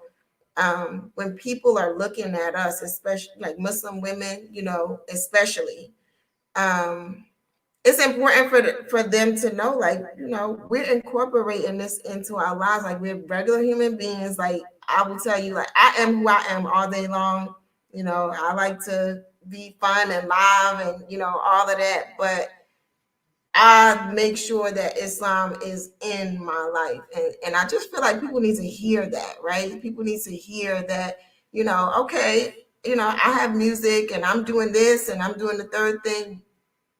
when people are looking at us, especially like Muslim women, you know, especially, it's important for them to know, like, you know, we're incorporating this into our lives. Like, we're regular human beings. Like, I will tell you, like, I am who I am all day long. You know, I like to be fun and live and, you know, all of that. But I make sure that Islam is in my life. And I just feel like people need to hear that, right? People need to hear that, you know, okay, you know, I have music and I'm doing this and I'm doing the third thing,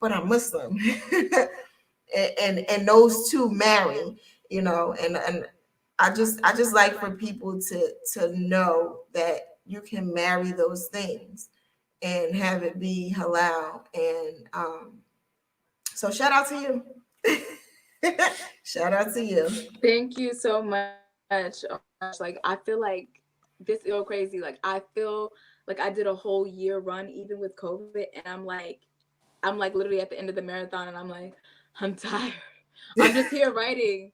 but I'm Muslim. and those two marry, you know, and I just like for people to know that you can marry those things and have it be halal. And so shout out to you. Shout out to you.
Thank you so much. Like, I feel like this is so crazy. Like, I feel like I did a whole year run even with COVID, and I'm like literally at the end of the marathon, and I'm like, I'm tired. I'm just here writing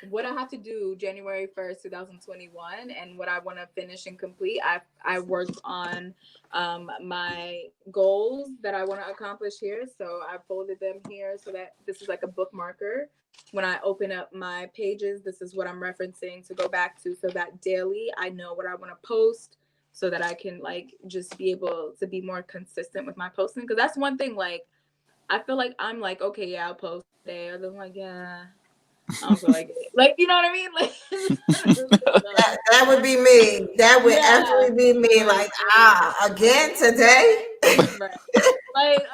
what I have to do January 1st, 2021, and what I want to finish and complete. I worked on my goals that I want to accomplish here. So I folded them here so that this is like a bookmarker. When I open up my pages, this is what I'm referencing to go back to, so that daily I know what I want to post, so that I can like just be able to be more consistent with my posting. Because that's one thing, like, I feel like I'm like, okay, yeah, I'll post today. Or I'm like, yeah, I don't feel like it. Like, you know what I mean? Like,
that would be me. That would absolutely be me. Like, again today.
Right. Like,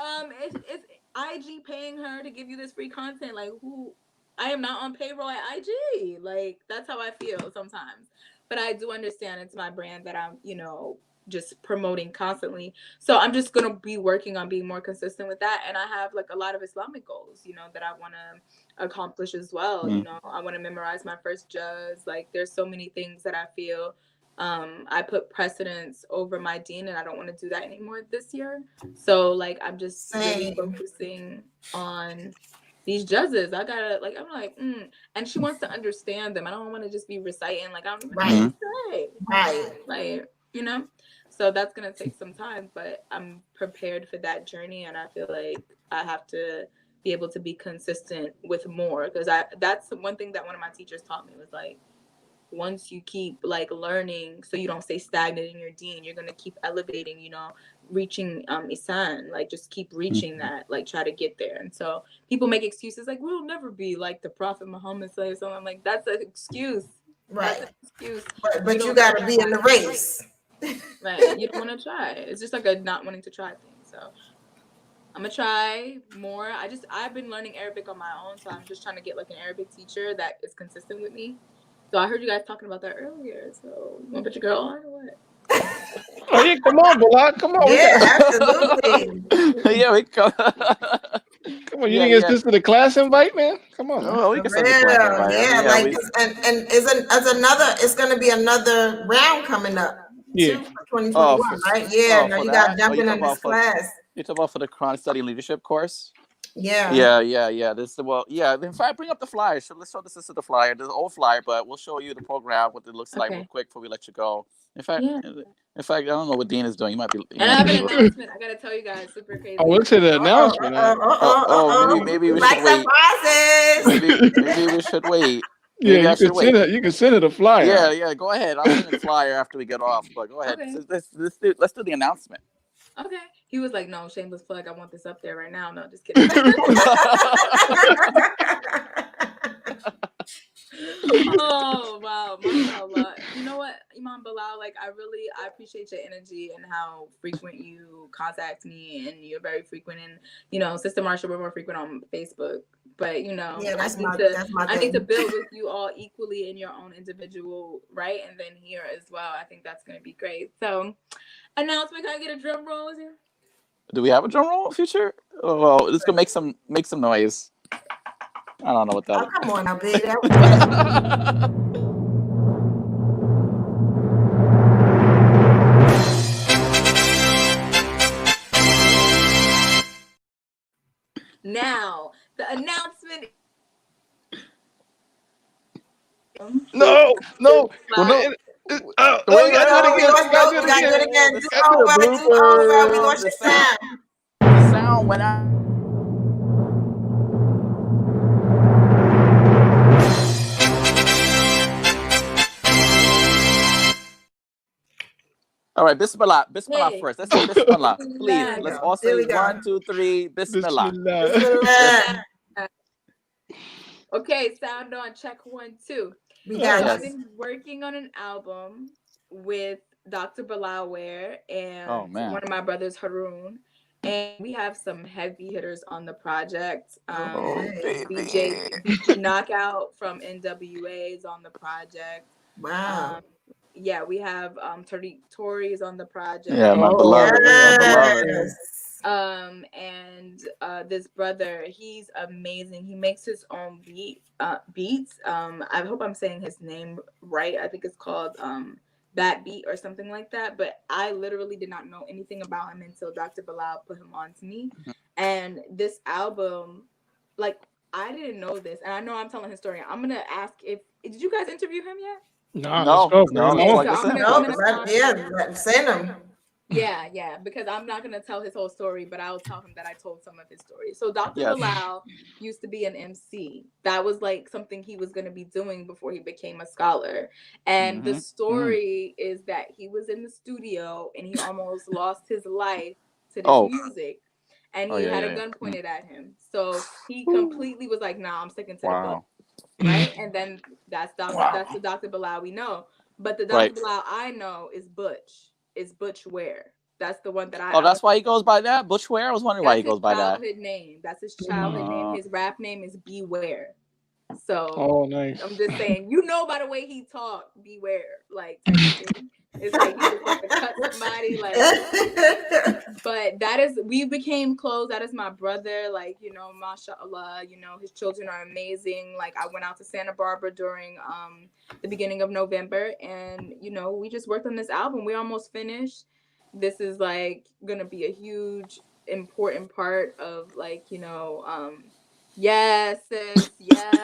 IG paying her to give you this free content? Like, who? I am not on payroll at IG. Like, that's how I feel sometimes. But I do understand it's my brand that I'm, just promoting constantly. So I'm just going to be working on being more consistent with that. And I have like a lot of Islamic goals, that I want to accomplish as well. I want to memorize my first juz. Like, there's so many things that I feel I put precedence over my deen, and I don't want to do that anymore this year. So like, I'm just really focusing on these judges. I gotta I'm like, and she wants to understand them. I don't want to just be reciting like I don't even know what to say. Like, so that's gonna take some time, but I'm prepared for that journey, and I feel like I have to be able to be consistent with more, because that's one thing that one of my teachers taught me was like, once you keep like learning, so you don't stay stagnant in your deen, you're gonna keep elevating, reaching ihsan, like just keep reaching that, like try to get there. And so people make excuses like, we'll never be like the Prophet Muhammad sallallahu alaihi wasallam. I'm like, that's an excuse,
right?
That's an excuse.
But you gotta be in the race,
right? You don't want to try. It's just like a not wanting to try thing. So I'm gonna try more. I've been learning Arabic on my own, so I'm just trying to get like an Arabic teacher that is consistent with me. So I heard you guys talking about that earlier. So you want to put your girl on or what?
Oh yeah, come on, Bilal. Come on.
Yeah, absolutely.
Yeah, we go.
Come on, you didn't get this to the class invite, man. Come on.
Oh, we can send the class invite.
And it's gonna be another round coming up.
Yeah.
Too, for 2021, right? Yeah. Now you got jumping in this class.
You talk about for the Quran Study Leadership course.
Yeah.
In fact, bring up the flyer. So let's show this is the flyer. There's an old flyer, but we'll show you the program, what it looks like real quick before we let you go. In fact, I don't know what Dean is doing. You might be.
And I have an announcement. I gotta tell you guys, super crazy.
Oh, what's the announcement?
Maybe we should wait. Maybe we should wait.
Yeah, you can send it a flyer.
Yeah. Go ahead. I'll send the flyer after we get off. But go ahead. Okay. Let's do the announcement.
Okay. He was like, no, shameless plug. I want this up there right now. No, just kidding. Oh, wow. MashaAllah. You know what, Imam Bilal, like, I appreciate your energy and how frequent you contact me, and you're very frequent. And, Sister Marsha, we're more frequent on Facebook. But, I need to build with you all equally in your own individual, right? And then here as well. I think that's going to be great. So, announcement, can I get a drum roll here?
Do we have a drum roll, Future? Oh, well, this could make some noise. I don't know what that.
Oh, come on, now, big.
Now, the announcement.
No.
We gotta do it again. Do over. We lost the sound.
The sound went out. All right, Bismillah first. Let's say Bismillah. Please, let's all say 1, 2, 3, Bismillah.
Okay, sound on, check 1, 2. I've been working on an album with Dr. Bilal Ware and one of my brothers, Haroon. And we have some heavy hitters on the project. DJ Knockout from NWA is on the project.
Wow.
We have Tori is on the project.
Yeah, my beloved.
And this brother, he's amazing. He makes his own beats. I hope I'm saying his name right. I think it's called That Beat or something like that. But I literally did not know anything about him until Dr. Bilal put him on to me. And this album, like, I didn't know this, and I know I'm telling his story. I'm gonna ask did you guys interview him yet?
No.
Send him.
Yeah, because I'm not gonna tell his whole story, but I'll tell him that I told some of his story. So Dr. Bilal used to be an MC. That was like something he was gonna be doing before he became a scholar. And the story is that he was in the studio and he almost lost his life to this music. And he had a gun pointed at him. So he completely was like, nah, I'm sticking to the book. Right? And then that's the Dr. Bilal we know. But the Dr. Bilal I know is Butch. Is Butch Ware. That's the one that I.
Oh, that's why he goes by that? Bushware? I was wondering why he goes by that.
That's his childhood name. That's his childhood name. His rap name is Beware. So
oh, nice.
I'm just saying, by the way he talk, beware. Like, type of thing. It's like he just like to cut somebody, like. But we became close. That is my brother. Like, mashallah, his children are amazing. Like, I went out to Santa Barbara during the beginning of November, and we just worked on this album. We're almost finished. This is like gonna be a huge, important part of like, yes, sis, yes,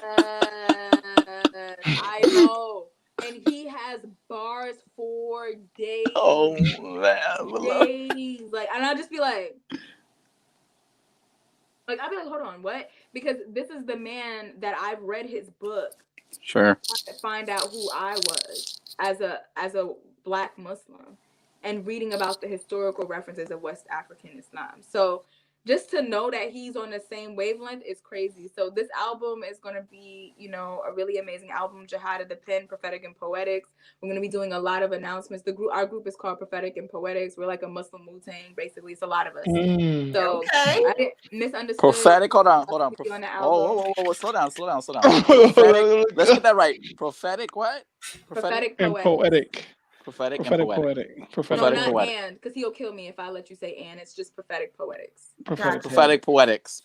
I know. And he has bars for days.
Oh man,
days. Like, and I'll just be like, I'll be like, hold on, what? Because this is the man that I've read his book.
Sure.
To find out who I was as a Black Muslim, and reading about the historical references of West African Islam. So just to know that he's on the same wavelength is crazy. So this album is going to be, a really amazing album. Jihad of the Pen, Prophetic and Poetics. We're going to be doing a lot of announcements. Our group is called Prophetic and Poetics. We're like a Muslim Wu-Tang, basically. It's a lot of us. So I didn't misunderstand.
Prophetic, hold on. Oh, slow down. Prophetic, let's get that right. Prophetic what?
Prophetic
and poetic.
Prophetic and poetic.
No, not and, because he'll kill me if I let you say and. It's just prophetic poetics.
Prophetic poetics.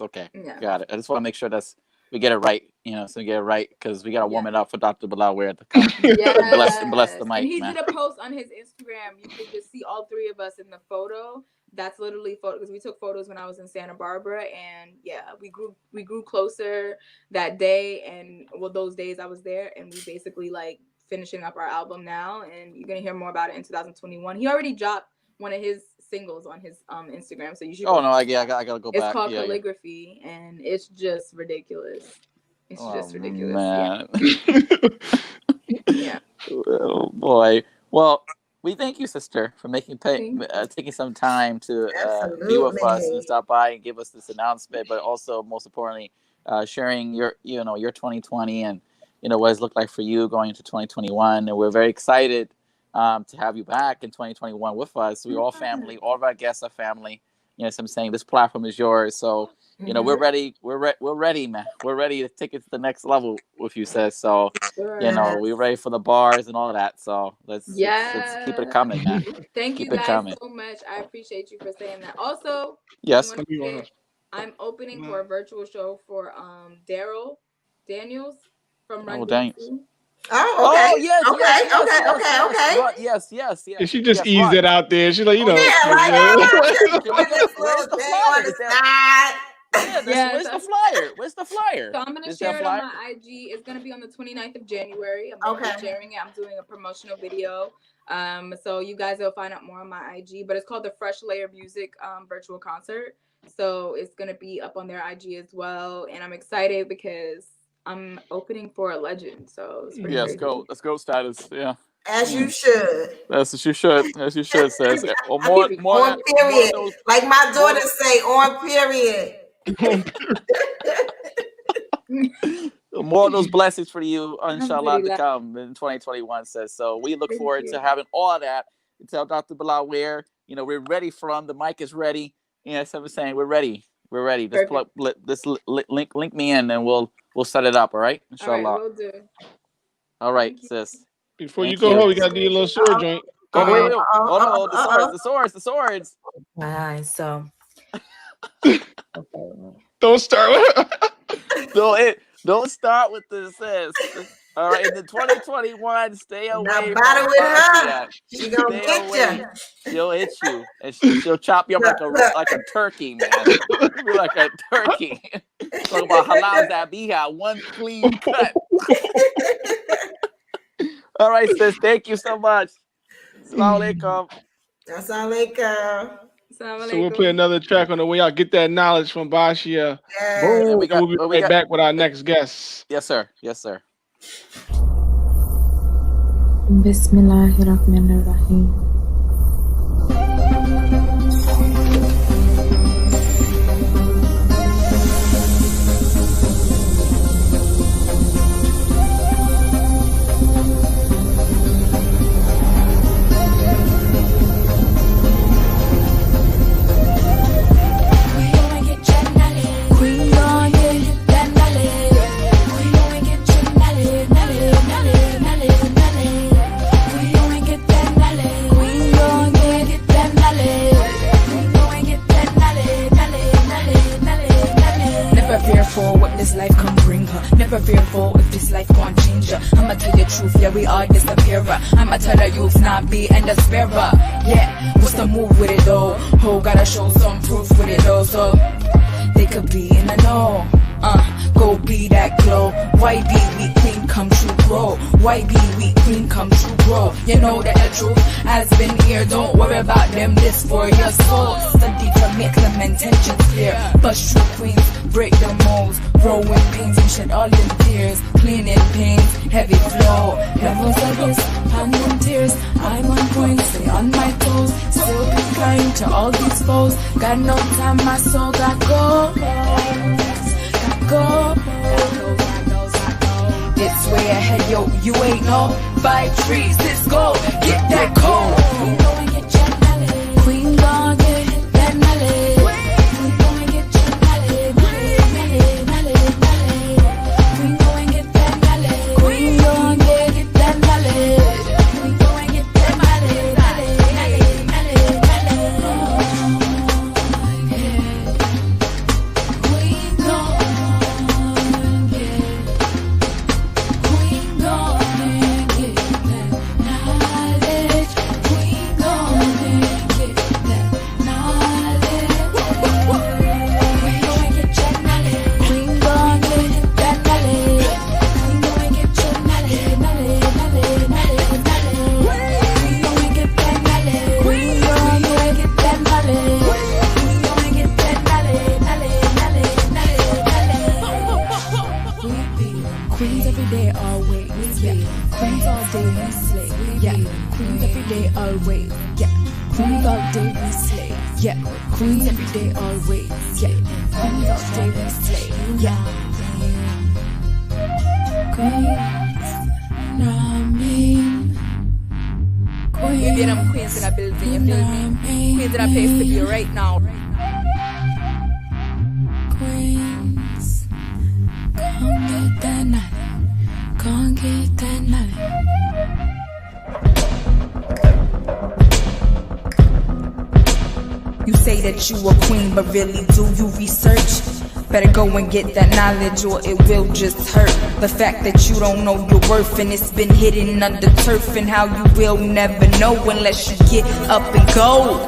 Okay, yeah. Got it. I just want to make sure we get it right. So we get it right because we got to warm it up for Dr. Bilal Ware to come. Bless the mic.
And he did a post on his Instagram. You can just see all three of us in the photo. That's literally photo because we took photos when I was in Santa Barbara, and we grew closer that day, and those days I was there, and we basically like finishing up our album now, and you're gonna hear more about it in 2021. He already dropped one of his singles on his Instagram, so you should.
I gotta go back.
It's called Calligraphy, and it's just ridiculous. It's just ridiculous.
Man.
Yeah.
Oh boy. Well, we thank you, sister, for taking some time to be with us and stop by and give us this announcement, but also most importantly, sharing your 2020 and what it's looked like for you going into 2021. And we're very excited to have you back in 2021 with us. We're all family. All of our guests are family. So I'm saying this platform is yours. So, we're ready. We're ready, man. We're ready to take it to the next level with you, sis. So, we're ready for the bars and all of that. So let's keep it coming, man.
Thank you guys so much. I appreciate you for saying that. Also,
yes,
I'm opening for a virtual show for Daniels. From Run
Daniels.
yes.
Yes.
Did she just ease it out there? She's like,
where's
the flyer? So I'm gonna share it on my IG. It's gonna be on the 29th of January. I'm gonna be sharing it. I'm doing a promotional video. So you guys will find out more on my IG. But it's called the Fresh Layer Music virtual concert. So it's gonna be up on their IG as well. And I'm excited because I'm opening for a legend, so it's pretty crazy.
Let's go status. Yeah.
As you should.
As you should, says. Or
more on period. Like my daughters say, on period.
More of those blessings for you, inshallah, to come in 2021, says. So we look forward to having all of that. You tell Dr. Bilal Ware, we're ready the mic is ready. So I'm saying we're ready. We're ready. Just link me in and we'll set it up, all right? Inshallah.
All right, we'll do.
All right, sis.
Before you go home, you got to do your little sword joint.
The swords.
All right, so.
Don't start with
Don't start with this, sis. All right, in the 2021, stay away.
Now battle with her. She gonna get you.
She'll hit you, and she'll chop you up like a turkey, man. Like a turkey. Talk about halal zabiha, one clean cut. All right, sis. Thank you so much. Assalamu alaikum.
Assalamu alaikum.
So we'll play another track on the way out. Get that knowledge from Bashia.
Yes.
We'll be right back with our next guest.
Yes, sir.
Bismillahirrahmanirrahim. this life can bring her. Never fearful if this life can't change her. I'ma tell you the truth, yeah, we all disappearer. I'ma tell her youth not be and despairer. Yeah, what's the move with it though? Ho, gotta show some proof with it though, so they could be in the know. Go be that glow. Why be we queen come true, bro? Why be we queen come true, bro? You know that the truth has been here. Don't worry about them, this for your soul. Study to make them intentions clear. Bust true queens, break the molds. Growing pains and shed all them tears. Cleaning pains, heavy flow. Levels of this, hand them tears. I'm on point, stay on my toes. Still be kind to all these foes. Got no time, my soul got go. Go. It's way ahead, yo, you ain't no 5 trees, let's go, get that cold. Queen gon' get that mallet. Queen gon' get your mallet, mallet, mallet, mallet. Queen gon' get that mallet. Queen gon' get that mallet. Queen gon' get that mallet, mallet, mallet, mallet. Yeah, queens every day, always. Yeah, queens all day we slay. Yeah, queens, know me. You get them queens in a building, you feel me? Queens in a place to be right now. Queens, come get that night, come get that night. You say that you a queen, but really do you research? Better go and get that knowledge or it will just hurt. The fact that you don't know your worth and it's been hidden under turf, and how you will never know unless you get up and go.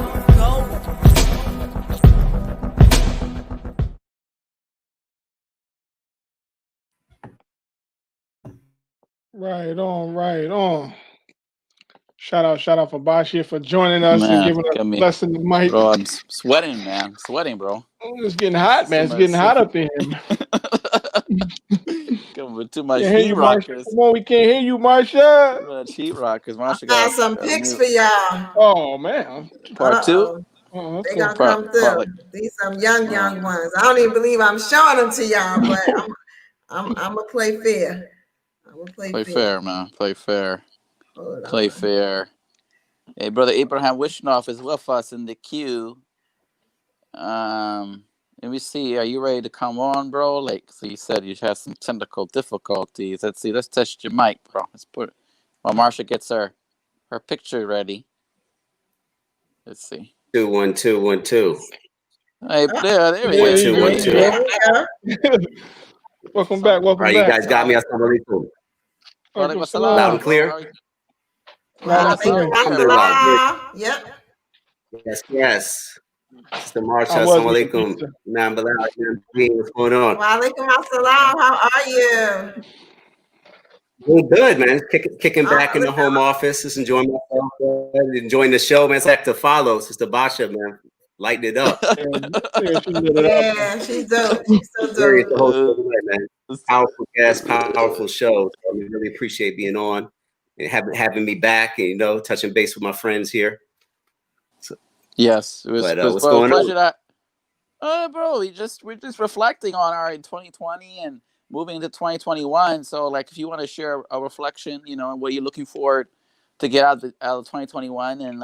Right on, right on. Shout out for Bashi for joining us and giving us a blessing to Mike.
Bro, I'm sweating, man. I'm sweating, bro.
It's getting hot, man. It's getting hot up in here.
Coming with too much
heat rockers. Come on, we can't hear you, Marsha.
Too much heat rockers. Marsha
got some picks for y'all.
Oh, man.
Part 2?
They gonna come through. These some young ones. I don't even believe I'm showing them to y'all, but I'm gonna play fair. I'm gonna play
fair, man. Play fair. Play fair. Hey, brother Abraham Wishnoff is with us in the queue. Let me see. Are you ready to come on, bro? Like, so you said you had some technical difficulties. Let's see. Let's test your mic, bro. Let's put. While Marsha gets her picture ready. Let's see.
2 1 2 1 2.
Hey, there we go.
1 2 1 2.
Welcome back.
All right, you guys got me. Assalamu alaikum. Loud and clear.
Yep.
Yes. Sister Marsha, assalamu alaikum. Imam Bilal Hassan, what's going on?
Wa alaikum assalam. How are you?
Doing good, man. Kicking back in the home office. Just enjoying myself. Enjoying the show, man. It's like to follow Sister Basha, man. Lighting it up.
Yeah, she's dope. She's so dope.
Man. Powerful guest, powerful show. So I really appreciate being on and having me back, and touching base with my friends here. So,
yes, it was.
What's going
on? Bro, we're just reflecting on our 2020 and moving into 2021. So, like, if you want to share a reflection, what you're looking forward to get out of 2021, and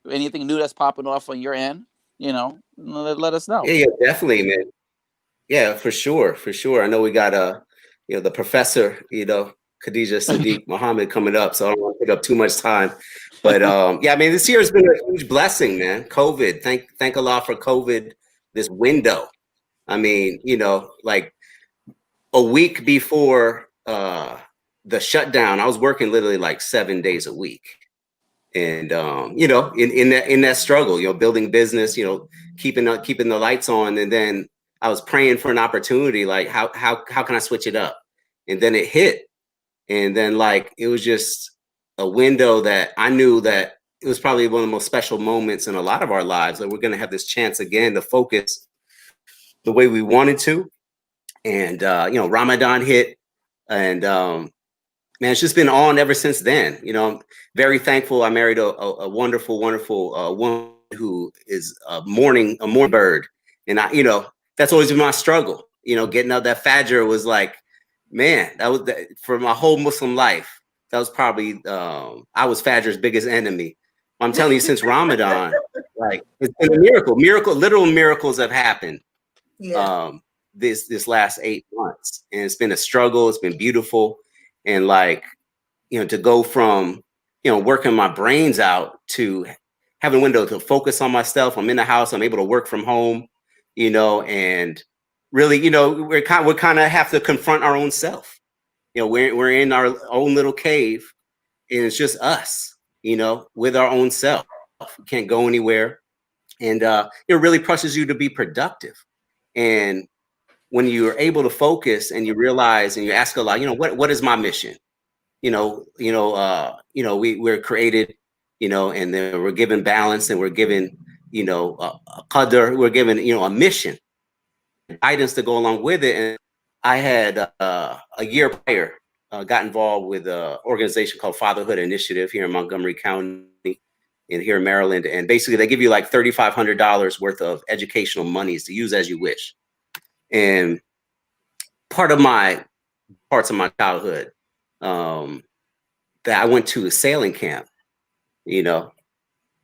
anything new that's popping off on your end, let us know.
Yeah, definitely, man. Yeah, for sure. I know we got the professor, Khadija Sadiq Muhammad coming up, so I don't want to take up too much time. But yeah, I mean, this year has been a huge blessing, man. COVID, thank Allah for COVID. This window, I mean, like a week before the shutdown, I was working literally like 7 days a week. And you know, in that struggle, you know, building business, you know, keeping the lights on, and then I was praying for an opportunity, like how can I switch it up? And then it hit, and then like it was just a window that I knew that it was probably one of the most special moments in a lot of our lives, that we're going to have this chance again to focus the way we wanted to. And you know, Ramadan hit, and man, it's just been on ever since then. You know, I'm very thankful. I married a wonderful, wonderful woman who is a morning bird, and I, you know, that's always been my struggle. You know, getting up that Fajr was like, man, that was for my whole Muslim life. That was probably I was Fajr's biggest enemy. I'm telling you, since Ramadan, like it's been a miracle. Literal miracles have happened.
Yeah.
This last 8 months, and it's been a struggle. It's been beautiful. And like, you know, to go from, you know, working my brains out to having a window to focus on myself. I'm in the house. I'm able to work from home, you know, and really, you know, we kind of have to confront our own self. You know, we're in our own little cave, and it's just us, you know, with our own self. We can't go anywhere, and it really pushes you to be productive. And when you're able to focus and you realize and you ask Allah, you know, what is my mission? We're created, you know, and then we're given balance, and we're given, you know, a qadr, we're given, you know, a mission, guidance to go along with it. And I had a year prior got involved with an organization called Fatherhood Initiative here in Montgomery County, and here in Maryland. And basically they give you like $3,500 worth of educational monies to use as you wish. And parts of my childhood, that I went to a sailing camp, you know,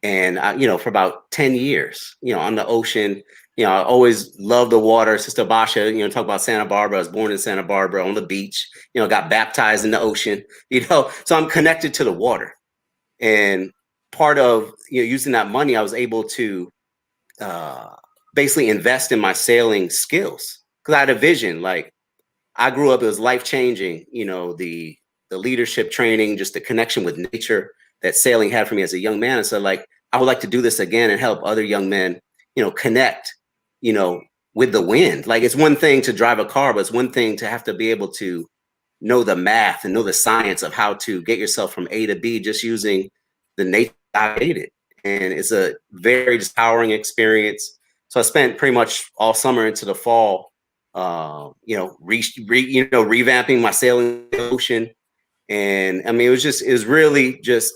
and I, you know, for about 10 years, you know, on the ocean. You know, I always loved the water. Sister Basha, you know, talk about Santa Barbara. I was born in Santa Barbara on the beach, you know, got baptized in the ocean, you know, so I'm connected to the water. And part of, you know, using that money, I was able to basically invest in my sailing skills, because I had a vision. Like, I grew up, it was life-changing, you know, the leadership training, just the connection with nature that sailing had for me as a young man. And so like, I would like to do this again and help other young men, you know, connect, you know, with the wind. Like, it's one thing to drive a car, but it's one thing to have to be able to know the math and know the science of how to get yourself from A to B just using the nature I created. And it's a very empowering experience. So I spent pretty much all summer into the fall, you know, revamping my sailing in the ocean. And I mean, it was really just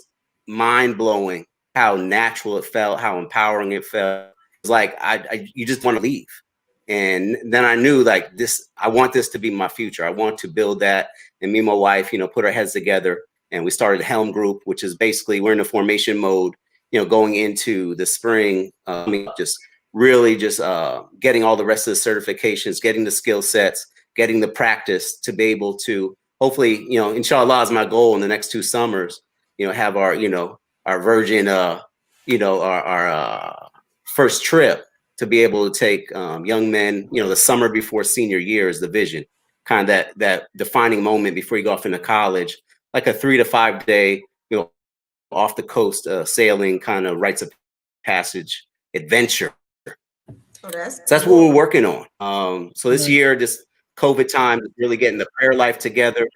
mind blowing how natural it felt, how empowering it felt. It was like, you just want to leave. And then I knew, like, I want this to be my future. I want to build that. And me and my wife, you know, put our heads together, and we started Helm Group, which is basically, we're in a formation mode, you know, going into the spring, just really just getting all the rest of the certifications, getting the skill sets, getting the practice to be able to hopefully, you know, inshallah is my goal in the next 2 summers, you know, have our, you know, our virgin, you know, our first trip, to be able to take young men, you know, the summer before senior year is the vision, kind of that defining moment before you go off into college, like a 3 to 5 day, you know, off the coast sailing kind of rites of passage adventure.
Oh, that's
what we're working on. So this year, this COVID time, is really getting the prayer life together,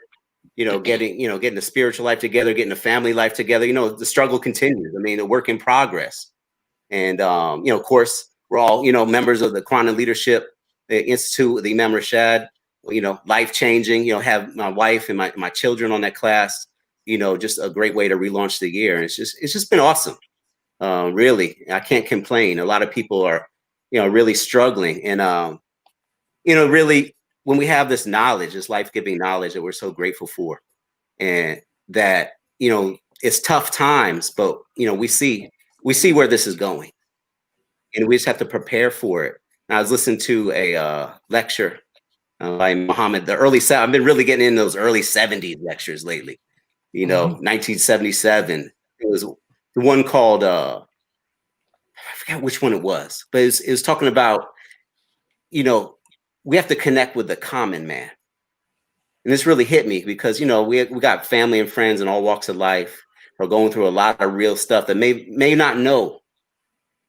you know, getting the spiritual life together, getting the family life together. You know, the struggle continues. I mean, a work in progress. And, you know, of course, we're all, you know, members of the Quran and Leadership Institute, the Imam Rashad, you know, life-changing, you know, have my wife and my children on that class, you know, just a great way to relaunch the year. And it's just been awesome. Really, I can't complain. A lot of people are, you know, really struggling. And, you know, really, when we have this knowledge, this life-giving knowledge that we're so grateful for, and that, you know, it's tough times, but, you know, we see where this is going, and we just have to prepare for it. And I was listening to a lecture by Muhammad, I've been really getting in those early 70s lectures lately, you know, 1977. It was the one called, I forgot which one it was, but it was talking about, you know, we have to connect with the common man. And this really hit me because, you know, we got family and friends in all walks of life who are going through a lot of real stuff that may not know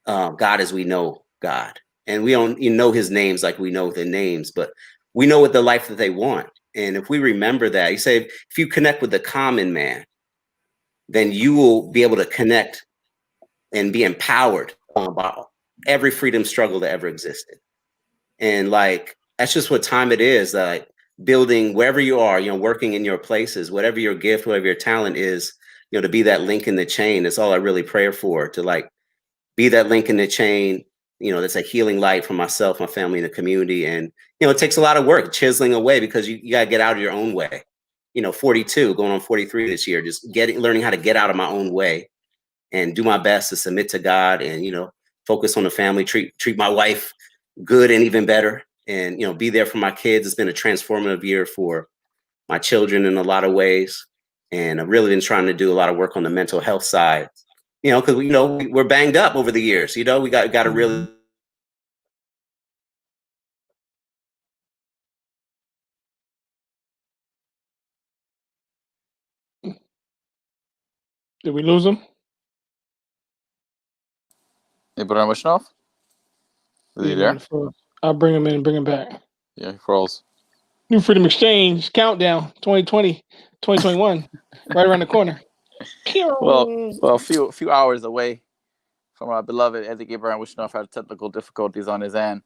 God as we know God. And we don't even know his names like we know the names, but we know what the life that they want. And if we remember that, you say, if you connect with the common man, then you will be able to connect and be empowered about every freedom struggle that ever existed. And like, that's just what time it is, like building wherever you are, you know, working in your places, whatever your gift, whatever your talent is, you know, to be that link in the chain. That's all I really pray for, to like be that link in the chain, you know, that's a healing light for myself, my family, and the community. And, you know, it takes a lot of work chiseling away because you got to get out of your own way. You know, 42, going on 43 this year, just learning how to get out of my own way and do my best to submit to God and, you know, focus on the family, treat my wife good and even better, and, you know, be there for my kids. It's been a transformative year for my children in a lot of ways. And I've really been trying to do a lot of work on the mental health side, you know, because, you know, we're banged up over the years, you know, we got to really.
Did we lose him?
Ibrahim Wishnov? Is he there?
I'll bring him in and bring him back.
Yeah, he froze.
New Freedom Exchange countdown 2020, 2021, right around the corner.
Well, a few hours away from our beloved. I think Ibrahim Wishnov had technical difficulties on his end,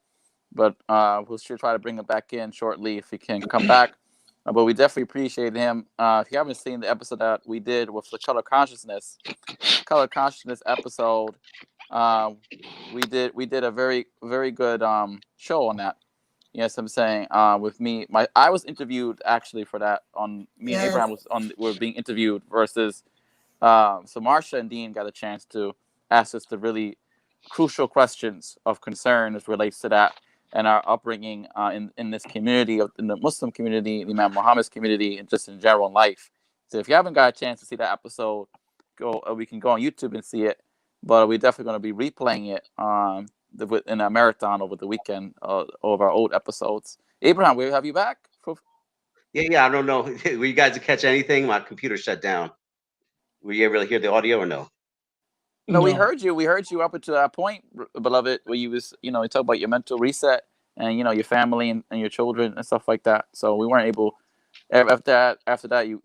but we'll sure try to bring him back in shortly if he can come back. But we definitely appreciate him. If you haven't seen the episode that we did with the color consciousness episode, we did a very, very good show on that. Yes, I'm saying with me, I was interviewed actually for that. On me and Abraham were being interviewed versus so Marsha and Deen got a chance to ask us the really crucial questions of concern as relates to that and our upbringing in this community, in the Muslim community, the Imam Muhammad's community, and just in general in life. So if you haven't got a chance to see that episode, we can go on YouTube and see it. But we're definitely going to be replaying it in a marathon over the weekend of our old episodes. Abraham, we'll have you back.
Yeah. I don't know. Were you guys to catch anything? My computer shut down. Were you able to hear the audio or no?
No, we heard you. We heard you up to that point, beloved, where you was, you talk about your mental reset and, your family and your children and stuff like that. So we weren't able. After that, you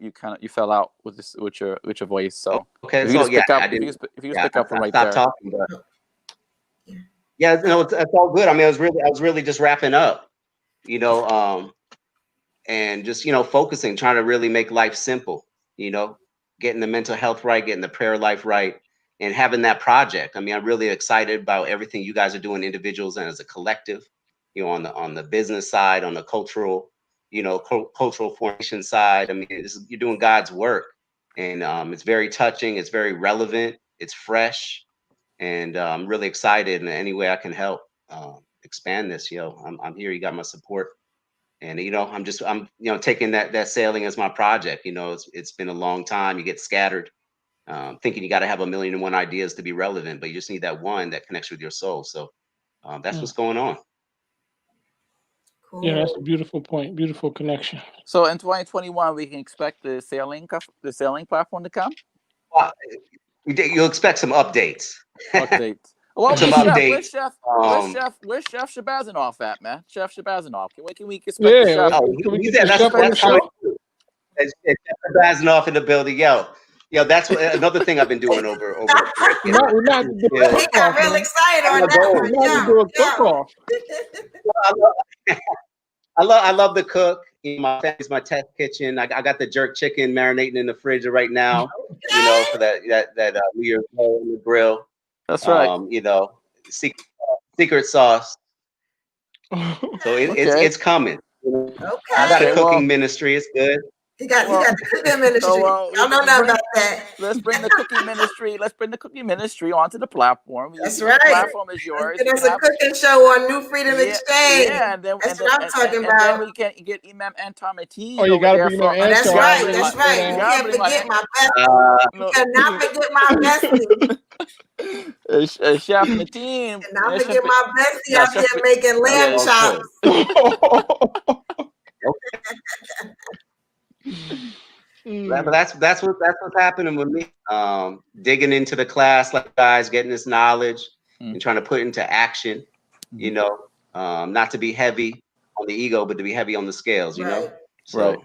fell out with your voice. So
okay,
if you just pick up from right there.
Talking, but yeah, it's all good. I mean, I was really just wrapping up, and just focusing, trying to really make life simple. Getting the mental health right, getting the prayer life right, and having that project. I mean, I'm really excited about everything you guys are doing, individuals and as a collective. On the business side, on the cultural. Cultural formation side. I mean, you're doing God's work, and it's very touching. It's very relevant. It's fresh, and I'm really excited. In any way I can help expand this, I'm here. You got my support, and I'm taking that sailing as my project. It's been a long time. You get scattered, thinking you got to have 1,000,001 ideas to be relevant, but you just need that one that connects with your soul. So that's what's going on.
Cool. Yeah, that's a beautiful point. Beautiful connection.
So in 2021, we can expect the sailing platform to come.
You'll expect some updates.
Well,
some updates.
Where's Chef Shabazinoff at, man? Chef Shabazinoff. Can we expect
the
chef? That's Chef Shabazinoff in the building. Yo, that's another thing I've been doing over.
He got real excited on that one.
I love the cook. My family's my test kitchen. I got the jerk chicken marinating in the fridge right now. For that New Year's Day on the grill.
That's right.
Secret sauce. So it's coming. I got a cooking ministry. It's good.
He got the cooking ministry. I don't know nothing about that.
Let's bring the cooking ministry. Let's bring the cooking ministry onto the platform.
That's right.
The platform is yours.
It's a cooking show on New Freedom Exchange.
Yeah,
that's what I'm talking about.
And then we can get Imam Antamati.
Oh, you got to bring Imam Antamati.
That's right. That's right. You can't forget my bestie. You cannot forget my bestie.
Chef Nateem.
Cannot forget my bestie out there making lamb chops.
But that's what's happening with me. Digging into the class, like guys, getting this knowledge and trying to put it into action. You know, not to be heavy on the ego, but to be heavy on the scales. You know, so.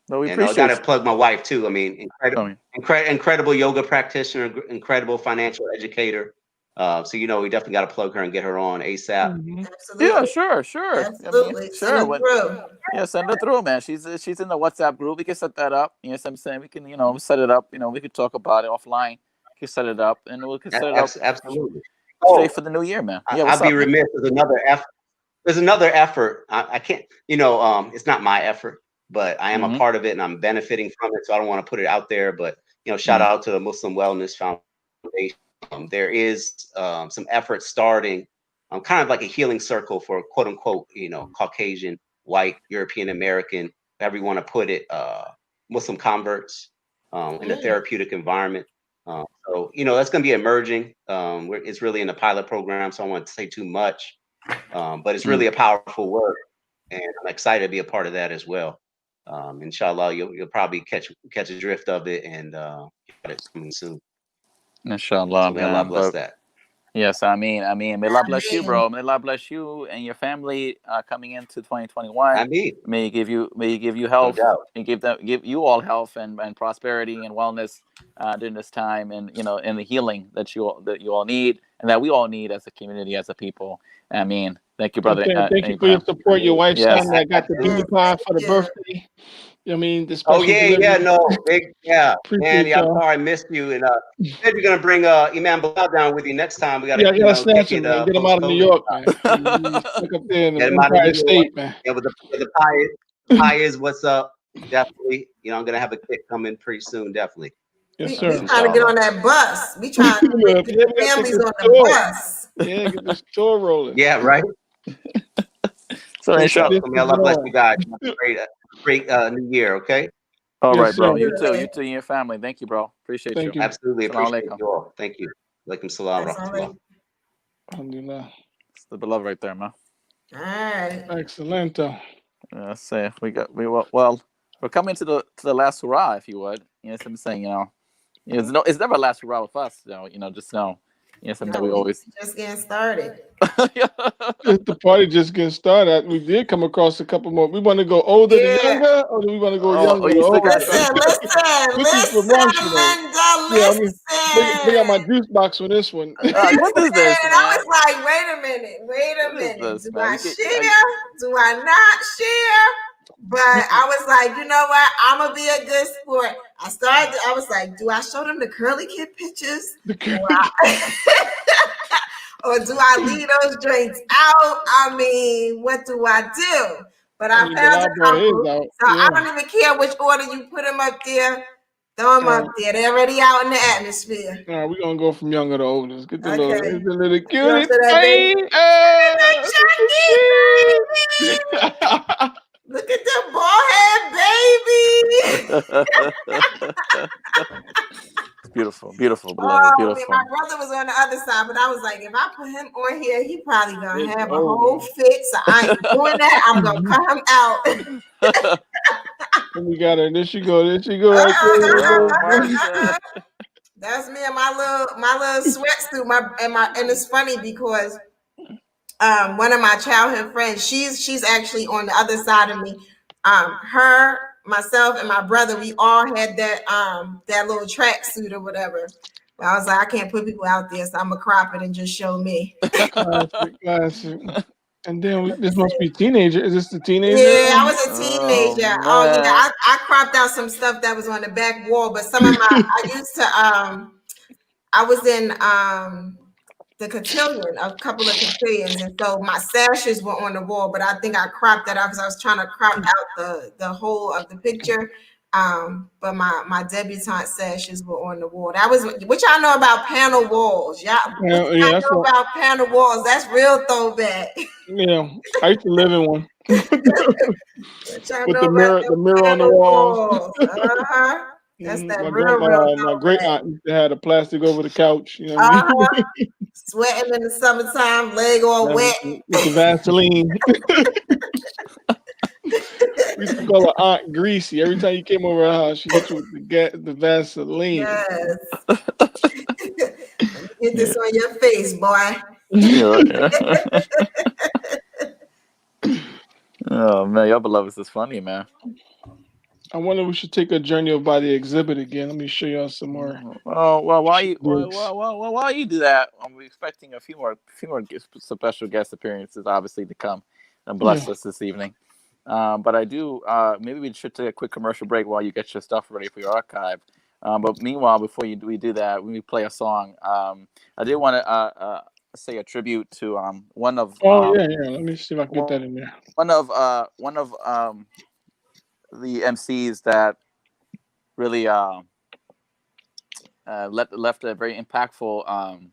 No, we
I
appreciate.
got to plug my wife too. I mean, incredible yoga practitioner, incredible financial educator. So we definitely got to plug her and get her on ASAP.
Absolutely.
Yeah, sure.
Absolutely.
I mean,
Send it through.
Yeah, send it through, man. She's in the WhatsApp group. We can set that up. You know what I'm saying? We can, set it up. We could talk about it offline. We can set it up, and we can set it up
Absolutely.
straight for the new year, man. Yeah,
I'd be remiss. There's another effort. I can't. It's not my effort, but I am a part of it, and I'm benefiting from it. So I don't want to put it out there, but shout out to the Muslim Wellness Foundation. There is some effort starting, kind of like a healing circle for quote unquote, Caucasian, white, European American, however you want to put it, Muslim converts in a therapeutic environment. So that's going to be emerging. It's really in the pilot program, so I don't want to say too much, but it's really a powerful work, and I'm excited to be a part of that as well. Inshallah, you'll probably catch a drift of it, and get it coming soon.
Inshallah,
so may Allah bless that.
Yes, I mean, may Allah bless you, bro. May Allah bless you and your family coming into 2021. May He give you health, and give you all health and prosperity and wellness during this time, and and the healing that you all need, and that we all need as a community, as a people. I mean, thank you, brother.
Thank you for your support. Your wife's son that got the beanie pie for the birthday. The special
man,
Appreciate
I'm sorry I missed you, and said you're gonna bring Imam Bilal down with you next time. We gotta,
snatch him, man. Get him out of New York, man. Look up there in the Empire State, man.
Yeah, with the pie is what's up. Definitely, I'm gonna have a kick coming pretty soon. Definitely.
Yes, sir.
We trying to get on that bus. We trying to get the families on the bus.
Yeah, get this tour rolling.
Yeah, right.
So inshallah,
may Allah bless you guys. Great new year. Okay.
All right, bro. You too and your family. Thank you, bro. Appreciate you.
Absolutely appreciate you all. Thank you. Alaikum salam.
Alhamdulillah.
It's the beloved right there, man.
All right.
Excellent.
Let's say we're coming to the last surah, if you would. What I'm saying. It's never last surah with us, just know. Something we always
just getting started.
The party just getting started. We did come across a couple more. We want to go older to younger, or do we want to go younger to older?
Listen, Linda,
bring out my juice box for this one.
What is this?
And I was like, wait a minute. Do I share? Do I not share? But I was like, you know what? I'm gonna be a good sport. I was like, do I show them the curly kid pictures? Or do I leave those drinks out? I mean, what do I do? But I found a couple, so I don't even care which order you put them up there. Throw them up there. They're already out in the atmosphere.
All right, we're gonna go from younger to older. Let's get the little cutie.
Look at the bald head baby.
Beautiful, beloved, beautiful.
My brother was on the other side, but I was like, if I put him on here, he probably gonna have a whole fit. So I ain't doing that. I'm gonna cut him out.
And we got her. There she go. Right there.
That's me and my little sweatsuit. And it's funny because one of my childhood friends, she's actually on the other side of me. Her, myself, and my brother, we all had that little track suit or whatever. But I was like, I can't put people out there, so I'm gonna crop it and just show me.
Classic. And then this must be teenager. Is this the teenager?
Yeah, I was a teenager. I cropped out some stuff that was on the back wall, but some of I was in the cotillion, a couple of cotillions, and so my sashes were on the wall, but I think I cropped that out because I was trying to crop out the whole of the picture. But my debutante sashes were on the wall. That was what y'all know about panel walls. Y'all know about panel walls. That's real throwback.
Yeah, I used to live in one. With the mirror on the walls.
That's that real
my great aunt used to have the plastic over the couch. You know what I mean?
Sweating in the summertime, leg all wet.
With the Vaseline. We used to call her Aunt Greasy. Every time you came over her house, she hit you with the Vaseline.
Yes. Get this on your face, boy.
Oh man, y'all beloveds is funny, man.
I wonder if we should take a journey by the exhibit again. Let me show y'all some more.
Oh well, while you do that, we're expecting a few more special guest appearances, obviously, to come and bless us this evening. But I do. Maybe we should take a quick commercial break while you get your stuff ready for your archive. But meanwhile, before we do that, when we play a song, I did want to say a tribute to one of.
Let me see if I can get that in there.
One of the MCs that really left a very impactful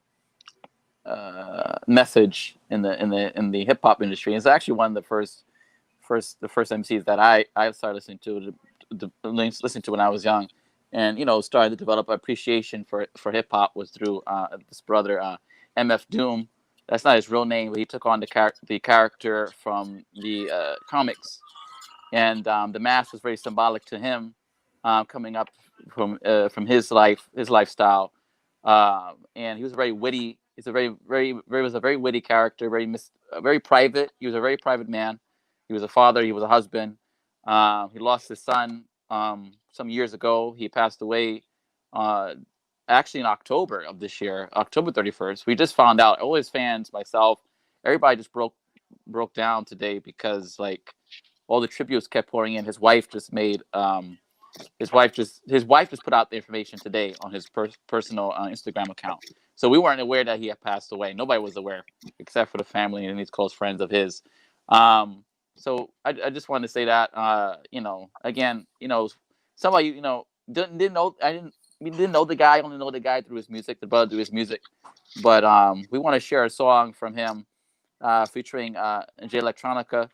message in the hip hop industry. It's actually one of the first MCs that I started listening to when I was young, and started to develop appreciation for hip hop was through this brother MF Doom. That's not his real name, but he took on the character from the comics. And the mask was very symbolic to him, coming up from his lifestyle, and he was very witty. He's a very witty character, very private. He was a very private man. He was a father. He was a husband. He lost his son some years ago. He passed away actually in October of this year, October 31st. We just found out. All his fans, myself, everybody just broke down today because all the tributes kept pouring in. His wife just put out the information today on his personal Instagram account. So we weren't aware that he had passed away. Nobody was aware except for the family and these close friends of his. So I just wanted to say that, again, somebody, didn't know the guy, only know the guy through his music, the brother through his music. But we want to share a song from him featuring Jay Electronica,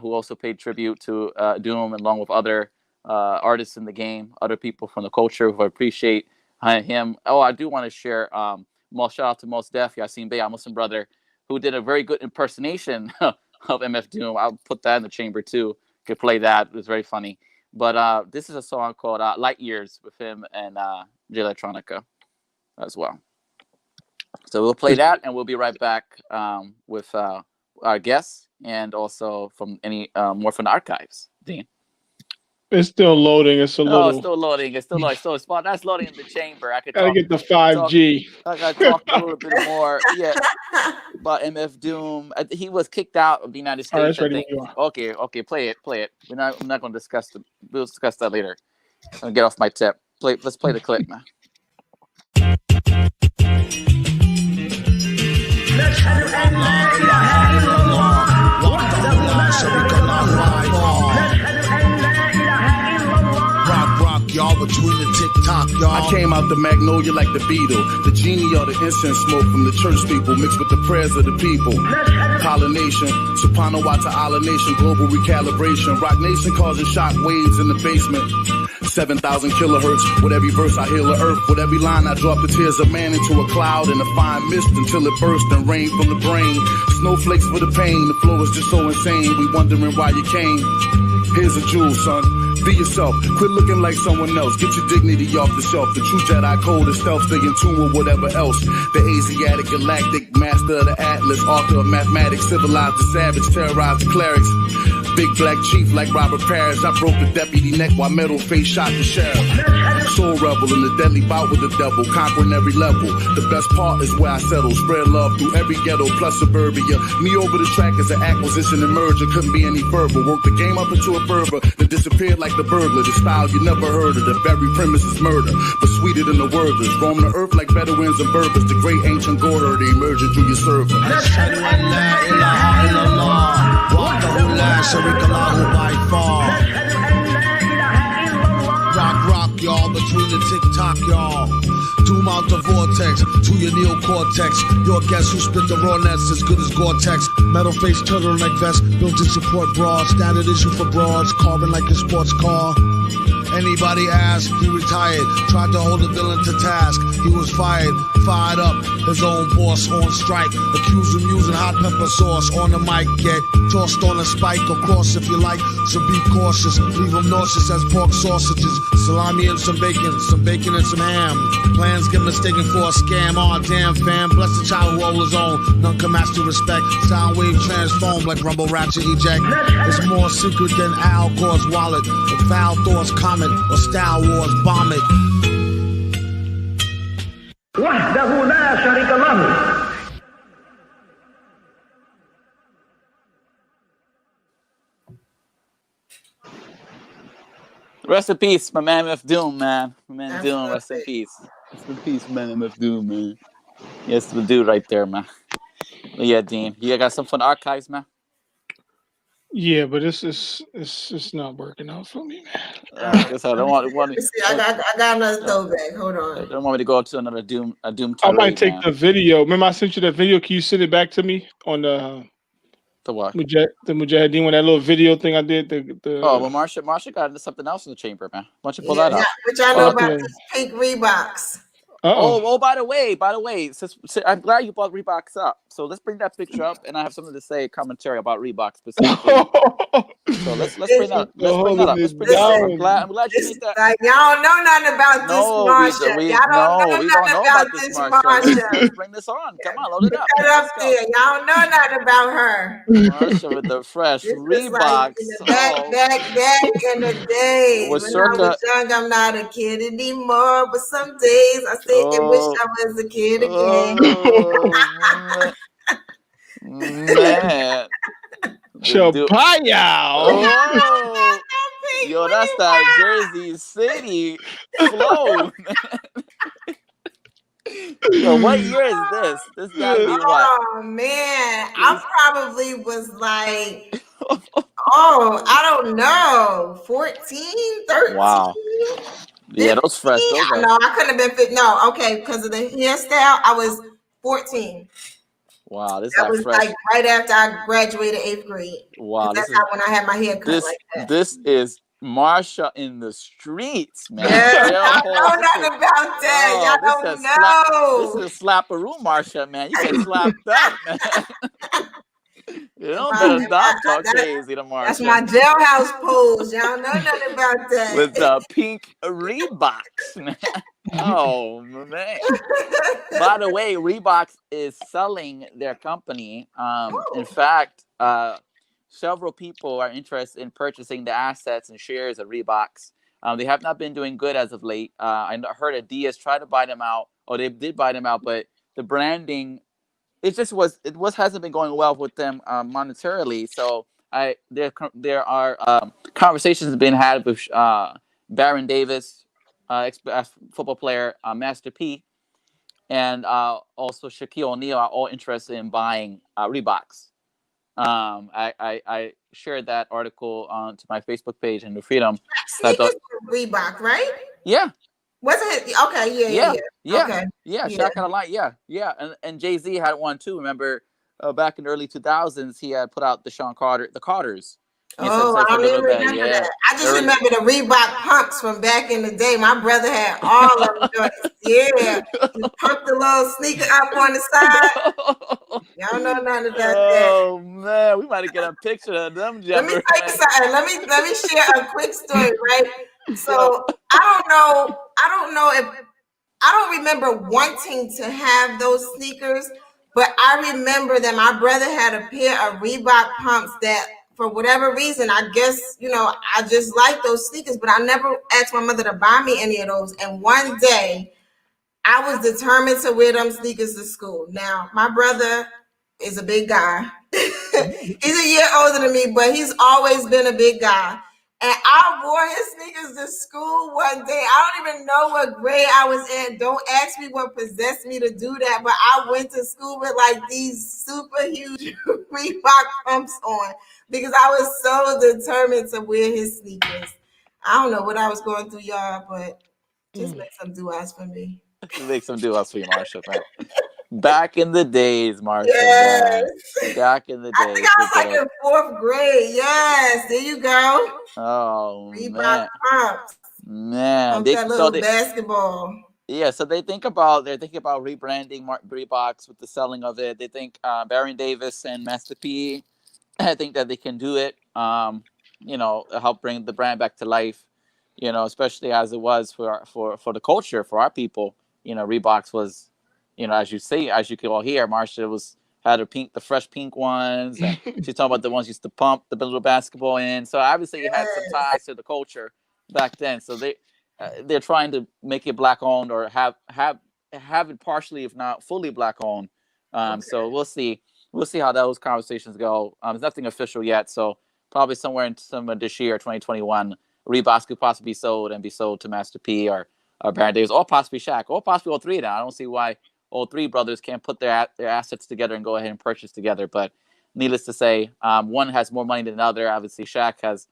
who also paid tribute to Doom, along with other artists in the game, other people from the culture who appreciate him. Oh, I do want to share shout out to Mos Def, Yasin Bey, our Muslim brother, who did a very good impersonation of MF Doom. I'll put that in the chamber too. Could play that. It was very funny. But this is a song called Light Years with him and Jay Electronica as well. So we'll play that, and we'll be right back with our guests, and also from any more from the archives. Dean.
It's still loading. It's a little.
Oh, it's still loading. It's still loading. So it's that's loading in the chamber. I could
get the 5G.
I gotta talk a little bit more. Yeah, about MF Doom. He was kicked out of the United States.
All right,
Okay. Play it. We're not going to discuss it. We'll discuss that later. I'm gonna get off my tip. Let's play the clip now.
Y'all between the tick-tock, y'all. I came out the magnolia like the beetle, the genie or the incense smoke from the church people mixed with the prayers of the people. Pollination, Soprano Wata Ala Nation, global recalibration. Rock Nation causing shock waves in the basement. 7,000 kilohertz, with every verse I heal the earth. With every line I drop the tears of man into a cloud and a fine mist until it burst and rained from the brain. Snowflakes for the pain, the flow is just so insane. We wondering why you came. Here's a jewel, son. Be yourself. Quit looking like someone else. Get your dignity off the shelf. The true Jedi code is stealth. Stay in tune with whatever else. The Asiatic galactic master of the Atlas, author of mathematics, civilized the savage, terrorized the clerics. Big black chief like Robert Parrish. I broke the deputy neck while metal face shot the sheriff. Soul rebel in the deadly bout with the devil, conquering every level. The best part is where I settle. Spread love through every ghetto plus suburbia. Me over the track is an acquisition and merger. Couldn't be any further. Work the game up into a fervor, then disappeared like the burglar. The style you never heard of. The very premise is murder, but sweeter than the worders. Roaming the earth like Bedouins and Berbers. The great ancient God heard emerging through your server. By far. Rock, y'all, between the tick-tock, y'all. Doom out the vortex to your neocortex. Your guess who spit the raw nets as good as Gore-Tex. Metal face turtleneck vest, built-in support bra. Standard issue for broads, carbon like a sports car. Anybody ask, he retired. Tried to hold the villain to task. He was fired up. His own boss on strike. Accused him using hot pepper sauce on the mic. Get tossed on a spike, of course, if you like. So be cautious. Leave him nauseous as pork sausages. Salami and some bacon and some ham. Plans get mistaken for a scam. Aw, damn fam. Bless the child who hold his own. None can match the respect. Sound wave transform like rumble ratchet eject. It's more secret than Al Gore's wallet. The foul Thor's comet or Star Wars bomb it.
وحده لا شريك له.
Rest in peace, my man MF Doom, man. My man Doom, rest in peace. Rest in peace, man MF Doom, man. Yes, the dude right there, man. But yeah, Dean, you got something from the archives, man?
Yeah, but it's not working out for me, man.
I guess I don't want
I got another throwback. Hold on.
I don't want me to go to another Doom tirade,
I might take
man.
the video. Remember, I sent you that video. Can you send it back to me on the
what?
The Mujahideen, when that little video thing I did.
Oh, well, Marsha got something else in the chamber, man. Why don't you pull that up?
What y'all know about these pink Reeboks?
Oh, by the way, since I'm glad you brought Reeboks up. So let's bring that picture up, and I have something to say, commentary about Reebok specifically. So let's bring that up. I'm glad you made that.
Like, y'all don't know nothing about this, Marsha.
We
Y'all
don't know about
this,
Marsha. Let's bring this on. Come on, load it up.
Put that up there. Y'all don't know nothing about her.
Marsha with the fresh Reeboks.
Like back in the day. When I was young, I'm not a kid anymore. But some days I sit and wish I was a kid again.
Man.
Chapaya.
Oh. Yo, that's that Jersey City flow. Yo, what year is this? This gotta be what?
Oh man, I probably was like, I don't know, 14, 13.
Wow. Yeah, those fresh.
No, I couldn't have been fit. No, okay, because of the hairstyle, I was 14.
Wow,
that was fresh. Like right after I graduated 8th grade.
Wow,
that's how when I had my hair cut like that.
This is Marsha in the streets, man.
Yeah, I know nothing about that. Y'all don't know.
This is slap-a-roo Marsha, man. You get slapped up, man. You don't better not talk crazy to Marsha.
That's my jailhouse pose. Y'all know nothing about that.
With the pink Reeboks, man. Oh, man. By the way, Reebok is selling their company. In fact, several people are interested in purchasing the assets and shares of Reeboks. They have not been doing good as of late. I heard Adidas tried to buy them out, or they did buy them out, but the branding, it hasn't been going well with them monetarily. So there are conversations being had with Baron Davis, football player, Master P, and also Shaquille O'Neal are all interested in buying Reeboks. I shared that article to my Facebook page in the Freedom.
Reebok, right?
Yeah.
Wasn't it? Okay, yeah. Okay.
Yeah, Shaq had a line. Yeah. And Jay-Z had one too. Remember, back in the early 2000s, he had put out the Carters.
I don't even remember that. I just remember the Reebok pumps from back in the day. My brother had all of them. Yeah. He pumped the little sneaker up on the side. Y'all know nothing about that.
Oh man, we might get a picture of them.
Let me tell you something. Let me share a quick story, right? So I don't remember wanting to have those sneakers, but I remember that my brother had a pair of Reebok pumps that, for whatever reason, I guess, I just like those sneakers, but I never asked my mother to buy me any of those. And one day I was determined to wear them sneakers to school. Now, my brother is a big guy. He's a year older than me, but he's always been a big guy. And I wore his sneakers to school one day. I don't even know what grade I was in. Don't ask me what possessed me to do that, but I went to school with like these super huge Reebok pumps on because I was so determined to wear his sneakers. I don't know what I was going through, y'all, but just make some do-outs for me.
Make some do-outs for you, Marsha. Back in the days, Marsha.
Yes.
Back in the days.
I think I was like in 4th grade. Yes, there you go.
Oh,
Reebok
man.
pumps.
Man,
that little basketball.
Yeah, so they're thinking about rebranding Reeboks with the selling of it. They think Baron Davis and Master P, I think that they can do it. Help bring the brand back to life. Especially as it was for the culture, for our people. Reeboks was, as you can all hear, Marsha had the fresh pink ones, and she's talking about the ones used to pump the little basketball in. So obviously, it had some ties to the culture back then. So they're trying to make it black owned, or have it partially, if not fully, black owned. So we'll see how those conversations go. There's nothing official yet, so probably somewhere in summer this year, 2021, Reeboks could possibly be sold to Master P or Baron Davis, or possibly Shaq, or possibly all three now. I don't see why all three brothers can't put their assets together and go ahead and purchase together. But needless to say, one has more money than the other. Obviously, Shaq has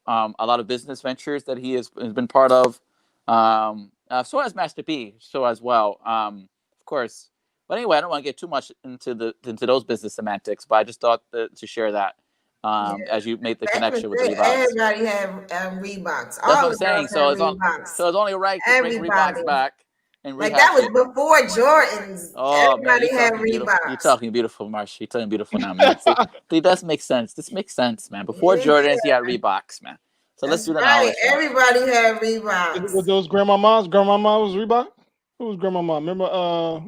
a lot of business ventures that he has been part of. So has Master P, so as well, of course. But anyway, I don't want to get too much into those business semantics, but I just thought to share that as you made the connection with the Reeboks.
Everybody have Reeboks.
That's what I'm saying. So it's only right to bring Reeboks back. And
like that was before Jordans.
Oh,
everybody
man,
had Reeboks.
You're talking beautiful, Marsha. You're talking beautiful now, man. See, that makes sense. This makes sense, man. Before Jordans, you had Reeboks, man. So let's do the knowledge.
Everybody had Reeboks.
With those grandmamas, grandmama was Reebok. Who was grandmama? Remember,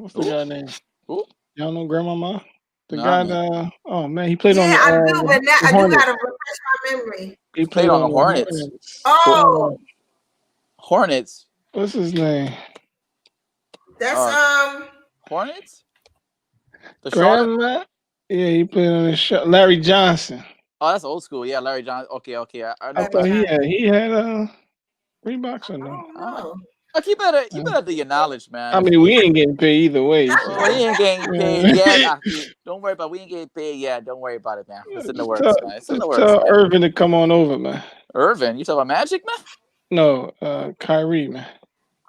what's the guy name?
Who?
Y'all know grandmama? The guy. Oh man, he played on.
Yeah, I do, but now I do gotta refresh my memory.
He played on the Hornets.
Oh,
Hornets.
What's his name?
That's
Hornets. The
Grandma. Yeah, he played on the show. Larry Johnson.
Oh, that's old school. Yeah, Larry Johnson. Okay.
I thought he had Reeboks or no?
Oh.
Look, you better do your knowledge, man.
I mean, we ain't getting paid either way. So.
We ain't getting paid yet. Don't worry about it. We ain't getting paid yet. Don't worry about it, man. It's in the works, man. It's in the works.
Tell Irvin to come on over, man.
Irvin? You talking about Magic, man?
No, Kyrie, man.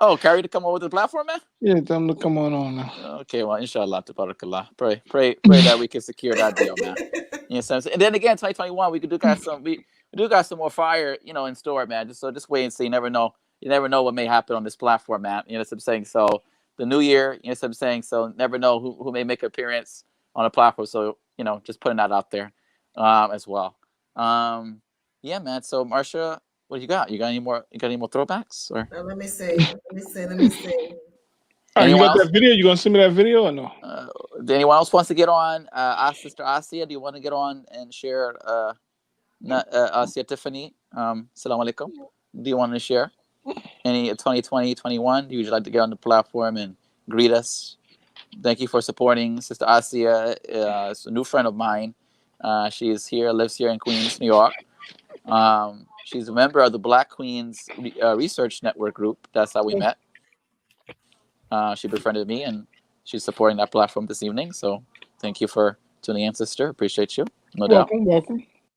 Oh, Kyrie to come over to the platform, man?
Yeah, tell him to come on now.
Okay, well, inshallah, tabarakallah. Pray that we can secure that deal, man. You know what I'm saying? And then again, 2021, we got some more fire, in store, man. Just wait and see. You never know what may happen on this platform, man. You know what I'm saying? So the new year, you know what I'm saying? So never know who may make an appearance on a platform. So, just putting that out there as well. Yeah, man. So Marsha, what do you got? You got any more throwbacks? Or
let me see.
You got that video? You gonna send me that video or no?
Anyone else wants to get on? Our sister Asia, do you want to get on and share? Asia Tiffany, Assalamu alaikum. Do you want to share any 2020, 21? Do you like to get on the platform and greet us? Thank you for supporting Sister Asia. It's a new friend of mine. She is here, lives here in Queens, New York. She's a member of the Black Queens Research Network group. That's how we met. She befriended me, and she's supporting that platform this evening. So thank you for tuning in, sister. Appreciate you. No doubt.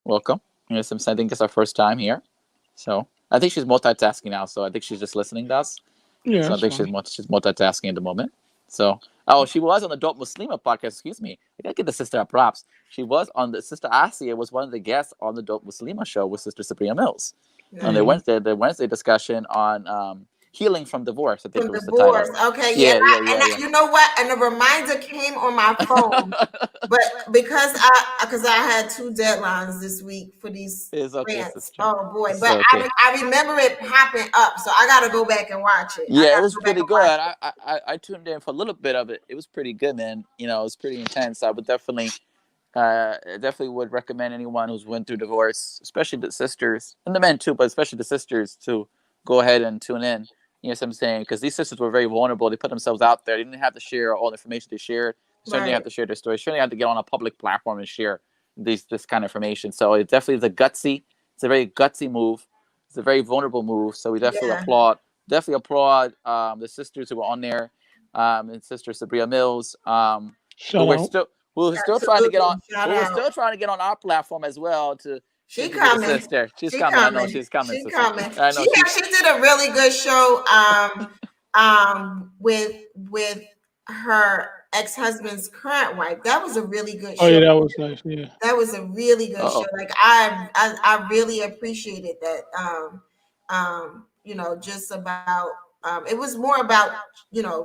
Welcome. Yes, I think it's our first time here. So I think she's multitasking now. So I think she's just listening to us.
Yeah.
So I think she's multitasking at the moment. So, she was on the Dope Muslima podcast. Excuse me. I gotta give the sister props. She was on Sister Asia was one of the guests on the Dope Muslima show with Sister Sabria Mills. On the Wednesday discussion on healing from divorce. I think it was the title.
Okay, yeah. You know what? And the reminder came on my phone, but because I had 2 deadlines this week for these grants. Oh boy! But I remember it popping up, so I got to go back and watch it.
Yeah, it was pretty good. I tuned in for a little bit of it. It was pretty good, man. It was pretty intense. I would definitely would recommend anyone who's went through divorce, especially the sisters and the men too, but especially the sisters, to go ahead and tune in. You know what I'm saying? Because these sisters were very vulnerable. They put themselves out there. They didn't have to share all the information they shared. They certainly have to share their story. Certainly have to get on a public platform and share this kind of information. So it definitely is it's a very gutsy move. It's a very vulnerable move. So we definitely applaud the sisters who were on there, and Sister Sabria Mills, who were still trying to get on. Who were still trying to get on our platform as well. She's coming. Sister. She's coming. I know she's coming.
She's coming. I know she did a really good show with her ex-husband's current wife. That was a really good show.
Oh yeah, that was nice. Yeah.
That was a really good show. Like I really appreciated that. just about, it was more about,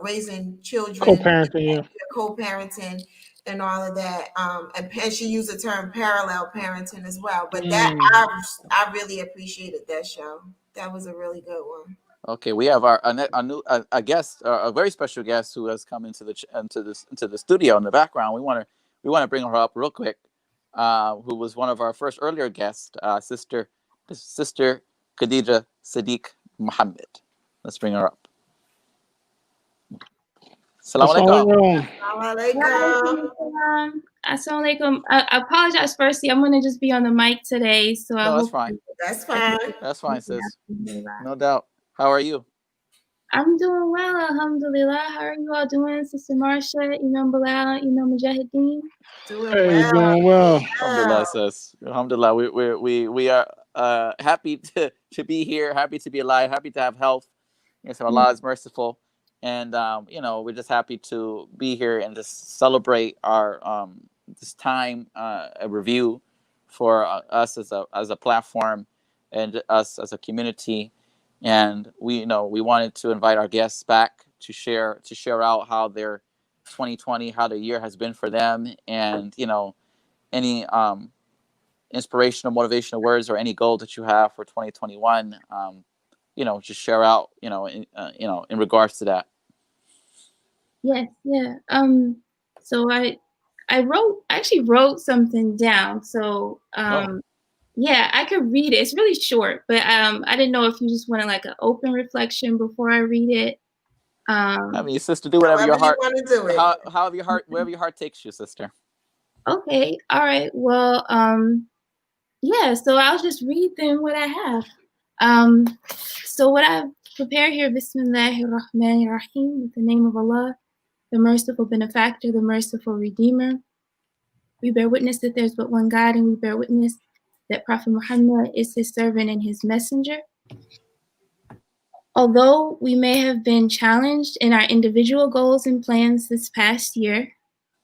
raising children,
Co-parenting,
co-parenting and all of that. And she used the term parallel parenting as well. But I really appreciated that show. That was a really good one.
Okay, we have a new guest, a very special guest who has come into the studio in the background. We want to bring her up real quick. Who was one of our first earlier guests, Sister Khadija Sadiq Muhammad. Let's bring her up. Assalamu
alaikum.
Assalamu alaikum. I apologize firstly. I'm going to just be on the mic today. So I
that's
hope
fine.
That's fine.
That's fine, sis. No doubt. How are you?
I'm doing well, alhamdulillah. How are you all doing, Sister Marsha, Imam Bilal, Imam Mujahideen?
Doing well.
Alhamdulillah, sis. Alhamdulillah. We are happy to be here, happy to be alive, happy to have health. So Allah is merciful. And we're just happy to be here and just celebrate our this time, a review for us as a platform and us as a community. And we wanted to invite our guests back to share out how their 2020, how the year has been for them, and any inspirational, motivational words or any goal that you have for 2021. Just share out in regards to that.
Yes, yeah. So I actually wrote something down. So yeah, I could read it. It's really short, but I didn't know if you just wanted like an open reflection before I read it.
I mean, sister, do whatever your heart.
Want to do it.
Wherever your heart takes you, sister.
Okay, all right. Well, yeah. So I'll just read then what I have. So what I've prepared here, Bismillahir Rahmanir Rahim, with the name of Allah, the merciful benefactor, the merciful redeemer. We bear witness that there's but one God, and we bear witness that Prophet Muhammad is his servant and his messenger. Although we may have been challenged in our individual goals and plans this past year,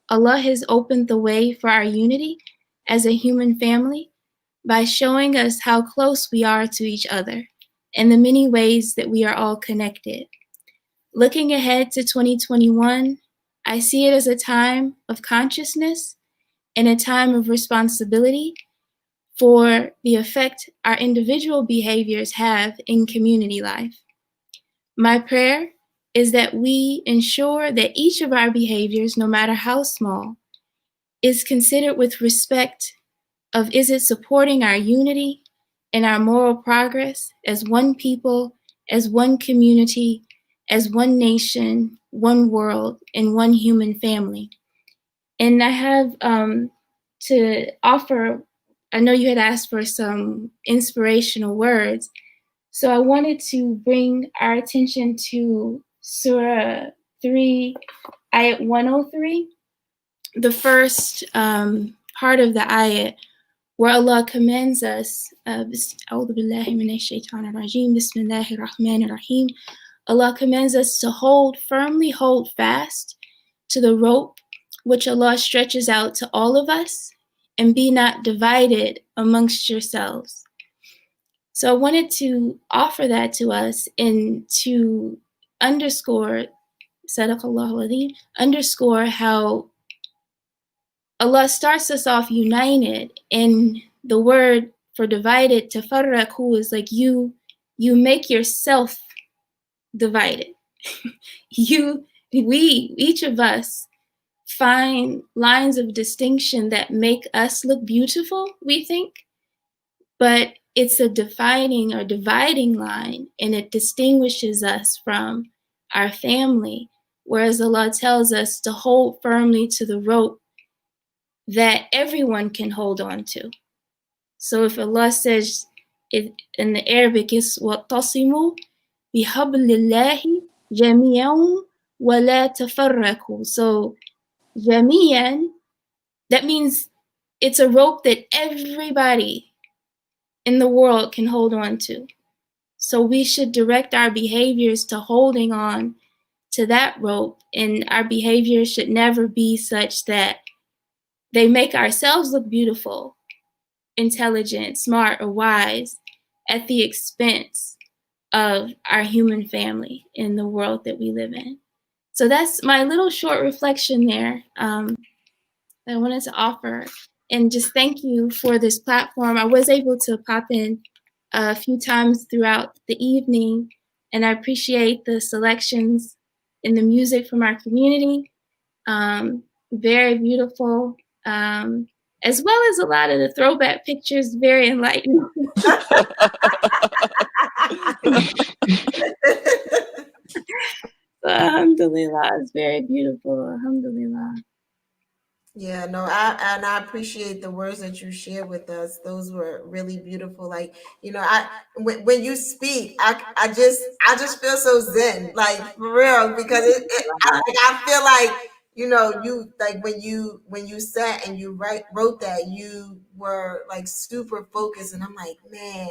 Allah has opened the way for our unity as a human family by showing us how close we are to each other and the many ways that we are all connected. Looking ahead to 2021, I see it as a time of consciousness and a time of responsibility for the effect our individual behaviors have in community life. My prayer is that we ensure that each of our behaviors, no matter how small, is considered with respect of is it supporting our unity and our moral progress as one people, as one community, as one nation, one world, and one human family. And I have to offer, I know you had asked for some inspirational words, so I wanted to bring our attention to Surah 3, Ayat 103, the first part of the ayat, where Allah commands us, A'udhu billahi minash shaitanir rajim, Bismillahir Rahmanir Rahim. Allah commands us to hold fast to the rope which Allah stretches out to all of us, and be not divided amongst yourselves. So I wanted to offer that to us and to underscore, Sadaqallahu Azim, underscore how Allah starts us off united, and the word for divided, tafarraqu, is like you make yourself divided. Each of us find lines of distinction that make us look beautiful, we think, but it's a defining or dividing line, and it distinguishes us from our family, whereas Allah tells us to hold firmly to the rope that everyone can hold on to. So if Allah says in the Arabic, is وَاعْتَصِمُوا بِحَبْلِ اللَّهِ جَمِيعًا وَلَا تَفَرَّقُوا. So جَمِيعًا, that means it's a rope that everybody in the world can hold on to. So we should direct our behaviors to holding on to that rope, and our behaviors should never be such that they make ourselves look beautiful, intelligent, smart, or wise at the expense of our human family in the world that we live in. So that's my little short reflection there that I wanted to offer. And just thank you for this platform. I was able to pop in a few times throughout the evening, and I appreciate the selections and the music from our community. Very beautiful, as well as a lot of the throwback pictures, very enlightening. Alhamdulillah, it's very beautiful. Alhamdulillah.
Yeah, no, I appreciate the words that you shared with us. Those were really beautiful. Like, you know, when you speak, I just feel so zen, like for real, because I feel like, you know, you like when you sat and you wrote that, you were like super focused, and I'm like, man,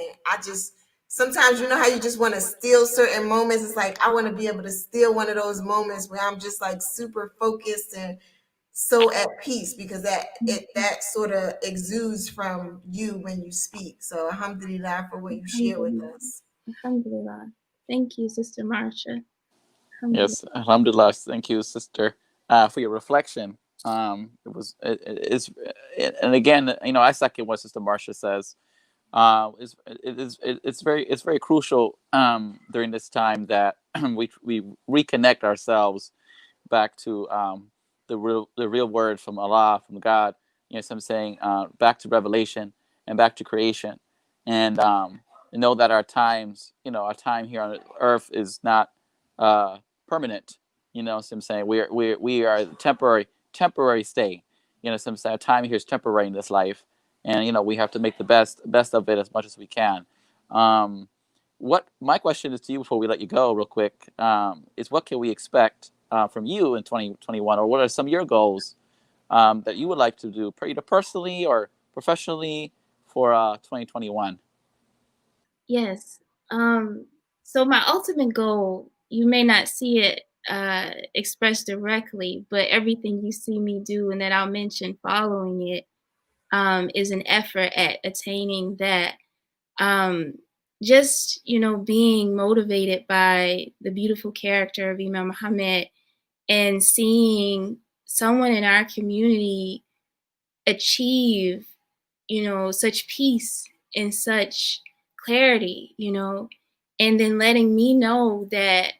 sometimes, you know how you just want to steal certain moments. It's like I want to be able to steal one of those moments where I'm just like super focused and so at peace, because that sort of exudes from you when you speak. So alhamdulillah for what you share with us.
Alhamdulillah. Thank you, Sister Marsha.
Yes, alhamdulillah. Thank you, sister, for your reflection. And again, you know, I second what Sister Marsha says. It's very crucial during this time that we reconnect ourselves back to the real word from Allah, from God. You know, so I'm saying back to revelation and back to creation, and know that our time here on earth is not permanent. You know, so I'm saying we are temporary stay. You know, so I'm saying our time here is temporary in this life, and you know we have to make the best of it as much as we can. What my question is to you before we let you go, real quick, is what can we expect from you in 2021, or what are some of your goals that you would like to do, either personally or professionally, for 2021?
Yes. So my ultimate goal, you may not see it expressed directly, but everything you see me do and that I'll mention following it is an effort at attaining that. Just, you know, being motivated by the beautiful character of Imam Muhammad and seeing someone in our community achieve, you know, such peace and such clarity, you know, and then letting me know that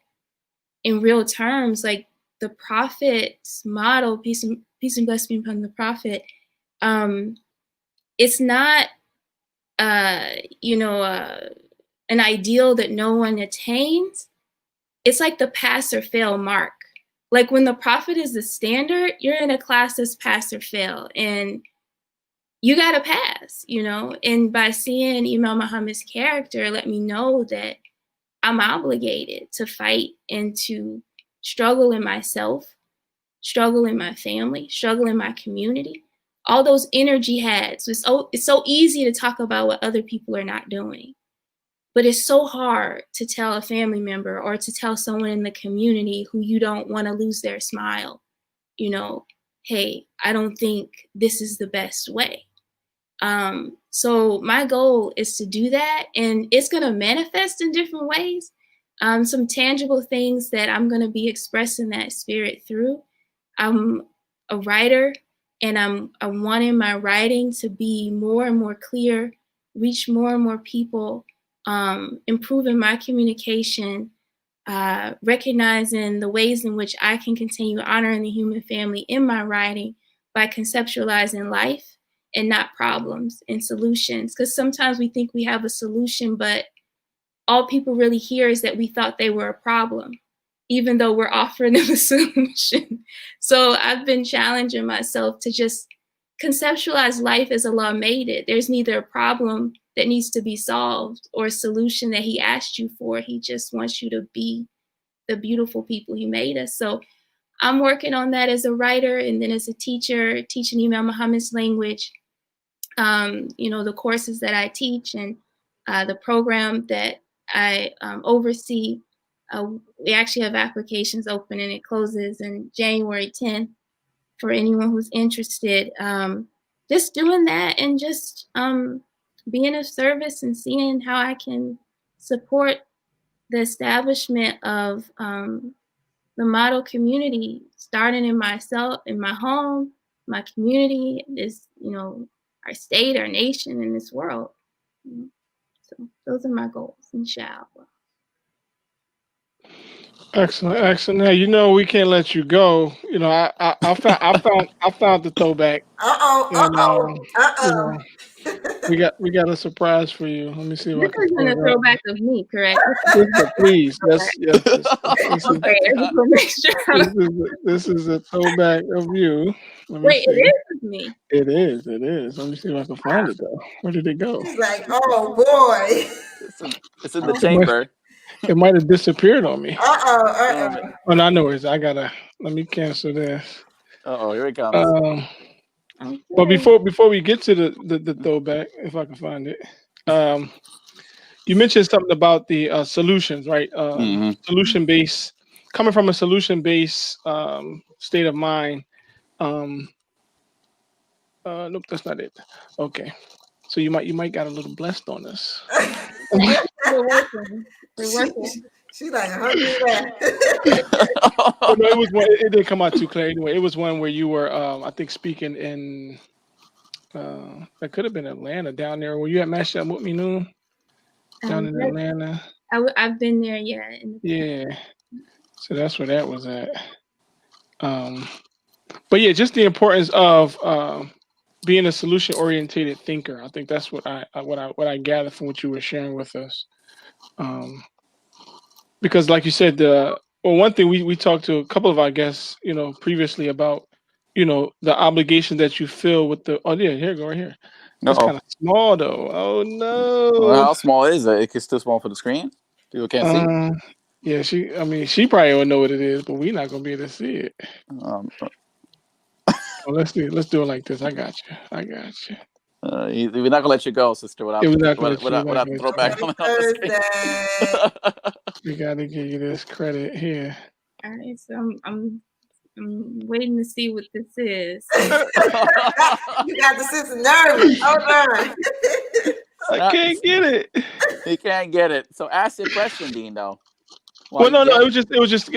in real terms, like the prophet's model, peace and blessing upon the prophet, it's not, you know, an ideal that no one attains. It's like the pass or fail mark. Like when the prophet is the standard, you're in a class that's pass or fail, and you got to pass, you know? And by seeing Imam Muhammad's character, let me know that I'm obligated to fight and to struggle in myself, struggle in my family, struggle in my community. All those inner jihads. It's so easy to talk about what other people are not doing, but it's so hard to tell a family member or to tell someone in the community who you don't want to lose their smile, you know, hey, I don't think this is the best way. So my goal is to do that, and it's going to manifest in different ways. Some tangible things that I'm going to be expressing that spirit through. I'm a writer, and I'm wanting my writing to be more and more clear, reach more and more people, improving my communication, recognizing the ways in which I can continue honoring the human family in my writing by conceptualizing life and not problems and solutions. Because sometimes we think we have a solution, but all people really hear is that we thought they were a problem, even though we're offering them a solution. So I've been challenging myself to just conceptualize life as Allah made it. There's neither a problem that needs to be solved or a solution that He asked you for. He just wants you to be the beautiful people He made us. So I'm working on that as a writer, and then as a teacher, teaching Imam Muhammad's language. You know, the courses that I teach and the program that I oversee. We actually have applications open, and it closes in January 10th for anyone who's interested. Just doing that and just being of service and seeing how I can support the establishment of the model community, starting in myself, in my home, my community, this, our state, our nation, and this world. So those are my goals, inshallah.
Excellent, excellent. Now we can't let you go. I found the throwback, and we got a surprise for you. Let me see if I
This
can
isn't
pull
a
it up.
throwback of me, correct?
Please, yes.
Okay, I just want to make sure.
This is a throwback of you. Let me
Wait,
see.
it is with me.
It is. Let me see if I can find it though. Where did it go?
He's like, oh boy.
It's in the chamber.
It might have disappeared on me.
Uh-oh.
Oh, no, I know it. Let me cancel this.
Here it comes.
But before we get to the throwback, if I can find it, you mentioned something about the solutions, right? Solution based, coming from a solution based state of mind. Nope, that's not it. Okay, so you might got a little blessed on us.
We're working.
She's like hungry man.
No, it was one. It didn't come out too clear anyway. It was one where you were, I think, speaking in. That could have been Atlanta down there. Were you at Mash Up with me, Noon? Down in Atlanta.
I've been there, yeah.
Yeah. So that's where that was at. But yeah, just the importance of being a solution oriented thinker. I think that's what I gathered from what you were sharing with us. Because like you said, one thing we talked to a couple of our guests, previously about, the obligation that you feel with the. Oh yeah, here you go right here. It's kind of small though. Oh no.
Well, how small is it? It's too small for the screen. People can't see.
Yeah, she probably don't know what it is, but we're not gonna be able to see it. Let's do it like this. I got you.
We're not gonna let you go, sister. Without the throwback coming on the screen.
We gotta give you this credit here.
All right, so I'm waiting to see what this is.
You got the sense of nervous. Hold on.
I can't get it.
He can't get it. So ask your question, Dean. Though.
Well, no. It was just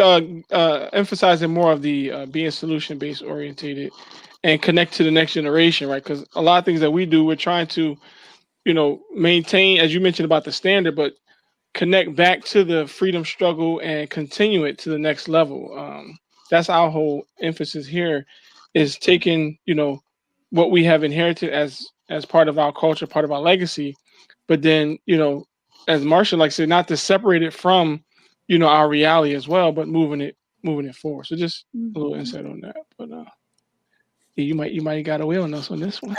emphasizing more of the being solution based orientated and connect to the next generation, right? Because a lot of things that we do, we're trying to, maintain, as you mentioned about the standard, but connect back to the freedom struggle and continue it to the next level. That's our whole emphasis here, is taking, what we have inherited as part of our culture, part of our legacy, but then, as Marsha said, not to separate it from, our reality as well, but moving it forward. So just a little insight on that. But you might got away on us on this one.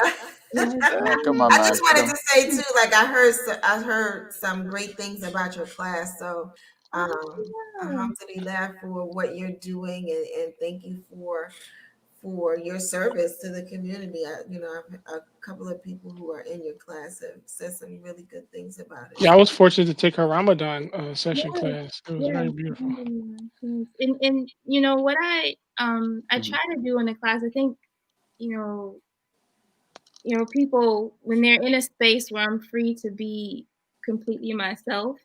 Come on,
I just wanted to say too, I heard some great things about your class. So alhamdulillah for what you're doing, and thank you for your service to the community. A couple of people who are in your class have said some really good things about it.
Yeah, I was fortunate to take her Ramadan session class. It was very beautiful.
And what I try to do in the class, I think, people, when they're in a space where I'm free to be completely myself,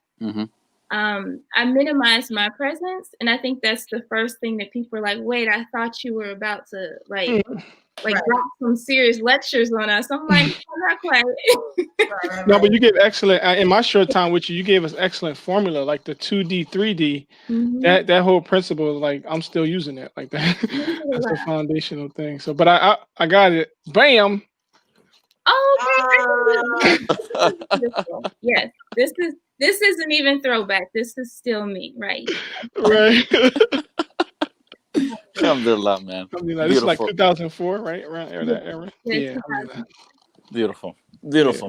I minimize my presence, and I think that's the first thing that people are like, wait, I thought you were about to drop some serious lectures on us. I'm like, not quite.
No, but you gave excellent, in my short time with you gave us excellent formula, like the 2D, 3D, that whole principle, I'm still using it like that. That's a foundational thing. So, but I got it. Bam.
Oh, okay. Yes, this isn't even throwback. This is still me, right?
Right.
Alhamdulillah, man.
This is like 2004, right? Around that era. Yeah.
Beautiful,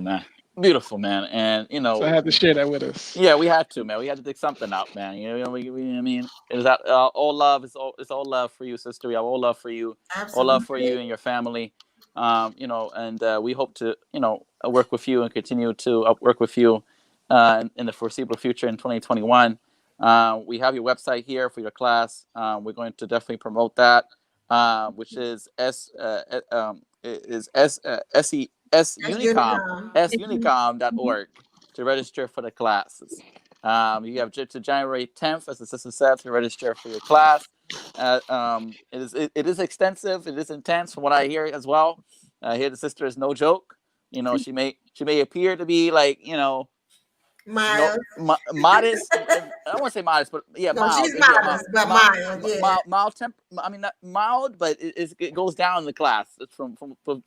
man. Beautiful, man. And
so I had to share that with us.
Yeah, we had to, man. We had to dig something out, man. Is that all love? It's all love for you, sister. We have all love for you.
Absolutely.
All love for you and your family. And we hope to, work with you and continue to work with you in the foreseeable future in 2021. We have your website here for your class. We're going to definitely promote that, which is sunicom.org to register for the classes. You have to January 10th, as the sister said, to register for your class. It is extensive. It is intense, from what I hear as well. I hear the sister is no joke. You know, she may appear to be like, you know,
Mild.
Modest. I don't want to say modest, but yeah,
No,
mild.
she's modest, but mild. Yeah.
I mean, not mild, but it goes down in the class. It's from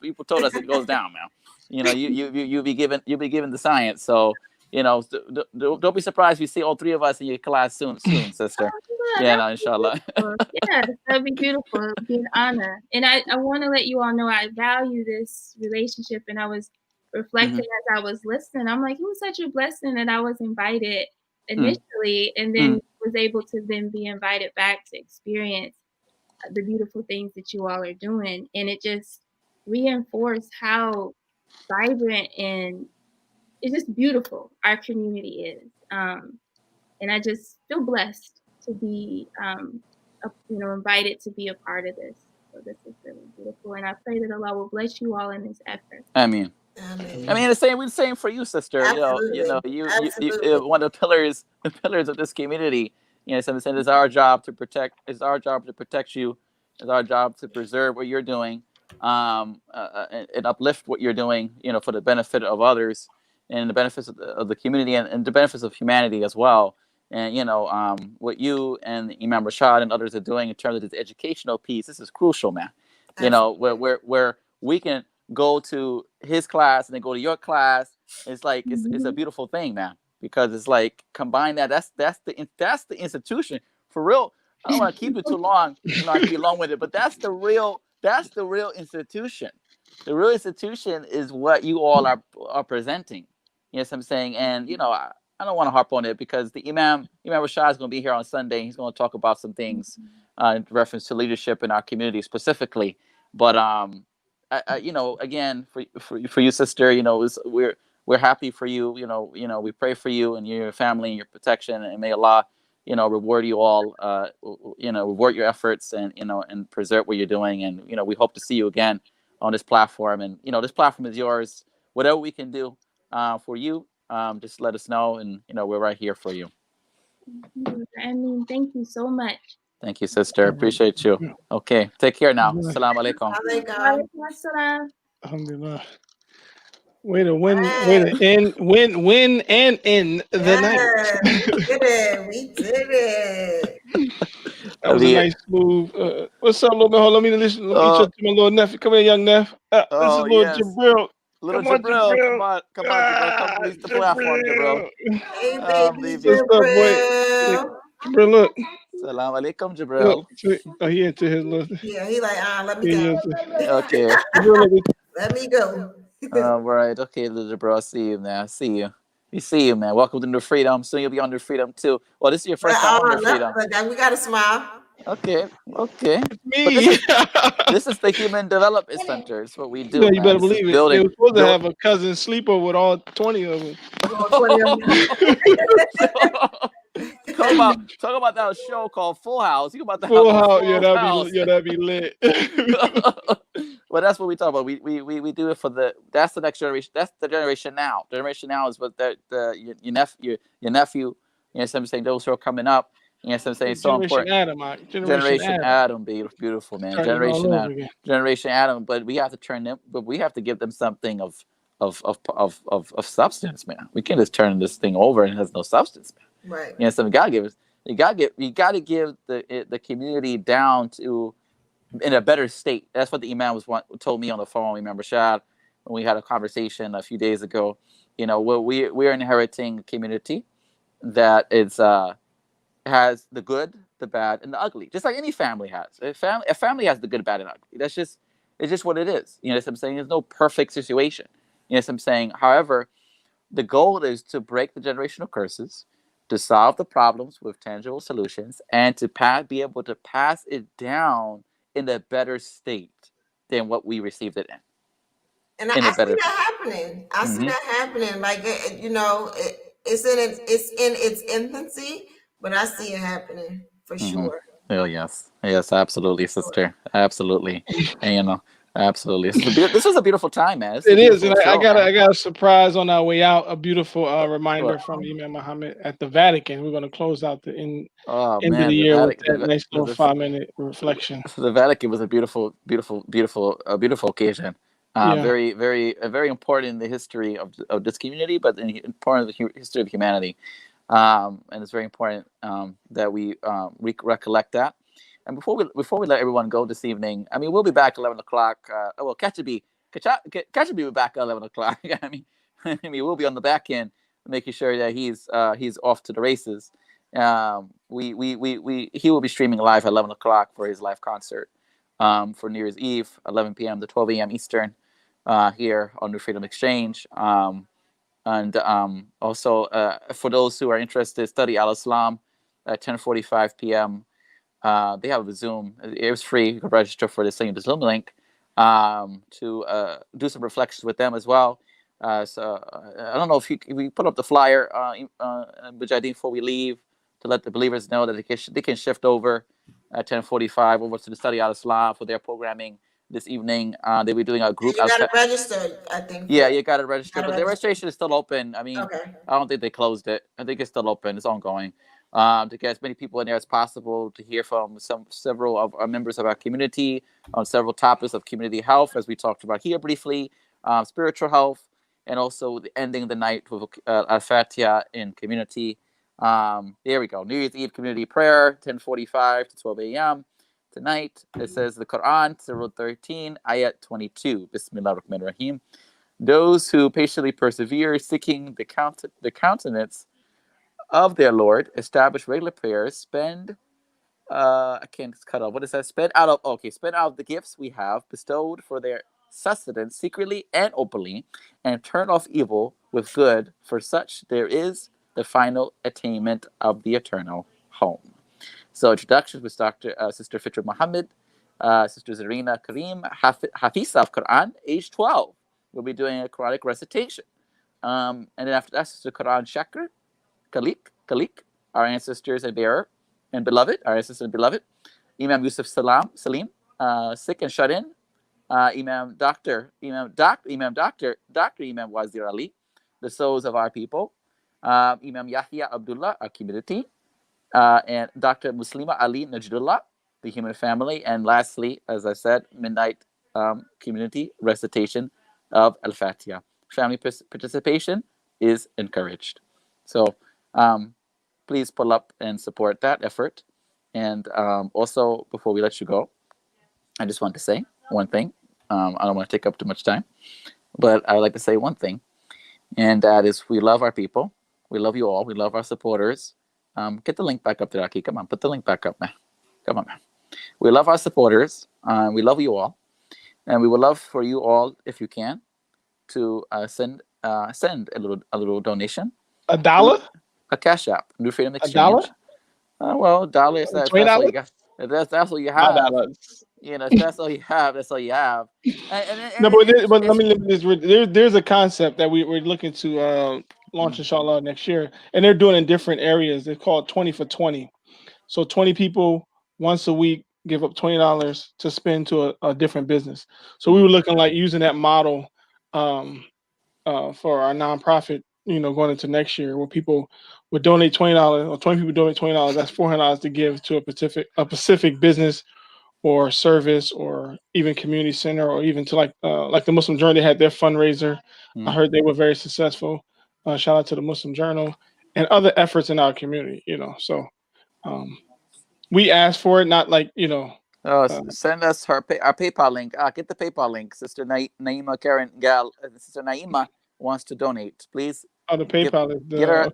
people told us it goes down, man. You know, you'll be given the science. So, you know, don't be surprised if you see all three of us in your class soon, sister. Yeah, no, inshallah.
Yes, that'd be beautiful. It'd be an honor. And I want to let you all know I value this relationship. And I was reflecting as I was listening. I'm like, it was such a blessing that I was invited initially and then was able to then be invited back to experience the beautiful things that you all are doing. And it just reinforced how vibrant and it's just beautiful our community is. And I just feel blessed to be, invited to be a part of this. So this is really beautiful, and I pray that Allah will bless you all in this effort.
I mean, we're the same for you, sister.
Absolutely.
You one of the pillars of this community. You know, so it's our job to protect. It's our job to protect you. It's our job to preserve what you're doing, and uplift what you're doing. You know, for the benefit of others and the benefits of the community and the benefits of humanity as well. And you know, what you and Imam Rashad and others are doing in terms of this educational piece, this is crucial, man. You know, where we can go to his class and then go to your class. It's like it's a beautiful thing, man, because it's like combine that. That's the institution for real. I don't want to keep it too long. You know, I can be long with it, but that's the real institution. The real institution is what you all are presenting. You know what I'm saying? And you know, I don't want to harp on it because the Imam Rashad is going to be here on Sunday. He's going to talk about some things in reference to leadership in our community specifically. But you know, again, for you, sister, you know, we're happy for you. You know, we pray for you and your family and your protection, and may Allah, you know, reward you all. You know, reward your efforts and you know, and preserve what you're doing. And you know, we hope to see you again on this platform. And you know, this platform is yours. Whatever we can do for you, just let us know, and you know, we're right here for you.
I mean, thank you so much.
Thank you, sister. Appreciate you. Okay, take care now. Assalamu alaikum.
Alhamdulillah. Way to win and end the night.
We did it.
That was a nice move. What's up, little man? Hold on, let me listen. Let me talk to my little nephew. Come here, young nephew. This is little Jabril.
Little Jabril, come on, Jabril. Come leave the platform, Jabril.
Hey, baby
Jabril. Jabril, look.
Salam alaikum, Jabril.
Oh, he into his little.
Yeah, he like, let me go.
Okay.
Let me go.
All right. Okay, little Jabril. I see you, man. I see you. We see you, man. Welcome to New Freedom. Soon you'll be on New Freedom too. Well, this is your first time on New Freedom.
We got to smile.
Okay.
Me.
This is the Human Development Center. It's what we do.
Yeah, you better believe it. They were supposed to have a cousin sleepover with all 20 of them.
Talk about that show called Full House. You about to
Full
have
House.
Full
That'd be lit.
Well, that's what we talk about. We do it for that's the next generation. That's the generation now. Generation now is what your nephew. You know what I'm saying? Those who are coming up. You know what I'm saying? So important. Generation Adam, beautiful man. Generation Adam. But we have to turn them. But we have to give them something of substance, man. We can't just turn this thing over and it has no substance, man.
Right.
You know, so you gotta give the community down to in a better state. That's what the Imam told me on the phone. Remember, Shad, when we had a conversation a few days ago. You know, we're inheriting a community that is has the good, the bad, and the ugly, just like any family has. A family has the good, bad, and ugly. It's just what it is. You know what I'm saying? There's no perfect situation. You know what I'm saying? However, the goal is to break the generational curses, to solve the problems with tangible solutions, and to be able to pass it down in a better state than what we received it in.
And I see that happening. I see that happening. Like, you know, it's in its infancy, but I see it happening for sure.
Oh yes, absolutely, sister, absolutely. And you know, Absolutely. This was a beautiful time, man.
It is, and I got a surprise on our way out. A beautiful reminder
What?
from Imam Muhammad at the Vatican. We're going to close out the end of the
Man,
year with that nice little 5-minute reflection.
So the Vatican was a beautiful occasion.
Yeah.
Very important in the history of this community, but important in the history of humanity. And it's very important that we recollect that. And before we let everyone go this evening, I mean, we'll be back at 11 o'clock. Well, Catchy will be back at 11 o'clock. I mean, we'll be on the back end, making sure that he's off to the races. He will be streaming live at 11 o'clock for his live concert for New Year's Eve, 11 p.m. to 12 a.m. Eastern, here on New Freedom XChange. And also, for those who are interested, study Al-Islam at 10:45 p.m. They have a Zoom. It was free. You can register for the Zoom link to do some reflections with them as well. So I don't know if we put up the flyer, which I think before we leave, to let the believers know that they can shift over at 10:45 over to the Study Al-Islam for their programming this evening. They'll be doing a group.
You got to register, I think.
Yeah, you got to register, but the registration is still open. I mean,
okay.
I don't think they closed it. I think it's still open. It's ongoing. To get as many people in there as possible, to hear from several of our members of our community on several topics of community health, as we talked about here briefly, spiritual health, and also ending the night with Al-Fatiha in community. There we go. New Year's Eve community prayer, 10:45 to 12 a.m. Tonight, it says the Quran, Surah 13, Ayat 22. Bismillah ar-Rahman ar-Rahim. Those who patiently persevere, seeking the countenance of their Lord, establish regular prayers, spend I can't cut off. What is that? Spend out of the gifts we have bestowed for their sustenance secretly and openly, and turn off evil with good. For such there is the final attainment of the eternal home. So introductions with Sister Fitra Muhammad, Sister Zarina Kareem, Hafiza of Quran, age 12. We'll be doing a Quranic recitation. And then after that, Sister Quran Shakr, Kalik, our ancestors and bearer and beloved, our ancestors and beloved. Imam Yusuf Salim, sick and shut in. Imam Wazir Ali, the souls of our people. Imam Yahya Abdullah, our community. And Dr. Muslima Ali Najdullah, the human family. And lastly, as I said, midnight community recitation of Al-Fatiha. Family participation is encouraged. So please pull up and support that effort. And also, before we let you go, I just want to say one thing. I don't want to take up too much time, but I would like to say one thing, and that is we love our people. We love you all. We love our supporters. Get the link back up there, Aki. Come on, put the link back up, man. Come on, man. We love our supporters. We love you all. And we would love for you all, if you can, to send a little donation.
$1?
A Cash App. New Freedom
$1?
XChange. Well, dollar is that's all you got. That's all you have. You know, that's all you have. That's all you have.
No, but let me there's a concept that we're looking to launch inshallah next year, and they're doing in different areas. They're called 20 for 20. So 20 people once a week give up $20 to spend to a different business. So we were looking like using that model for our nonprofit, going into next year, where people would donate $20 or 20 people donate $20. That's $400 to give to a specific business or service, or even community center, or even to like the Muslim Journal. They had their fundraiser. I heard they were very successful. Shout out to the Muslim Journal and other efforts in our community. So we asked for it, not like
send us our PayPal link. Get the PayPal link. Sister Naima Karen Gal, Sister Naima wants to donate. Please.
Oh, the PayPal is
get her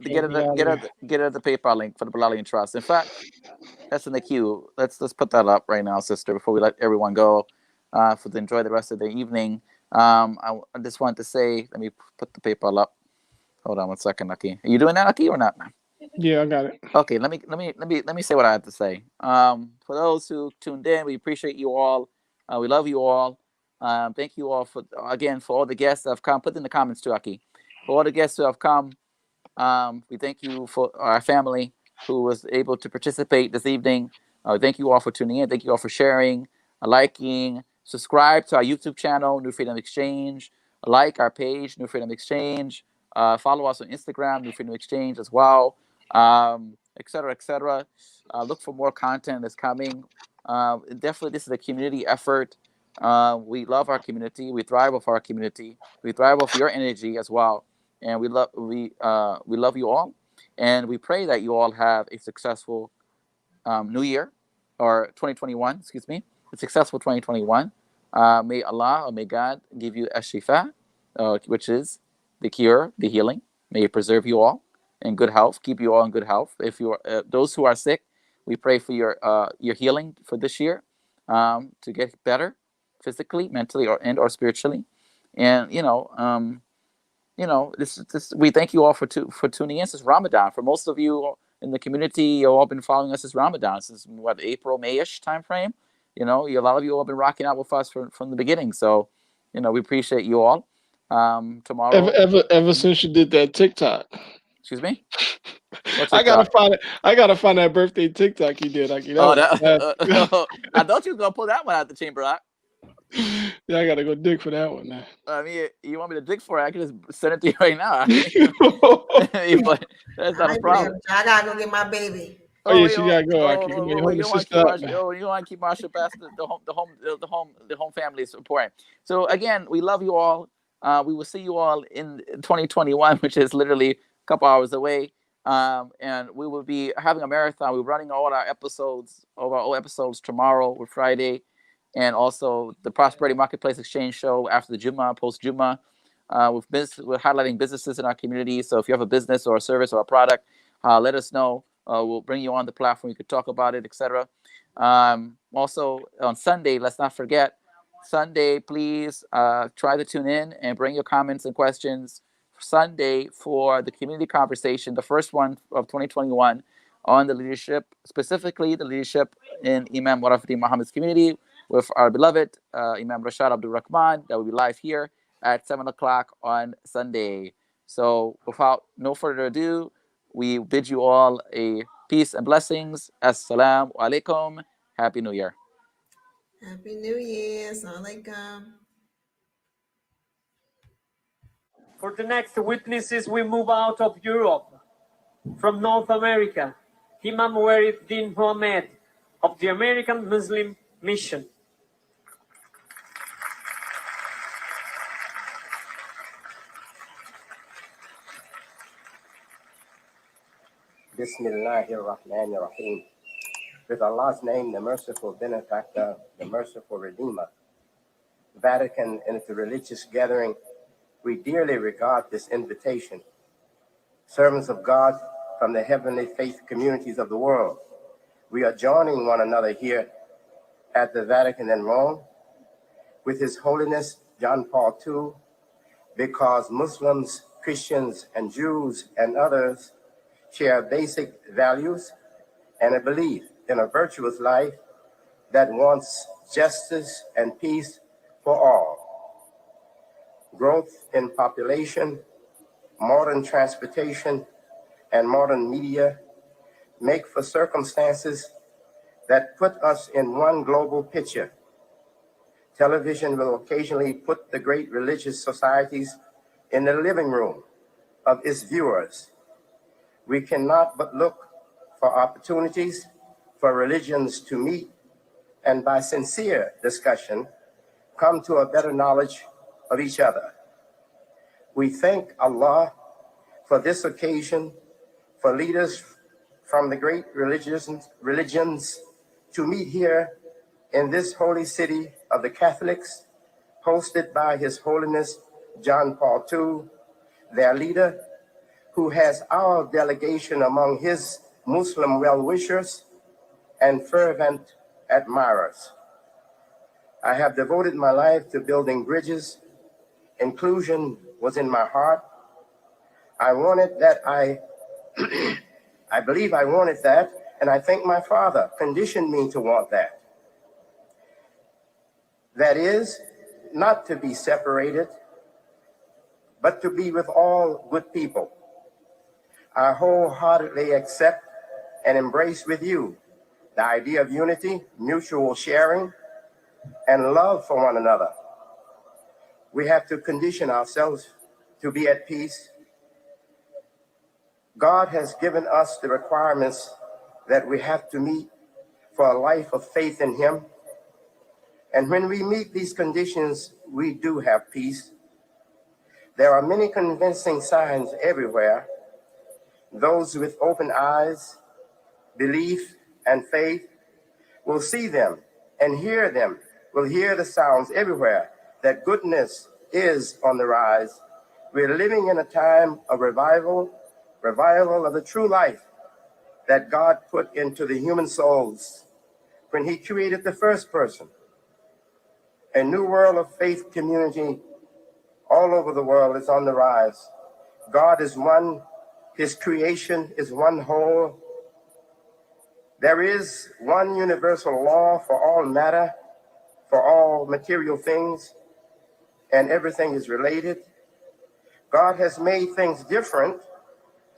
the PayPal link for the Bilalian Trust. In fact, that's in the queue. Let's put that up right now, sister, before we let everyone go. For to enjoy the rest of the evening. I just wanted to say, let me put the PayPal up. Hold on one second, Aki. Are you doing that, Aki, or not?
Yeah, I got it.
Okay, let me say what I have to say. For those who tuned in, we appreciate you all. We love you all. Thank you all for all the guests that have come. Put in the comments too, Aki. For all the guests who have come, we thank you for our family who was able to participate this evening. Thank you all for tuning in. Thank you all for sharing, liking, subscribe to our YouTube channel, New Freedom Exchange. Like our page, New Freedom Exchange. Follow us on Instagram, New Freedom Exchange as well, et cetera, et cetera. Look for more content that's coming. Definitely, this is a community effort. We love our community. We thrive off our community. We thrive off your energy as well. And we love you all. And we pray that you all have a successful New Year, or 2021, excuse me, a successful 2021. May Allah or may God give you Ash-Shifa, which is the cure, the healing. May He preserve you all in good health, keep you all in good health. If you are those who are sick, we pray for your healing for this year, to get better physically, mentally, or spiritually. And this we thank you all for tuning in. Since Ramadan, for most of you in the community, you've all been following us since Ramadan, since what, April, May-ish time frame. A lot of you all been rocking out with us from the beginning. So, we appreciate you all. Tomorrow,
Ever since you did that TikTok.
Excuse me. What
I
TikTok?
gotta find that birthday TikTok you did.
I thought you were gonna pull that one out the chamber.
Yeah, I gotta go dig for that one now.
I mean, you want me to dig for it? I can just send it to you right now. But that's not a problem.
I gotta go get my baby.
Oh yeah, she gotta go. You
don't want to keep Marsha past the home family is important. So again, we love you all. We will see you all in 2021, which is literally a couple hours away. And we will be having a marathon. We're running all our old episodes tomorrow or Friday, and also the Prosperity Marketplace Exchange show after the Jummah, post Jummah. We're highlighting businesses in our community. So if you have a business or a service or a product, let us know. We'll bring you on the platform. You could talk about it, etc. Also on Sunday, let's not forget, Sunday, please try to tune in and bring your comments and questions Sunday for the community conversation, the first one of 2021 on the leadership, specifically the leadership in Imam Warafuddin Muhammad's community with our beloved Imam Rashad Abdul Rahman. That will be live here at 7 o'clock on Sunday. So without no further ado, we bid you all a peace and blessings. Assalamu alaikum. Happy New Year.
Happy New Year. Assalamu alaikum.
For the next witnesses, we move out of Europe. From North America, Imam Warafuddin Muhammad of the American Muslim Mission.
Bismillahirrahmanirrahim. With Allah's name, the merciful benefactor, the merciful redeemer. Vatican and its religious gathering, we dearly regard this invitation. Servants of God from the heavenly faith communities of the world, we are joining one another here at the Vatican in Rome with His Holiness John Paul II, because Muslims, Christians, and Jews and others share basic values and a belief in a virtuous life that wants justice and peace for all. Growth in population, modern transportation, and modern media make for circumstances that put us in one global picture. Television will occasionally put the great religious societies in the living room of its viewers. We cannot but look for opportunities for religions to meet and by sincere discussion, come to a better knowledge of each other. We thank Allah for this occasion, for leaders from the great religions to meet here in this holy city of the Catholics, hosted by His Holiness John Paul II, their leader, who has our delegation among his Muslim well-wishers and fervent admirers. I have devoted my life to building bridges. Inclusion was in my heart. I wanted that, I believe I wanted that, and I think my father conditioned me to want that. That is, not to be separated, but to be with all good people. I wholeheartedly accept and embrace with you the idea of unity, mutual sharing, and love for one another. We have to condition ourselves to be at peace. God has given us the requirements that we have to meet for a life of faith in Him. And when we meet these conditions, we do have peace. There are many convincing signs everywhere. Those with open eyes, belief, and faith will see them and hear them, will hear the sounds everywhere that goodness is on the rise. We're living in a time of revival of the true life that God put into the human souls when He created the first person. A new world of faith community all over the world is on the rise. God is one. His creation is one whole. There is one universal law for all matter, for all material things, and everything is related. God has made things different,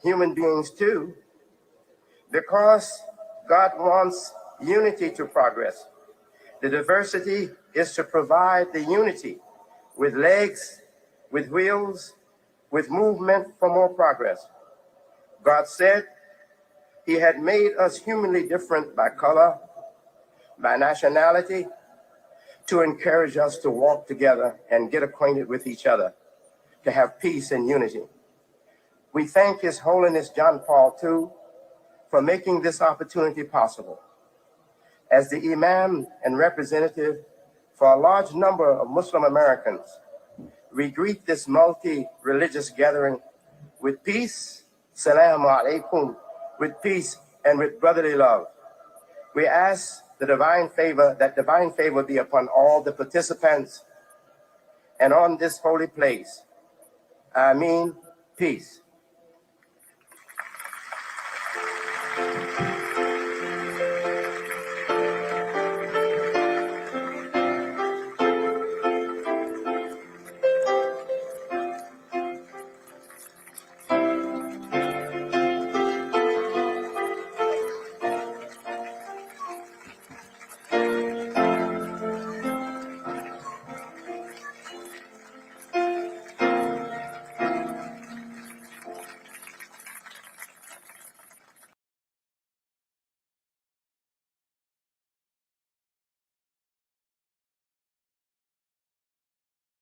human beings too, because God wants unity to progress. The diversity is to provide the unity with legs, with wheels, with movement for more progress. God said He had made us humanly different by color, by nationality, to encourage us to walk together and get acquainted with each other, to have peace and unity. We thank His Holiness John Paul II for making this opportunity possible. As the Imam and representative for a large number of Muslim Americans, we greet this multi-religious gathering with peace, salamu alaikum, with peace and with brotherly love. We ask that divine favor be upon all the participants and on this holy place. Ameen, peace.